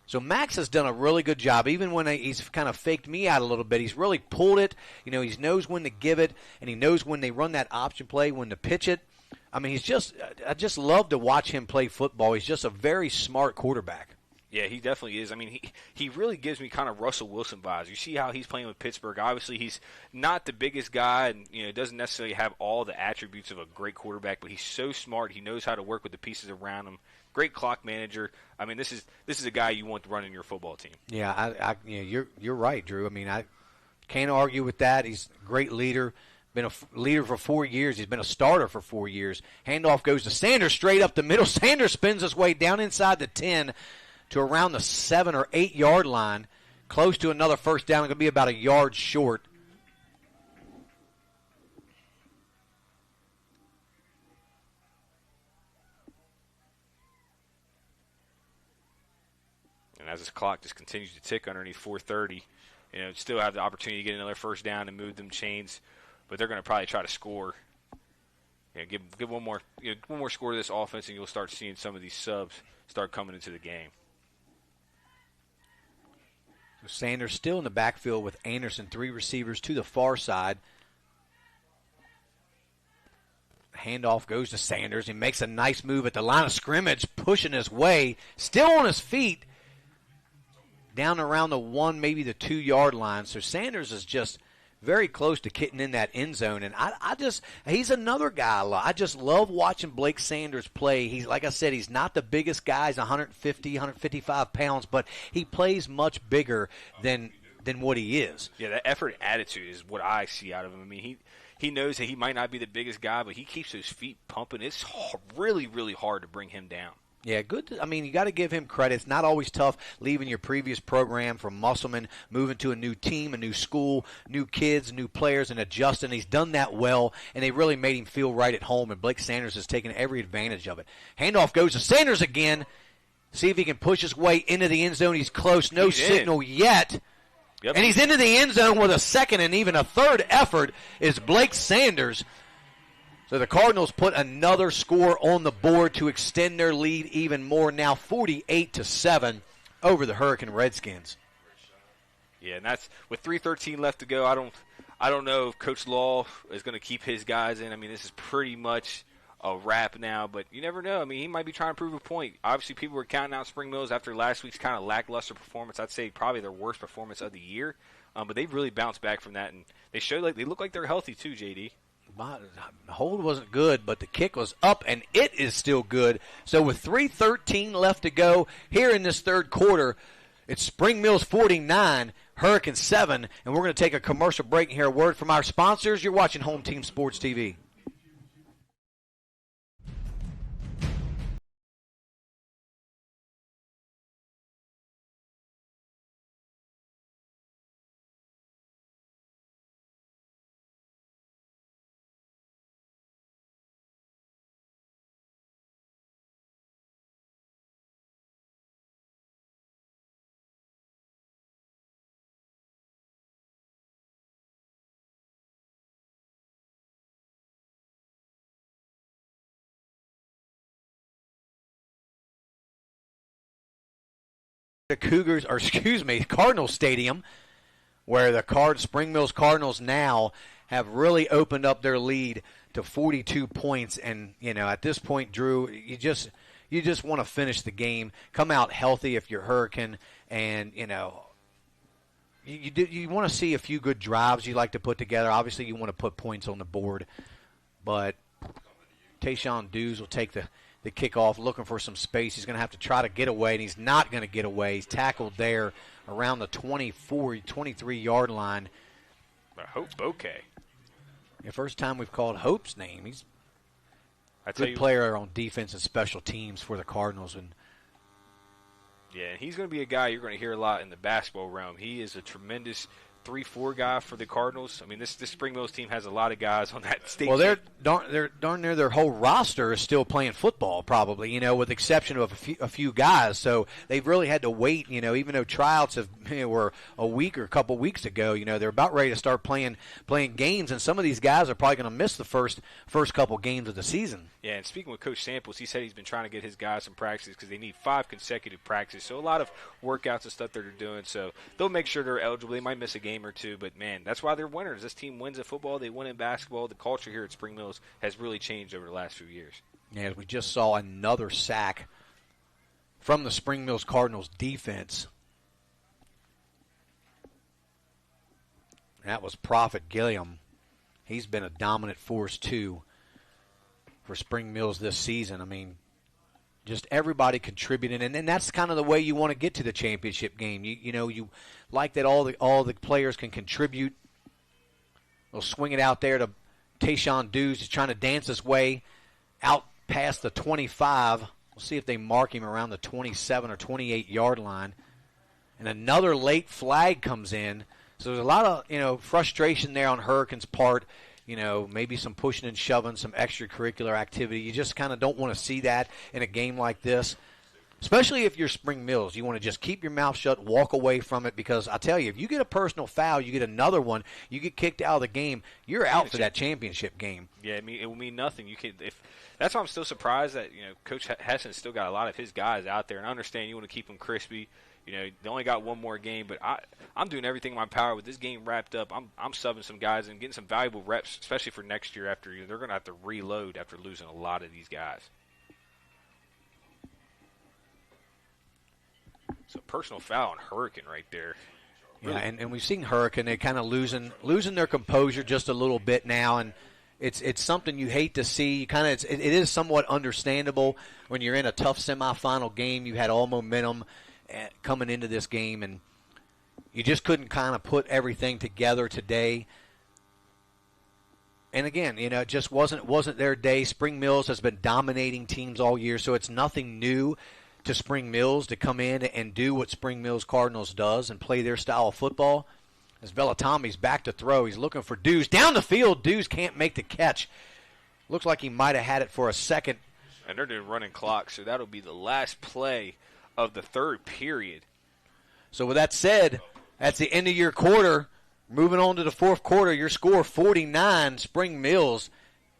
So Max has done a really good job. Even when he's kind of faked me out a little bit, he's really pulled it. He knows when to give it, and he knows when they run that option play, when to pitch it. I mean, I just love to watch him play football. He's just a very smart quarterback. Yeah, he definitely is. I mean, he really gives me kind of Russell Wilson vibes. You see how he's playing with Pittsburgh. Obviously, he's not the biggest guy and, doesn't necessarily have all the attributes of a great quarterback, but he's so smart. He knows how to work with the pieces around him. Great clock manager. I mean, this is a guy you want to run in your football team. Yeah, you're right, Drew. I mean, I can't argue with that. He's a great leader. Been a leader for 4 years. He's been a starter for 4 years. Handoff goes to Sanders straight up the middle. Sanders spins his way down inside the 10 to around the 7 or 8 yard line, close to another first down. It's going to be about a yard short. And as this clock just continues to tick underneath 4:30, still have the opportunity to get another first down and move them chains. But they're going to probably try to score. Give one more score to this offense, and you'll start seeing some of these subs start coming into the game. So Sanders still in the backfield with Anderson, 3 receivers to the far side. Handoff goes to Sanders. He makes a nice move at the line of scrimmage, pushing his way, still on his feet, down around the 1, maybe the 2 yard line. So Sanders is just very close to getting in that end zone, and he's another guy. I just love watching Blake Sanders play. He's, like I said, he's not the biggest guy. He's 150, 155 pounds, but he plays much bigger than what he is. Yeah, that effort and attitude is what I see out of him. I mean, he knows that he might not be the biggest guy, but he keeps his feet pumping. It's really, really hard to bring him down. Yeah, good. I mean, you got to give him credit. It's not always tough leaving your previous program from Musselman, moving to a new team, a new school, new kids, new players, and adjusting. He's done that well, and they really made him feel right at home, and Blake Sanders has taken every advantage of it. Handoff goes to Sanders again. See if he can push his way into the end zone. He's close. No signal yet. Yep. And he's into the end zone with a second and even a third effort is Blake Sanders. So the Cardinals put another score on the board to extend their lead even more, now 48-7 over the Hurricane Redskins. Yeah, and that's with 3:13 left to go. I don't know if Coach Law is going to keep his guys in. I mean, this is pretty much a wrap now, but you never know. I mean, he might be trying to prove a point. Obviously, people were counting out Spring Mills after last week's kind of lackluster performance. I'd say probably their worst performance of the year, but they've really bounced back from that, and they look like they're healthy too, JD. The hold wasn't good, but the kick was up, and it is still good. So with 3:13 left to go here in this third quarter, it's Spring Mills 49, Hurricane 7, and we're going to take a commercial break and hear a word from our sponsors. You're watching Home Team Sports TV. The Cardinal Stadium, where the Spring Mills Cardinals now have really opened up their lead to 42 points. And, at this point, Drew, you just want to finish the game, come out healthy if you're Hurricane, and, you want to see a few good drives you like to put together. Obviously, you want to put points on the board, but Tayshawn Dews will take the kickoff, looking for some space. He's going to have to try to get away, and he's not going to get away. He's tackled there around the 23-yard line. Hope Bouquet. The first time we've called Hope's name. He's a good you, player on defense and special teams for the Cardinals. And yeah, he's going to be a guy you're going to hear a lot in the basketball realm. He is a tremendous 3-4 guy for the Cardinals. I mean, this Spring Mills team has a lot of guys on that stage. Well, they're darn near their whole roster is still playing football, probably, with the exception of a few guys. So they've really had to wait, even though tryouts were a week or a couple weeks ago. They're about ready to start playing games, and some of these guys are probably going to miss the first couple games of the season. Yeah, and speaking with Coach Samples, he said he's been trying to get his guys some practices because they need 5 consecutive practices. So a lot of workouts and stuff that they're doing. So they'll make sure they're eligible. They might miss a game or two, but, man, that's why they're winners. This team wins in football. They win in basketball. The culture here at Spring Mills has really changed over the last few years. Yeah, we just saw another sack from the Spring Mills Cardinals defense. That was Prophet Gilliam. He's been a dominant force, too, for Spring Mills this season. I mean, just everybody contributing, and that's kind of the way you want to get to the championship game. You like that all the players can contribute. They'll swing it out there to Tayshawn Dews. He's trying to dance his way out past the 25. We'll see if they mark him around the 27 or 28-yard line. And another late flag comes in. So there's a lot of frustration there on Hurricane's part. Maybe some pushing and shoving, some extracurricular activity. You just kind of don't want to see that in a game like this, especially if you're Spring Mills. You want to just keep your mouth shut, walk away from it, because I tell you, if you get a personal foul, you get another one, you get kicked out of the game, you're out for that championship game. Yeah, it will mean nothing. That's why I'm still surprised that Coach Hessen's still got a lot of his guys out there, and I understand you want to keep them crispy. They only got one more game, but I'm doing everything in my power with this game wrapped up. I'm subbing some guys and getting some valuable reps, especially for next year after they're going to have to reload after losing a lot of these guys. So personal foul on Hurricane right there. Really. Yeah, and we've seen Hurricane, they're kind of losing their composure just a little bit now, and it's something you hate to see. It is somewhat understandable when you're in a tough semifinal game. You had all momentum coming into this game, and you just couldn't kind of put everything together today. And again, it just wasn't their day. Spring Mills has been dominating teams all year, so it's nothing new to Spring Mills to come in and do what Spring Mills Cardinals does and play their style of football. As Vellatami's back to throw, he's looking for Dews down the field. Dews can't make the catch. Looks like he might have had it for a second. And they're doing running clock, so that'll be the last play of the third period. So with that said, that's the end of your quarter. Moving on to the fourth quarter, your score 49, Spring Mills,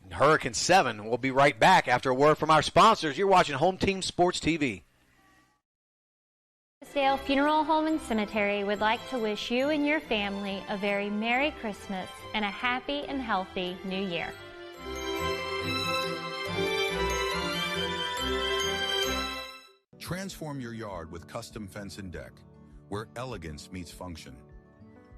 Hurricane 7. We'll be right back after a word from our sponsors. You're watching Home Team Sports TV. Dale Funeral Home and Cemetery would like to wish you and your family a very Merry Christmas and a happy and healthy New Year. Transform your yard with custom fence and deck, where elegance meets function.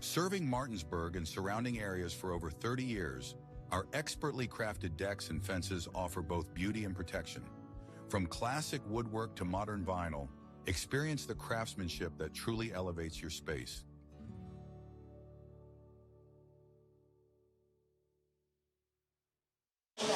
Serving Martinsburg and surrounding areas for over 30 years, our expertly crafted decks and fences offer both beauty and protection. From classic woodwork to modern vinyl, experience the craftsmanship that truly elevates your space.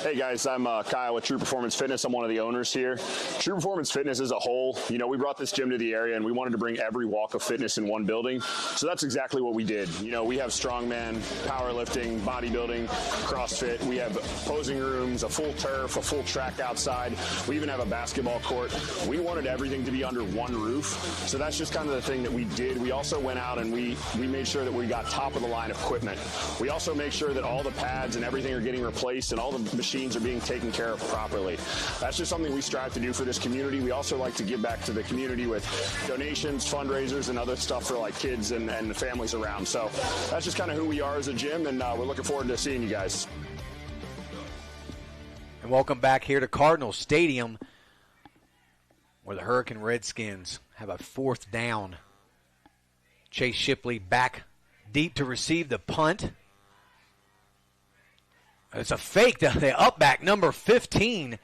Hey guys, I'm Kyle with True Performance Fitness. I'm one of the owners here. True Performance Fitness as a whole, we brought this gym to the area and we wanted to bring every walk of fitness in one building. So that's exactly what we did. We have strongman, powerlifting, bodybuilding, CrossFit. We have posing rooms, a full turf, a full track outside. We even have a basketball court. We wanted everything to be under one roof. So that's just kind of the thing that we did. We also went out and we made sure that we got top of the line equipment. We also make sure that all the pads and everything are getting replaced and all the machines needs are being taken care of properly. That's just something we strive to do for this community. We also like to give back to the community with donations, fundraisers, and other stuff for like kids and the families around. So that's just kind of who we are as a gym, and we're looking forward to seeing you guys. And welcome back here to Cardinal Stadium, where the Hurricane Redskins have a 4th down. Chase Shipley back deep to receive the punt. It's a fake. The up back, number 15.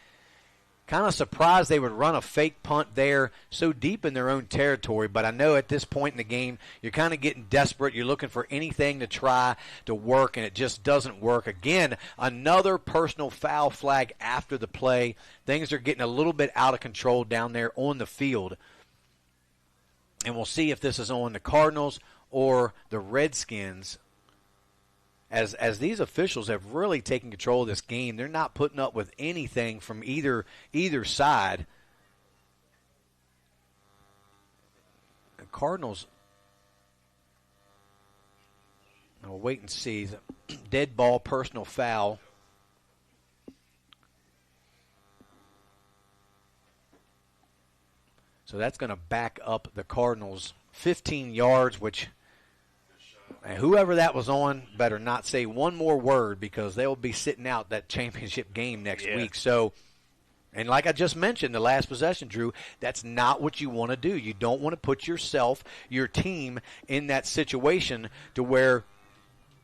Kind of surprised they would run a fake punt there so deep in their own territory. But I know at this point in the game, you're kind of getting desperate. You're looking for anything to try to work, and it just doesn't work. Again, another personal foul flag after the play. Things are getting a little bit out of control down there on the field. And we'll see if this is on the Cardinals or the Redskins. As these officials have really taken control of this game, they're not putting up with anything from either side. The Cardinals, we'll wait and see. Dead ball, personal foul. So that's going to back up the Cardinals 15 yards, which... And whoever that was on better not say one more word, because they will be sitting out that championship game next week. So, and like I just mentioned, the last possession, Drew, that's not what you want to do. You don't want to put yourself, your team, in that situation to where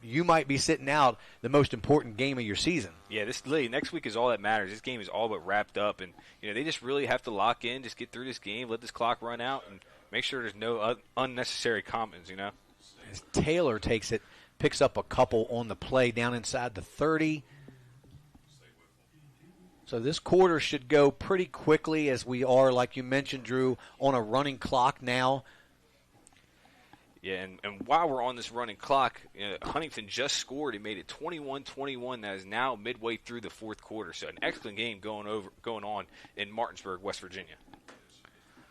you might be sitting out the most important game of your season. Yeah, next week is all that matters. This game is all but wrapped up, and they just really have to lock in, just get through this game, let this clock run out, and make sure there's no unnecessary comments, As Taylor picks up a couple on the play down inside the 30. So this quarter should go pretty quickly, as we are, like you mentioned, Drew, on a running clock now. Yeah, and while we're on this running clock, Huntington just scored. He made it 21-21. That is now midway through the 4th quarter. So an excellent game going on in Martinsburg, West Virginia.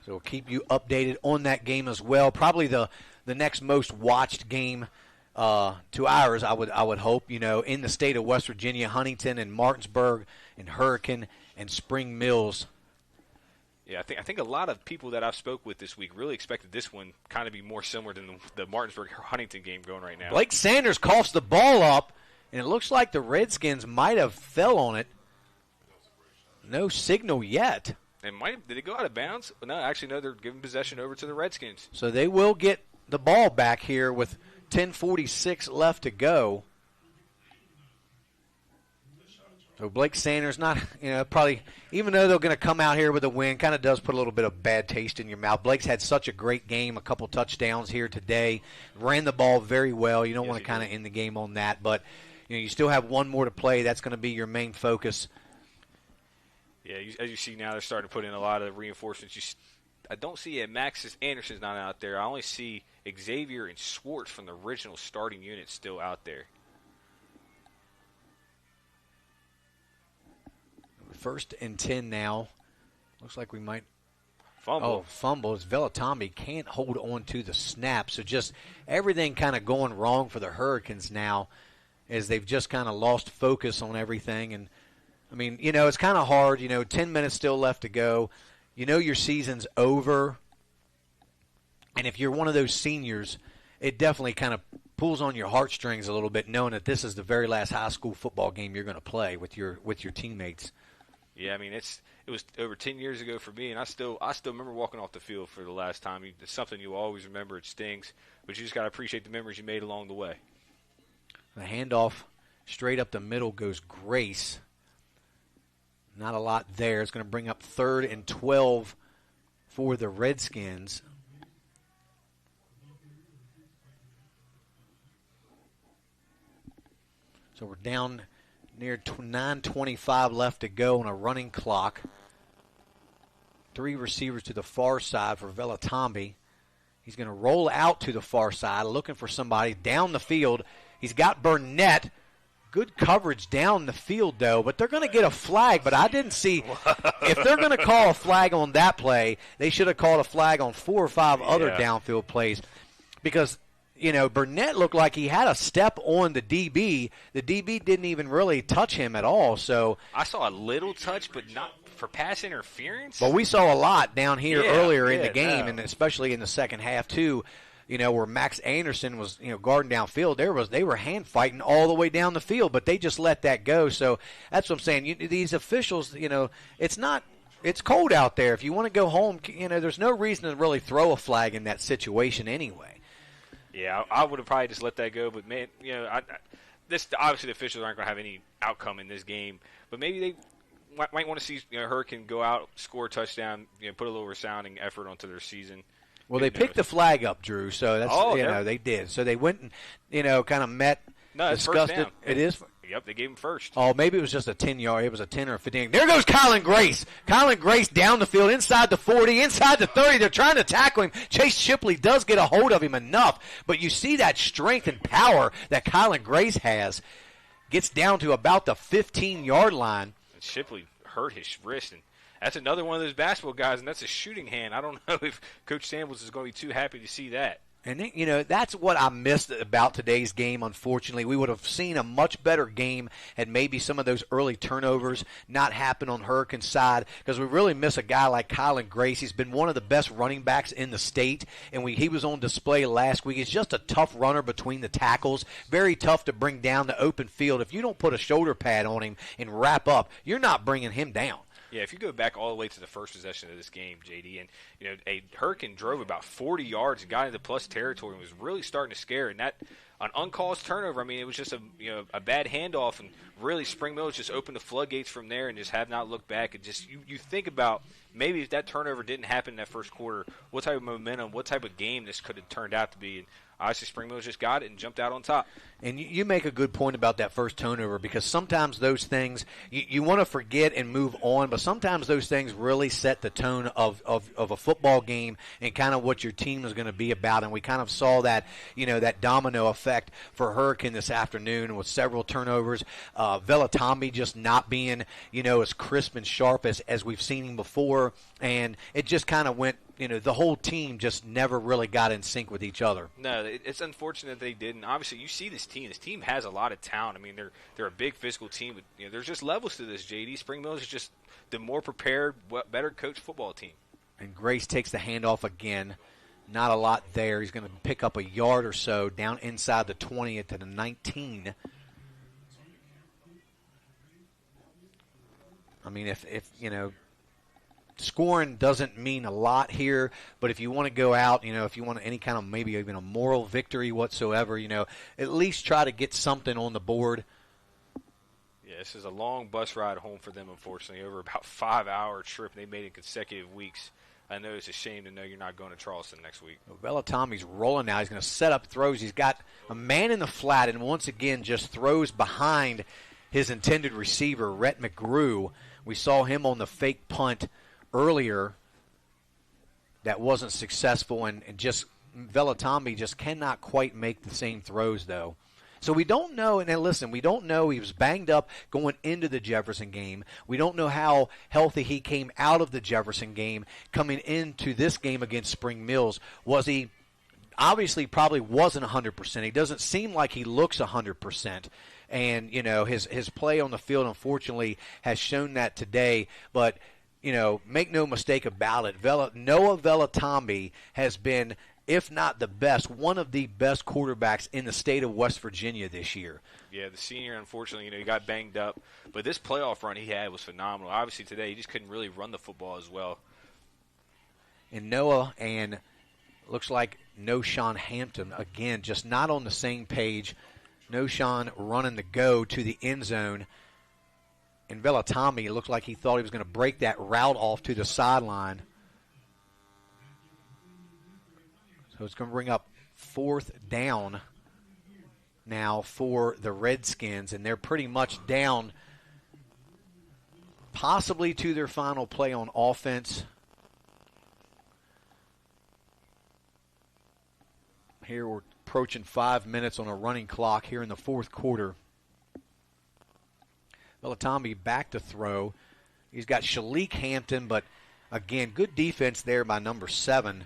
So we'll keep you updated on that game as well. Probably the next most watched game to ours, I would hope, in the state of West Virginia, Huntington and Martinsburg and Hurricane and Spring Mills. Yeah, I think a lot of people that I've spoke with this week really expected this one kind of be more similar than the Martinsburg-Huntington game going right now. Blake Sanders coughs the ball up, and it looks like the Redskins might have fell on it. No signal yet. Did it go out of bounds? No, actually, no, they're giving possession over to the Redskins. So they will get the ball back here with 10:46 left to go. So Blake Sanders not, probably, even though they're going to come out here with a win, kind of does put a little bit of bad taste in your mouth. Blake's had such a great game, a couple touchdowns here today, ran the ball very well. You don't want to kind of end the game on that, but you still have one more to play. That's going to be your main focus. Yeah, as you see now, they're starting to put in a lot of reinforcements. I don't see Max Anderson's not out there. I only see Xavier and Swartz from the original starting unit still out there. 1st and 10 now. Looks like we might fumble. Fumble. As Velatami can't hold on to the snap. So just everything kind of going wrong for the Hurricanes now, as they've just kind of lost focus on everything. And it's kind of hard, 10 minutes still left to go. Your season's over. And if you're one of those seniors, it definitely kind of pulls on your heartstrings a little bit, knowing that this is the very last high school football game you're going to play with your teammates. Yeah, it was over 10 years ago for me, and I still remember walking off the field for the last time. It's something you always remember. It stings, but you just got to appreciate the memories you made along the way. The handoff straight up the middle goes Grace. Not a lot there. It's going to bring up 3rd and 12 for the Redskins. So we're down near 9:25 left to go on a running clock. 3 receivers to the far side for Velatami. He's going to roll out to the far side, looking for somebody down the field. He's got Burnett. Good coverage down the field, though, but they're going to get a flag. But I didn't see if they're going to call a flag on that play, they should have called a flag on 4 or 5 other downfield plays, because Burnett looked like he had a step on the DB. The DB didn't even really touch him at all. So I saw a little touch, but not for pass interference. But we saw a lot down here earlier in the game, and especially in the second half too. Where Max Anderson was, guarding downfield, they were hand fighting all the way down the field, but they just let that go. So that's what I'm saying. These officials, it's cold out there. If you want to go home, there's no reason to really throw a flag in that situation anyway. Yeah, I would have probably just let that go. But man, this obviously the officials aren't going to have any outcome in this game. But maybe they might want to see Hurricane go out, score a touchdown, put a little resounding effort onto their season. Well, they picked the flag up, Drew. So that's they did. So they went and kind of met, discussed it. It is. Yep, they gave him first. Oh, maybe it was just a 10-yard. It was a 10 or a 15. There goes Colin Grace. Colin Grace down the field, inside the 40, inside the 30. They're trying to tackle him. Chase Shipley does get a hold of him enough, but you see that strength and power that Colin Grace has. Gets down to about the 15-yard line. And Shipley hurt his wrist, and that's another one of those basketball guys, and that's a shooting hand. I don't know if Coach Samuels is going to be too happy to see that. And, that's what I missed about today's game, unfortunately. We would have seen a much better game had maybe some of those early turnovers not happen on Hurricane's side, because we really miss a guy like Colin Grace. He's been one of the best running backs in the state, and he was on display last week. He's just a tough runner between the tackles, very tough to bring down the open field. If you don't put a shoulder pad on him and wrap up, you're not bringing him down. Yeah, if you go back all the way to the first possession of this game, JD, and a Hurricane drove about 40 yards and got into plus territory and was really starting to scare. And that an uncaused turnover, it was just a bad handoff, and really Spring Mills just opened the floodgates from there and just have not looked back. And just you think about maybe if that turnover didn't happen in that first quarter, what type of momentum, what type of game this could have turned out to be. And obviously, Spring Mills just got it and jumped out on top. And you make a good point about that first turnover, because sometimes those things, you want to forget and move on, but sometimes those things really set the tone of a football game and kind of what your team is going to be about. And we kind of saw that, that domino effect for Hurricane this afternoon with several turnovers. Velatombi just not being, as crisp and sharp as we've seen him before. And it just kind of went, the whole team just never really got in sync with each other. No, it's unfortunate they didn't. Obviously, you see this team. This team has a lot of talent. They're a big physical team, but there's just levels to this, JD. Spring Mills is just the more prepared, better coached football team. And Grace takes the handoff again. Not a lot there. He's going to pick up a yard or so down inside the 20 to the 19. If scoring doesn't mean a lot here, but if you want to go out, if you want any kind of maybe even a moral victory whatsoever, at least try to get something on the board. Yeah, this is a long bus ride home for them, unfortunately, over about 5-hour trip they made in consecutive weeks. I know it's a shame to know you're not going to Charleston next week. Velatombi's rolling now. He's going to set up throws. He's got a man in the flat, and once again just throws behind his intended receiver, Rhett McGrew. We saw him on the fake punt earlier that wasn't successful, and just Velatombi just cannot quite make the same throws, though. So we don't know, and then listen, we don't know. He was banged up going into the Jefferson game. We don't know how healthy he came out of the Jefferson game coming into this game against Spring Mills. Was he obviously probably wasn't 100%. He doesn't seem like he looks 100%. And, his play on the field, unfortunately, has shown that today. But, make no mistake about it. Noah Velatombi has been, if not the best, one of the best quarterbacks in the state of West Virginia this year. Yeah, the senior, unfortunately, he got banged up. But this playoff run he had was phenomenal. Obviously, today he just couldn't really run the football as well. And Noah and looks like Noshawn Hampton, again, just not on the same page. Noshawn running the go to the end zone. And Velatombi, it looked like he thought he was going to break that route off to the sideline. So it's going to bring up 4th down now for the Redskins, and they're pretty much down possibly to their final play on offense. Here we're approaching 5 minutes on a running clock here in the fourth quarter. Velatombi back to throw. He's got Shalik Hampton, but again, good defense there by number 7.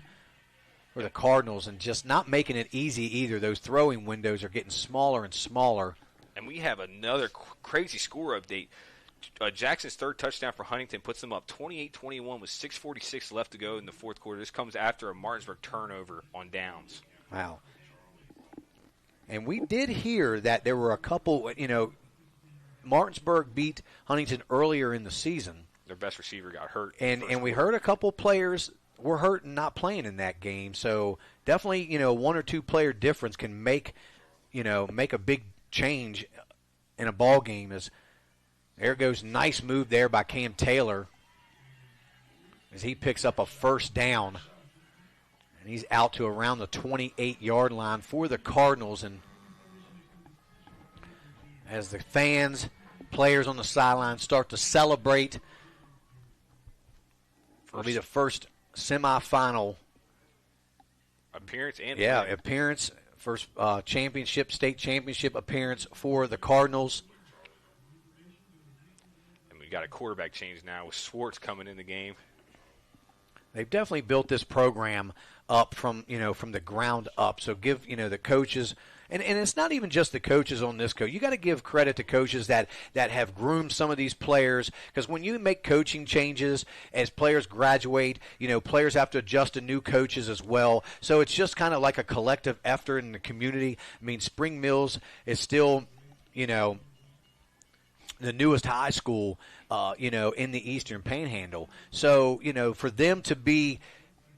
for the Cardinals, and just not making it easy either. Those throwing windows are getting smaller and smaller. And we have another crazy score update. Jackson's third touchdown for Huntington puts them up 28-21 with 6:46 left to go in the fourth quarter. This comes after a Martinsburg turnover on downs. Wow. And we did hear that there were a couple, Martinsburg beat Huntington earlier in the season. Their best receiver got hurt. And we heard a couple players were hurt and not playing in that game. So definitely, one or two player difference can make a big change in a ball game. There goes nice move there by Cam Taylor as he picks up a first down. And he's out to around the 28-yard line for the Cardinals. And as the fans, players on the sideline start to celebrate, it'll be the first semifinal appearance appearance, first state championship appearance for the Cardinals. And we got a quarterback change now with Schwartz coming in the game. They've definitely built this program up from the ground up. So give, the coaches, and it's not even just the coaches on this coach. You got to give credit to coaches that have groomed some of these players, because when you make coaching changes as players graduate, players have to adjust to new coaches as well. So it's just kind of like a collective effort in the community. I mean, Spring Mills is still, the newest high school, in the Eastern Panhandle. So, for them to be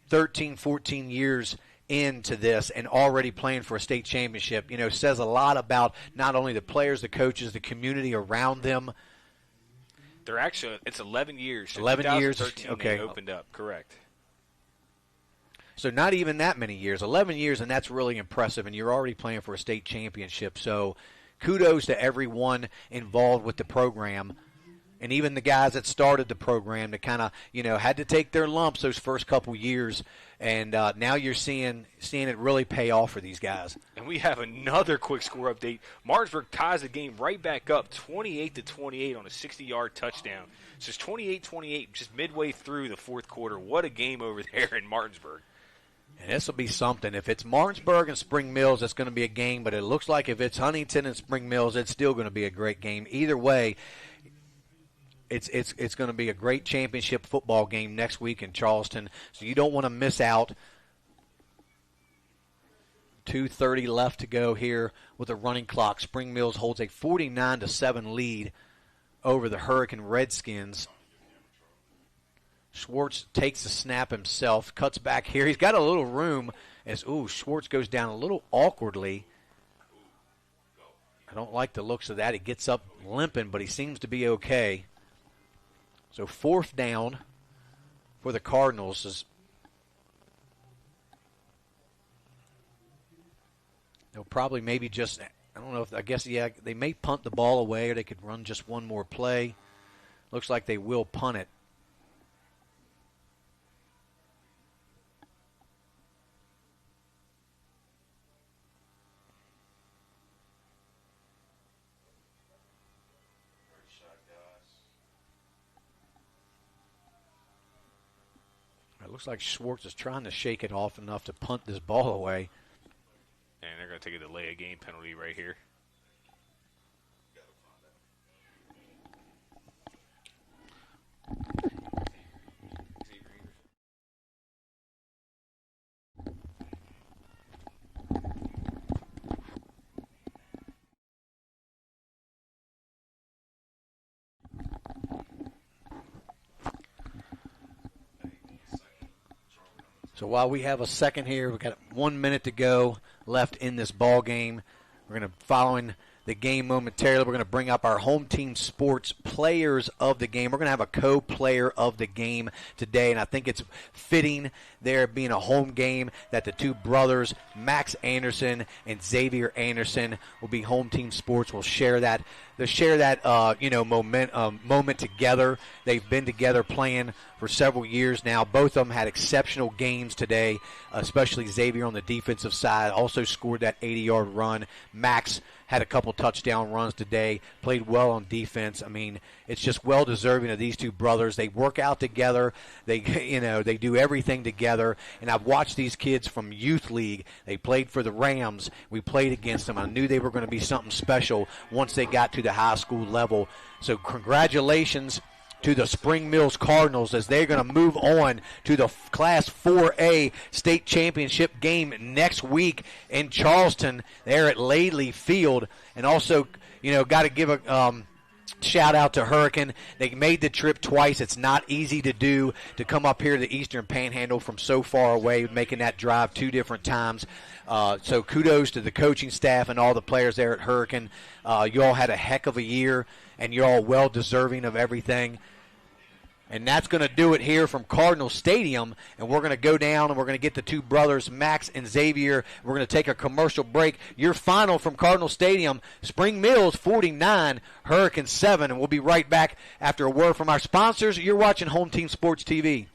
13, 14 years into this and already playing for a state championship, says a lot about not only the players, the coaches, the community around them. They're actually, it's 11 years. So 11 years. Okay. They opened up, correct. So not even that many years. 11 years, and that's really impressive, and you're already playing for a state championship. So kudos to everyone involved with the program, and even the guys that started the program that kind of, had to take their lumps those first couple years, and now you're seeing it really pay off for these guys. And we have another quick score update. Martinsburg ties the game right back up, 28-28 on a 60-yard touchdown. So it's 28-28 just midway through the fourth quarter. What a game over there in Martinsburg. And this will be something. If it's Martinsburg and Spring Mills, it's going to be a game. But it looks like if it's Huntington and Spring Mills, it's still going to be a great game. Either way, it's going to be a great championship football game next week in Charleston. So you don't want to miss out. 2:30 left to go here with a running clock. Spring Mills holds a 49-7 lead over the Hurricane Redskins. Schwartz takes the snap himself, cuts back here. He's got a little room as, Schwartz goes down a little awkwardly. I don't like the looks of that. He gets up limping, but he seems to be okay. So fourth down for the Cardinals. They'll probably maybe just, they may punt the ball away, or they could run just one more play. Looks like they will punt it. It looks like Schwartz is trying to shake it off enough to punt this ball away. And they're going to take a delay of game penalty right here. So while we have a second here, we've got 1 minute to go left in this ball game. We're going to, following the game momentarily, we're going to bring up our home team sports players of the game. We're going to have a co-player of the game today, and I think it's fitting there being a home game that the two brothers, Max Anderson and Xavier Anderson, will be home team sports. We'll share that to share that moment together. They've been together playing for several years now. Both of them had exceptional games today, especially Xavier on the defensive side. Also scored that 80-yard run. Max had a couple touchdown runs today, played well on defense. I mean, it's just well deserving of these two brothers. They work out together. They do everything together. And I've watched these kids from youth league. They played for the Rams. We played against them. I knew they were going to be something special once they got to the high school level. So congratulations to the Spring Mills Cardinals as they're going to move on to the Class 4A state championship game next week in Charleston there at Laidley Field. And also, got to give a shout out to Hurricane. They made the trip twice. It's not easy to do, to come up here to the Eastern Panhandle from so far away, making that drive 2 different times. So kudos to the coaching staff and all the players there at Hurricane. You all had a heck of a year, and you're all well deserving of everything. And that's going to do it here from Cardinal Stadium. And we're going to go down and we're going to get the two brothers, Max and Xavier. We're going to take a commercial break. Your final from Cardinal Stadium, Spring Mills 49, Hurricane 7. And we'll be right back after a word from our sponsors. You're watching Home Team Sports TV.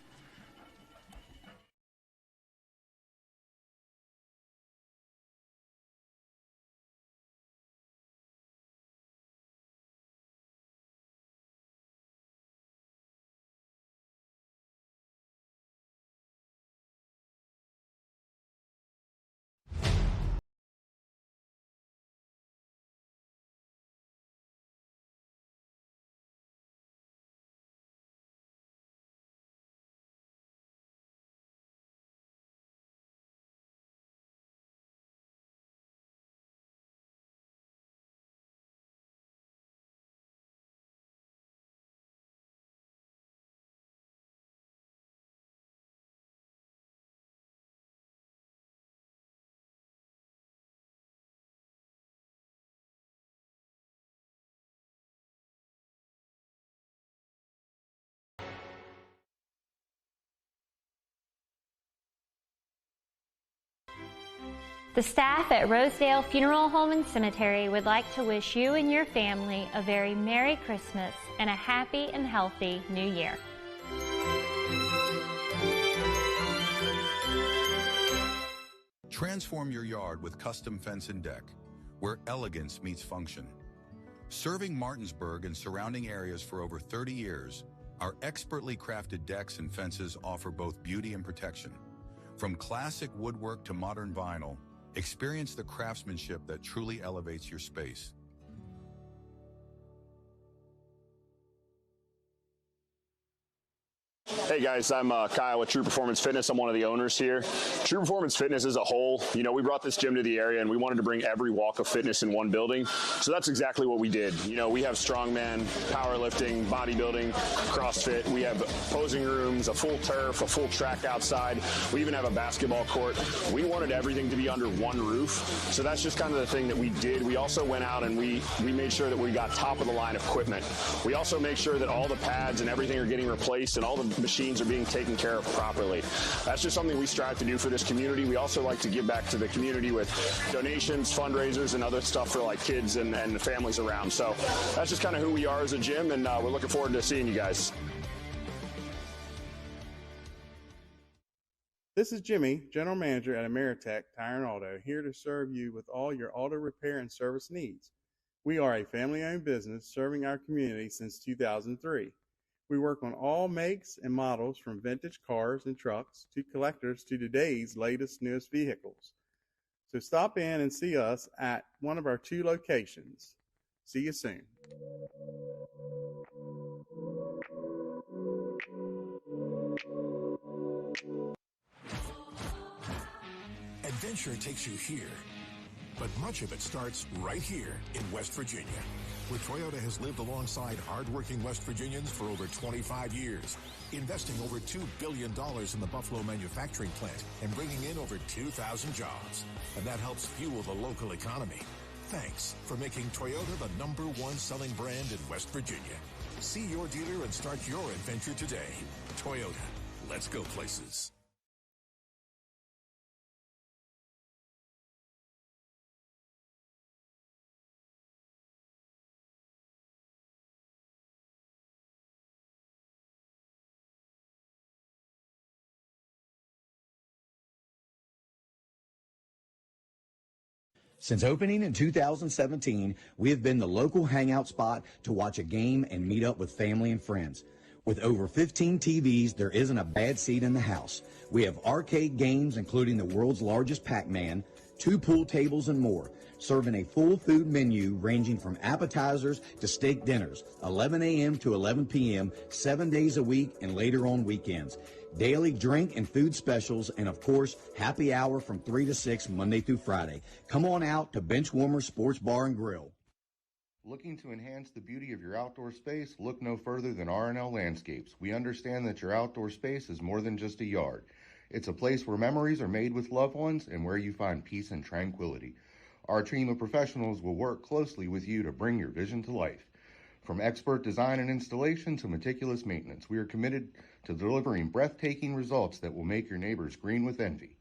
The staff at Rosedale Funeral Home and Cemetery would like to wish you and your family a very Merry Christmas and a happy and healthy New Year. Transform your yard with custom fence and deck, where elegance meets function. Serving Martinsburg and surrounding areas for over 30 years, our expertly crafted decks and fences offer both beauty and protection. From classic woodwork to modern vinyl, experience the craftsmanship that truly elevates your space. Hey guys, I'm Kyle with True Performance Fitness. I'm one of the owners here. True Performance Fitness as a whole, we brought this gym to the area and we wanted to bring every walk of fitness in one building. So that's exactly what we did. We have strongman, powerlifting, bodybuilding, CrossFit. We have posing rooms, a full turf, a full track outside. We even have a basketball court. We wanted everything to be under one roof. So that's just kind of the thing that we did. We also went out and we made sure that we got top of the line equipment. We also make sure that all the pads and everything are getting replaced and all the machines are being taken care of properly. That's just something we strive to do for this community. We also like to give back to the community with donations, fundraisers, and other stuff for like kids and the families around. So that's just kind of who we are as a gym, and we're looking forward to seeing you guys. This is Jimmy, General Manager at Ameritech Auto, here to serve you with all your auto repair and service needs. We are a family-owned business serving our community since 2003. We work on all makes and models from vintage cars and trucks to collectors to today's latest, newest vehicles. So stop in and see us at one of our 2 locations. See you soon. Adventure takes you here, but much of it starts right here in West Virginia, where Toyota has lived alongside hardworking West Virginians for over 25 years, investing over $2 billion in the Buffalo manufacturing plant and bringing in over 2,000 jobs. And that helps fuel the local economy. Thanks for making Toyota the #1 selling brand in West Virginia. See your dealer and start your adventure today. Toyota, let's go places. Since opening in 2017, we have been the local hangout spot to watch a game and meet up with family and friends. With over 15 TVs, there isn't a bad seat in the house. We have arcade games, including the world's largest Pac-Man, 2 pool tables, and more, serving a full food menu ranging from appetizers to steak dinners, 11 a.m. to 11 p.m., 7 days a week, and later on weekends. Daily drink and food specials, and of course, happy hour from 3 to 6 Monday through Friday. Come on out to Benchwarmer Sports Bar and Grill. Looking to enhance the beauty of your outdoor space? Look no further than R&L Landscapes. We understand that your outdoor space is more than just a yard. It's a place where memories are made with loved ones and where you find peace and tranquility. Our team of professionals will work closely with you to bring your vision to life. From expert design and installation to meticulous maintenance, we are committed to delivering breathtaking results that will make your neighbors green with envy.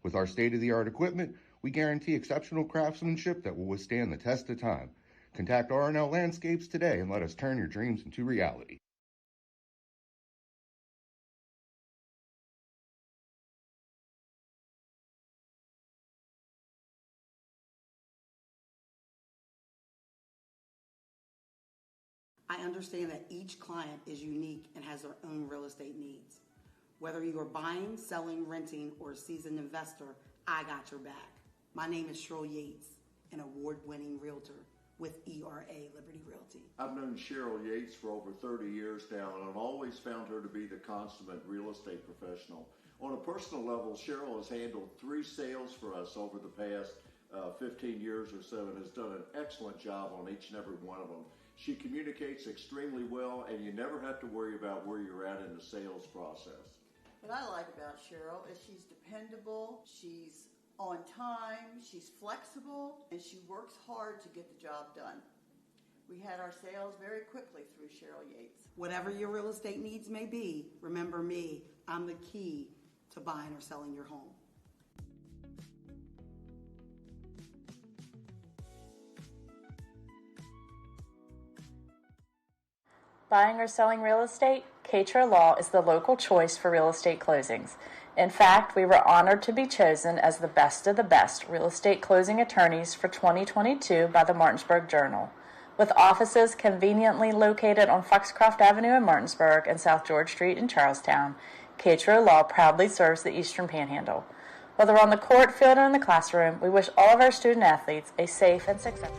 With our state-of-the-art equipment, we guarantee exceptional craftsmanship that will withstand the test of time. Contact R&L Landscapes today and let us turn your dreams into reality. I understand that each client is unique and has their own real estate needs. Whether you are buying, selling, renting, or a seasoned investor, I got your back. My name is Cheryl Yates, an award-winning realtor with ERA Liberty Realty. I've known Cheryl Yates for over 30 years now, and I've always found her to be the consummate real estate professional. On a personal level, Cheryl has handled 3 sales for us over the past 15 years or so and has done an excellent job on each and every one of them. She communicates extremely well, and you never have to worry about where you're at in the sales process. What I like about Cheryl is she's dependable, she's on time, she's flexible, and she works hard to get the job done. We had our sales very quickly through Cheryl Yates. Whatever your real estate needs may be, remember me. I'm the key to buying or selling your home. Buying or selling real estate? Catrow Law is the local choice for real estate closings. In fact, we were honored to be chosen as the best of the best real estate closing attorneys for 2022 by the Martinsburg Journal. With offices conveniently located on Foxcroft Avenue in Martinsburg and South George Street in Charlestown, Catrow Law proudly serves the Eastern Panhandle. Whether on the court, field, or in the classroom, we wish all of our student athletes a safe and successful.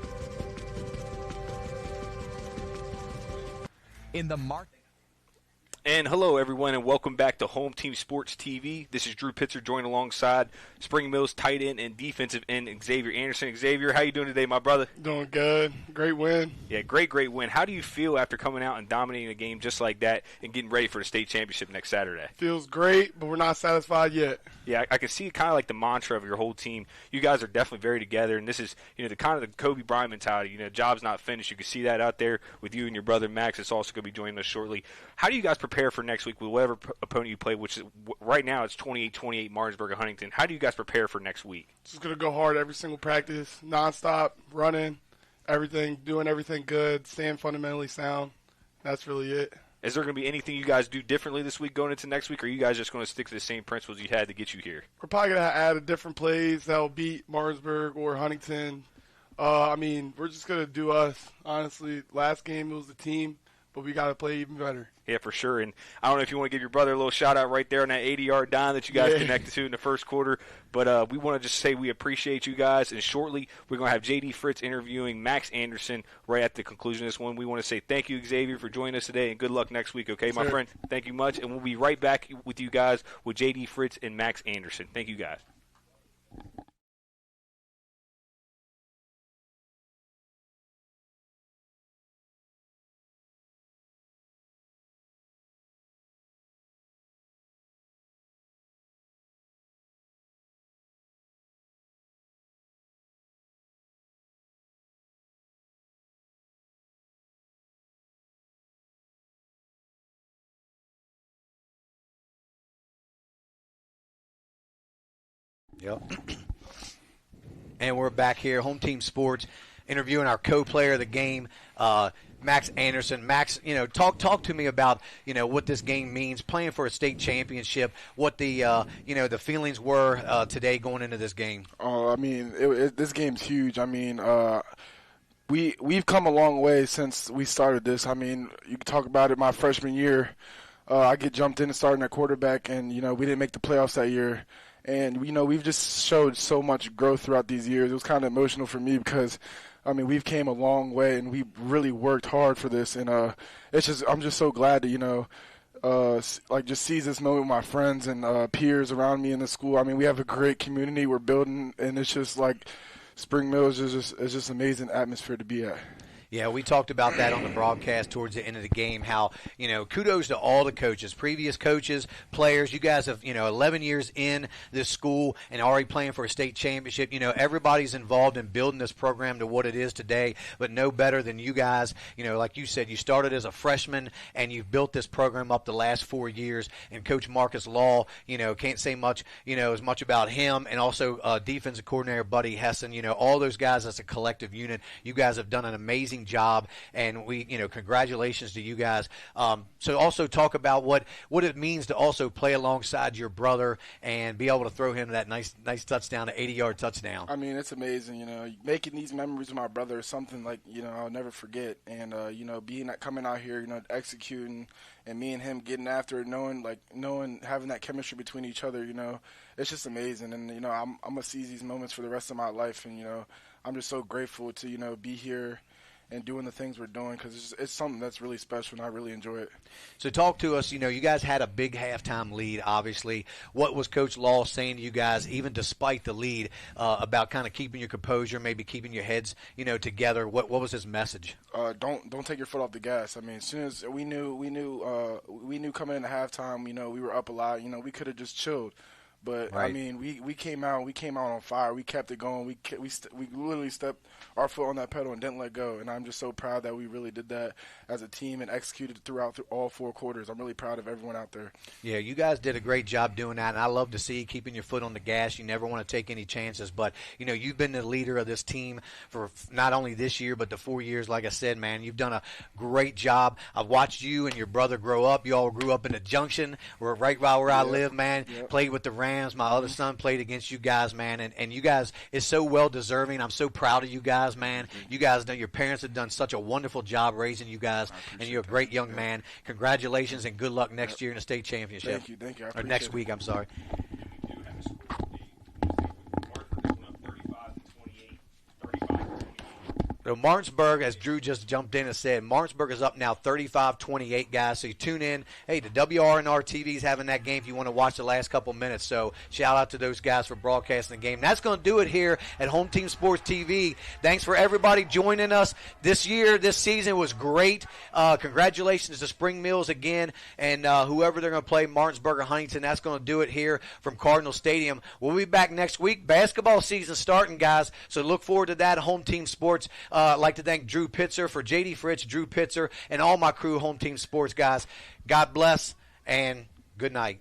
In the market. And hello, everyone, and welcome back to Home Team Sports TV. This is Drew Pitzer, joined alongside Spring Mills tight end and defensive end Xavier Anderson. Xavier, how you doing today, my brother? Doing good. Great win. Yeah, great win. How do you feel after coming out and dominating a game just like that and getting ready for the state championship next Saturday? Feels great, but we're not satisfied yet. Yeah, I can see kind of like the mantra of your whole team. You guys are definitely very together, and this is, the kind of the Kobe Bryant mentality. Job's not finished. You can see that out there with you and your brother Max. It's also going to be joining us shortly. How do you guys prepare for next week with whatever opponent you play, which is, right now it's 28-28 Martinsburg and Huntington? How do you guys prepare for next week? Just going to go hard every single practice, nonstop, running, everything, doing everything good, staying fundamentally sound. That's really it. Is there going to be anything you guys do differently this week going into next week, or are you guys just going to stick to the same principles you had to get you here? We're probably going to add a different plays that will beat Martinsburg or Huntington. We're just going to do us. Honestly, last game it was the team, but we got to play even better. Yeah, for sure. And I don't know if you want to give your brother a little shout-out right there on that 80-yard dime that you guys connected to in the first quarter. But we want to just say we appreciate you guys. And shortly, we're going to have J.D. Fritz interviewing Max Anderson right at the conclusion of this one. We want to say thank you, Xavier, for joining us today, and good luck next week, okay, my friend? Thank you much. And we'll be right back with you guys with J.D. Fritz and Max Anderson. Thank you, guys. Yep. And we're back here, Home Team Sports, interviewing our co-player of the game, Max Anderson. Max, talk to me about, what this game means, playing for a state championship, what the, the feelings were today going into this game. Oh, I mean, this game's huge. I mean, we've come a long way since we started this. I mean, you can talk about it my freshman year. I get jumped in and starting at quarterback, and, we didn't make the playoffs that year. And, we've just showed so much growth throughout these years. It was kind of emotional for me because, I mean, we've came a long way, and we really worked hard for this. And I'm just so glad to, just seize this moment with my friends and peers around me in the school. I mean, we have a great community we're building, and it's just like Spring Mills is just amazing atmosphere to be at. Yeah, we talked about that on the broadcast towards the end of the game, how, kudos to all the coaches, previous coaches, players. You guys have, 11 years in this school and already playing for a state championship. Everybody's involved in building this program to what it is today, but no better than you guys. Like you said, you started as a freshman and you've built this program up the last 4 years. And Coach Marcus Law, can't say much, as much about him, and also defensive coordinator Buddy Hessen, all those guys as a collective unit. You guys have done an amazing job, and we, congratulations to you guys. So also talk about what it means to also play alongside your brother and be able to throw him that nice touchdown, an 80-yard touchdown. I mean, it's amazing, making these memories with my brother is something like, I'll never forget. And, coming out here, executing, and me and him getting after it, knowing, having that chemistry between each other, it's just amazing. And, I'm going to seize these moments for the rest of my life. And, I'm just so grateful to, be here and doing the things we're doing, because it's something that's really special, and I really enjoy it. So talk to us. You guys had a big halftime lead, obviously. What was Coach Law saying to you guys, even despite the lead, about kind of keeping your composure, maybe keeping your heads, together? What was his message? Don't take your foot off the gas. I mean, as soon as we knew coming into halftime, we were up a lot. We could have just chilled. But right. I mean, we came out on fire. We kept it going. We literally stepped our foot on that pedal and didn't let go. And I'm just so proud that we really did that as a team and executed throughout all 4 quarters. I'm really proud of everyone out there. Yeah, you guys did a great job doing that, and I love to see keeping your foot on the gas. You never want to take any chances, but you've been the leader of this team for not only this year but the 4 years. Like I said, man, you've done a great job. I've watched you and your brother grow up. You all grew up in the Junction, right by where I live, man. Yep. Played with the Rams. My other son played against you guys, man, and you guys is so well deserving. I'm so proud of you guys, man. You guys, your parents have done such a wonderful job raising you guys, and you're a great young man. Congratulations and good luck next year in the state championship. Thank you. Or next week, I'm sorry. So Martinsburg, as Drew just jumped in and said, Martinsburg is up now 35-28, guys. So you tune in. Hey, the WRNR TV is having that game if you want to watch the last couple minutes. So shout out to those guys for broadcasting the game. That's going to do it here at Home Team Sports TV. Thanks for everybody joining us this season was great. Congratulations to Spring Mills again, and whoever they're going to play, Martinsburg or Huntington. That's going to do it here from Cardinal Stadium. We'll be back next week. Basketball season starting, guys. So look forward to that. Home Team Sports. I'd like to thank Drew Pitzer for J.D. Fritz, Drew Pitzer, and all my crew, Home Team Sports guys. God bless, and good night.